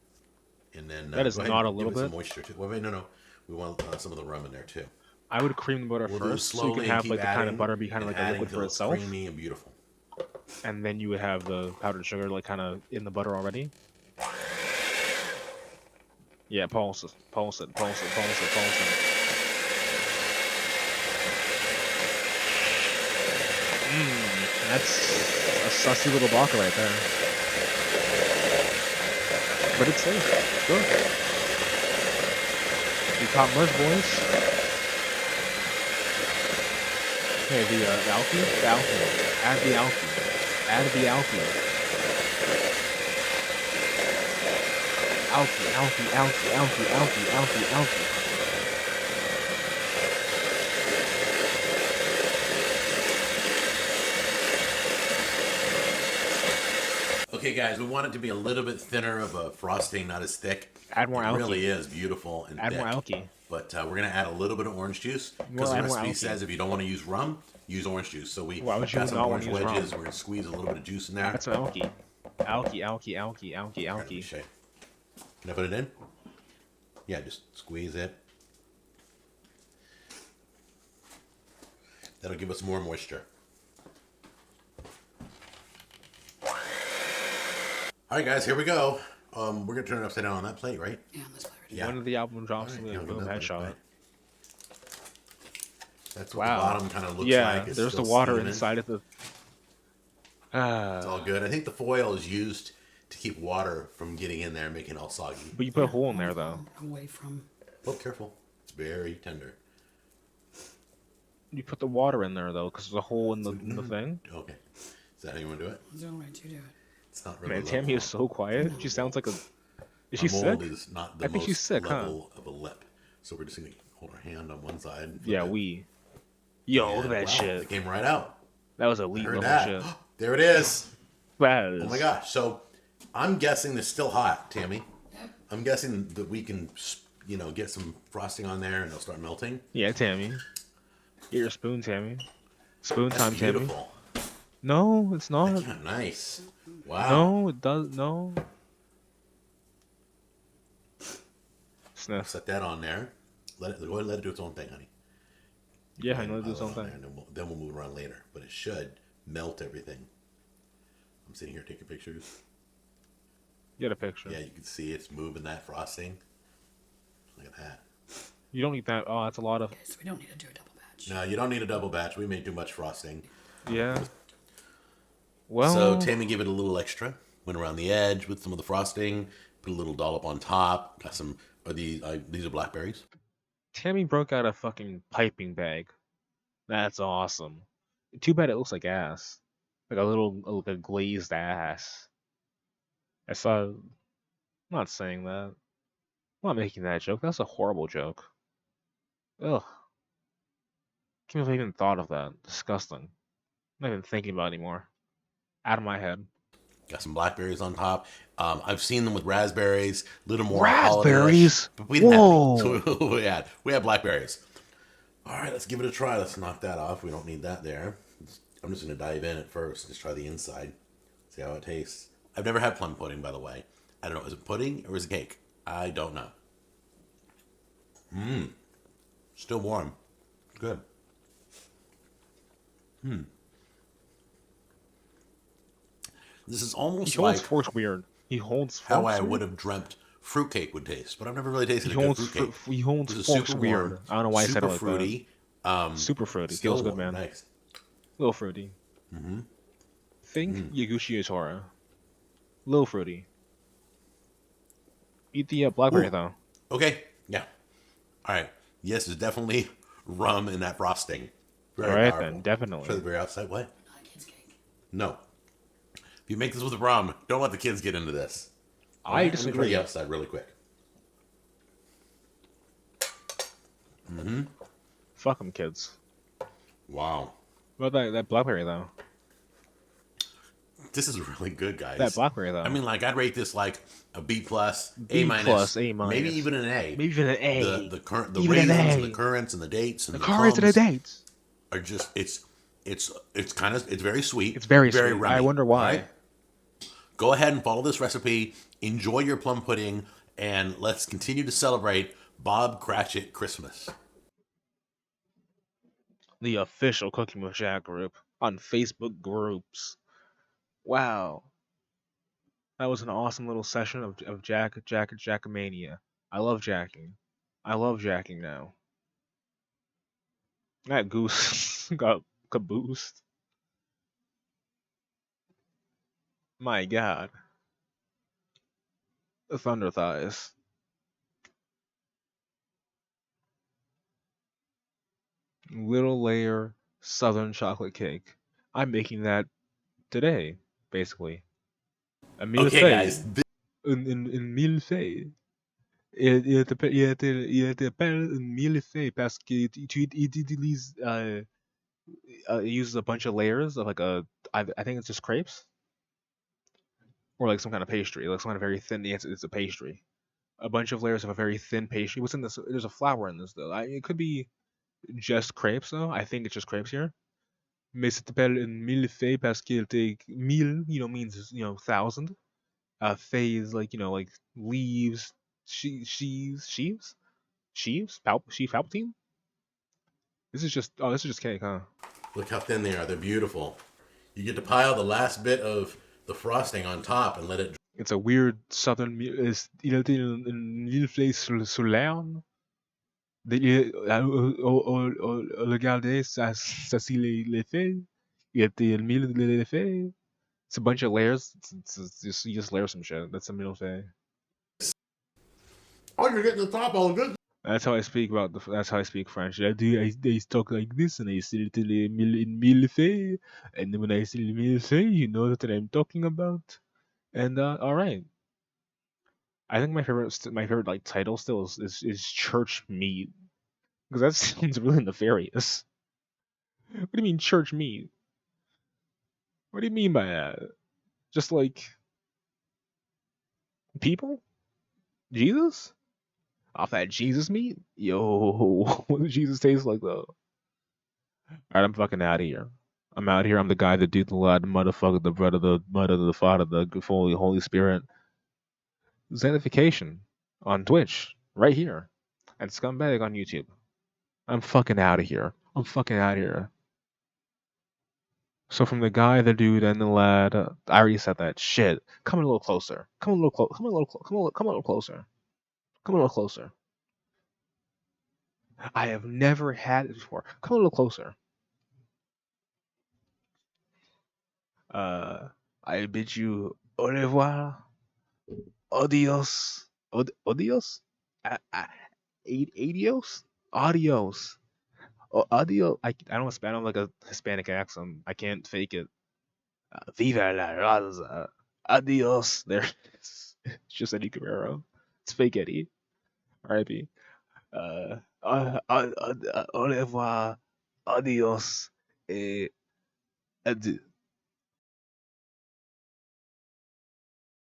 And then... That is not a little give it bit. some moisture, too. Wait, no. We want some of the rum in there, too. I would cream the butter We'll do it first, so you can slowly and have keep like the kind of adding butter be kind of and like a adding liquid till for it's itself, creamy and beautiful. and then you would have the powdered sugar like kind of in the butter already. Yeah, pulse it, pulse it, pulse it, pulse it, pulse it. That's a sussy little baka right there. But it's safe. Good. You caught much, boys. Okay, the alky, add the alky, add the alky. Alky. Okay, guys, we want it to be a little bit thinner of a frosting, not as thick. Add more It alky. really is beautiful and Add thick. more alky. But we're going to add a little bit of orange juice because the add more recipe alky. says if you don't want to use rum, use orange juice. So we Why would you got some not orange wanna use wedges. rum? We're going to squeeze a little bit of juice in there. Add some alky. Alky. Can I put it in? Yeah, just squeeze it. That'll give us more moisture. All right, guys, here we go. We're going to turn it upside down on that plate, right? Yeah, on this plate right Yeah. One of the album drops All in right, the yeah, boom another headshot. bite. That's what Wow. the bottom kind of looks Yeah, like. It's there's the still water steaming. inside of the. It's all good. I think the foil is used to keep water from getting in there and making it all soggy. But you put a hole in there though. away from. Oh, careful. It's very tender. You put the water in there though, because there's a hole in the thing. Okay. Is that how you want to do it? It's all right, you do it. It's not really Man, Tammy is so quiet. She sounds like a. Is she a mold sick? is not the I think most she's sick, huh? level of a lip. So we're just going to hold our hand on one side. And flip Yeah, it. we. Yo, look at that wow, shit. It came right out. That was I elite heard level that. shit. There it is. That is. Oh my gosh. So I'm guessing it's still hot, Tammy. Yep. I'm guessing that we can, get some frosting on there and it'll start melting. Yeah, Tammy. Get your spoon, Tammy. Spoon time, Tammy. Beautiful. No, it's not. Yeah, nice. Wow. No, it does. No. Sniff. Set that on there. Go ahead and let it do its own thing, honey. Yeah, I know Pile it do it on something. there, and then we'll move around later. But it should melt everything. I'm sitting here taking pictures. Get a picture. Yeah, you can see it's moving that frosting. Look at that. You don't need that. Oh, that's a lot of. Okay, so we don't need to do a double batch. No, you don't need a double batch. We made too much frosting. Yeah. Well. So Tammy gave it a little extra. Went around the edge with some of the frosting. Put a little dollop on top. Got some. These are blackberries. Tammy broke out a fucking piping bag. That's awesome. Too bad it looks like ass. Like like a glazed ass. I saw. I'm not saying that. I'm not making that joke. That's a horrible joke. Ugh. Can't believe I even thought of that. Disgusting. I'm not even thinking about it anymore. Out of my head. Got some blackberries on top. I've seen them with raspberries, a little more Raspberries? holiday-ish, but we didn't Whoa. have any. So we had blackberries. All right, let's give it a try. Let's knock that off. We don't need that there. I'm just going to dive in at first. Just try the inside. See how it tastes. I've never had plum pudding, by the way. I don't know. Is it pudding or is it cake? I don't know. Still warm. Good. This is almost He holds like forks weird. He holds forks how I weird. would have dreamt fruitcake would taste, but I've never really tasted He a good holds fruitcake. he holds This is forks super weird. warm, I don't know why I said it super like fruity. that. Super fruity. Still Feels good, warm. man. Nice. Little fruity. Think Yaguchi Otora. Little fruity. Eat the blackberry Ooh. though. Okay. Yeah. All right. Yes, there's definitely rum in that frosting. Very All right powerful. then, definitely. Try the very outside. What? Not a kid's cake. No. If you make this with rum, don't let the kids get into this. I All right, Let me disagree. try the outside really quick. Fuck them kids. Wow. What about that blackberry though? This is really good, guys. That blackberry though. I mean, like, I'd rate this like a B plus, B A minus, plus, A minus. maybe even an A. Maybe even an A. The current, Even an raisins, and A. the currants, and the dates, and The the cards and the plums dates. are just it's kind of very sweet. It's very sweet. rummy, I wonder why. right? Go ahead and follow this recipe. Enjoy your plum pudding, and let's continue to celebrate Bob Cratchit Christmas. The official Cooking with Jack group on Facebook groups. Wow. That was an awesome little session of Jackamania. I love jacking. I love jacking now. That goose got caboosed. My god. The thunder thighs. Little layer southern chocolate cake. I'm making that today, basically. A Okay, millefeuille. guys. Une millefeuille. Il t'appelle une millefeuille parce que il utilise it uses a bunch of layers of like I think it's just crepes or like some kind of pastry, like some kind of very thin. It's a pastry. A bunch of layers of a very thin pastry. What's in this? There's a flour in this though. It could be just crepes though. I think it's just crepes here. Mais ça s'appelle une millefeuille parce qu'il take mille, means thousand. Feuille is like like leaves, sheaves, sheaf Palpatine. This is just cake, huh? Look how thin they are. They're beautiful. You get to pile the last bit of the frosting on top and let it. It's a weird southern. Il a été une millefeuille sur l'herbe. Regardez, ça c'est les feuilles. Il était une mille de feuilles. It's a bunch of layers. You just layer some shit. That's a millefeuille. Oh, you're getting the top all good. That's how I speak That's how I speak French. They talk like this, and I say it in millefeuille. And then when I say millefeuille, you know what I'm talking about. And all right. I think my favorite like title still is church meat, because that sounds really nefarious. What do you mean church meat? What do you mean by that? Just like people? Jesus? Off that Jesus meat? Yo, what does Jesus taste like though? Alright, I'm fucking out of here. I'm out here. I'm the guy that do the lot, motherfucker, the brother, the mother, the father, the Holy Spirit. Xenification on Twitch, right here. And Scumbag on YouTube. I'm fucking out of here. I'm fucking out of here. So from the guy, the dude, and the lad, I already said that. Shit. Come a little closer. Come a little close. Come a little close. Come a little closer. Come a little closer. I have never had it before. Come a little closer. I bid you au revoir. Adios. Adios? Adios? Adios. Adios. I don't have like a Hispanic accent. I can't fake it. Viva la raza. Adios. There it is. It's just Eddie Guerrero. It's fake Eddie. R.I.P. Au revoir. Adios. Et adieu.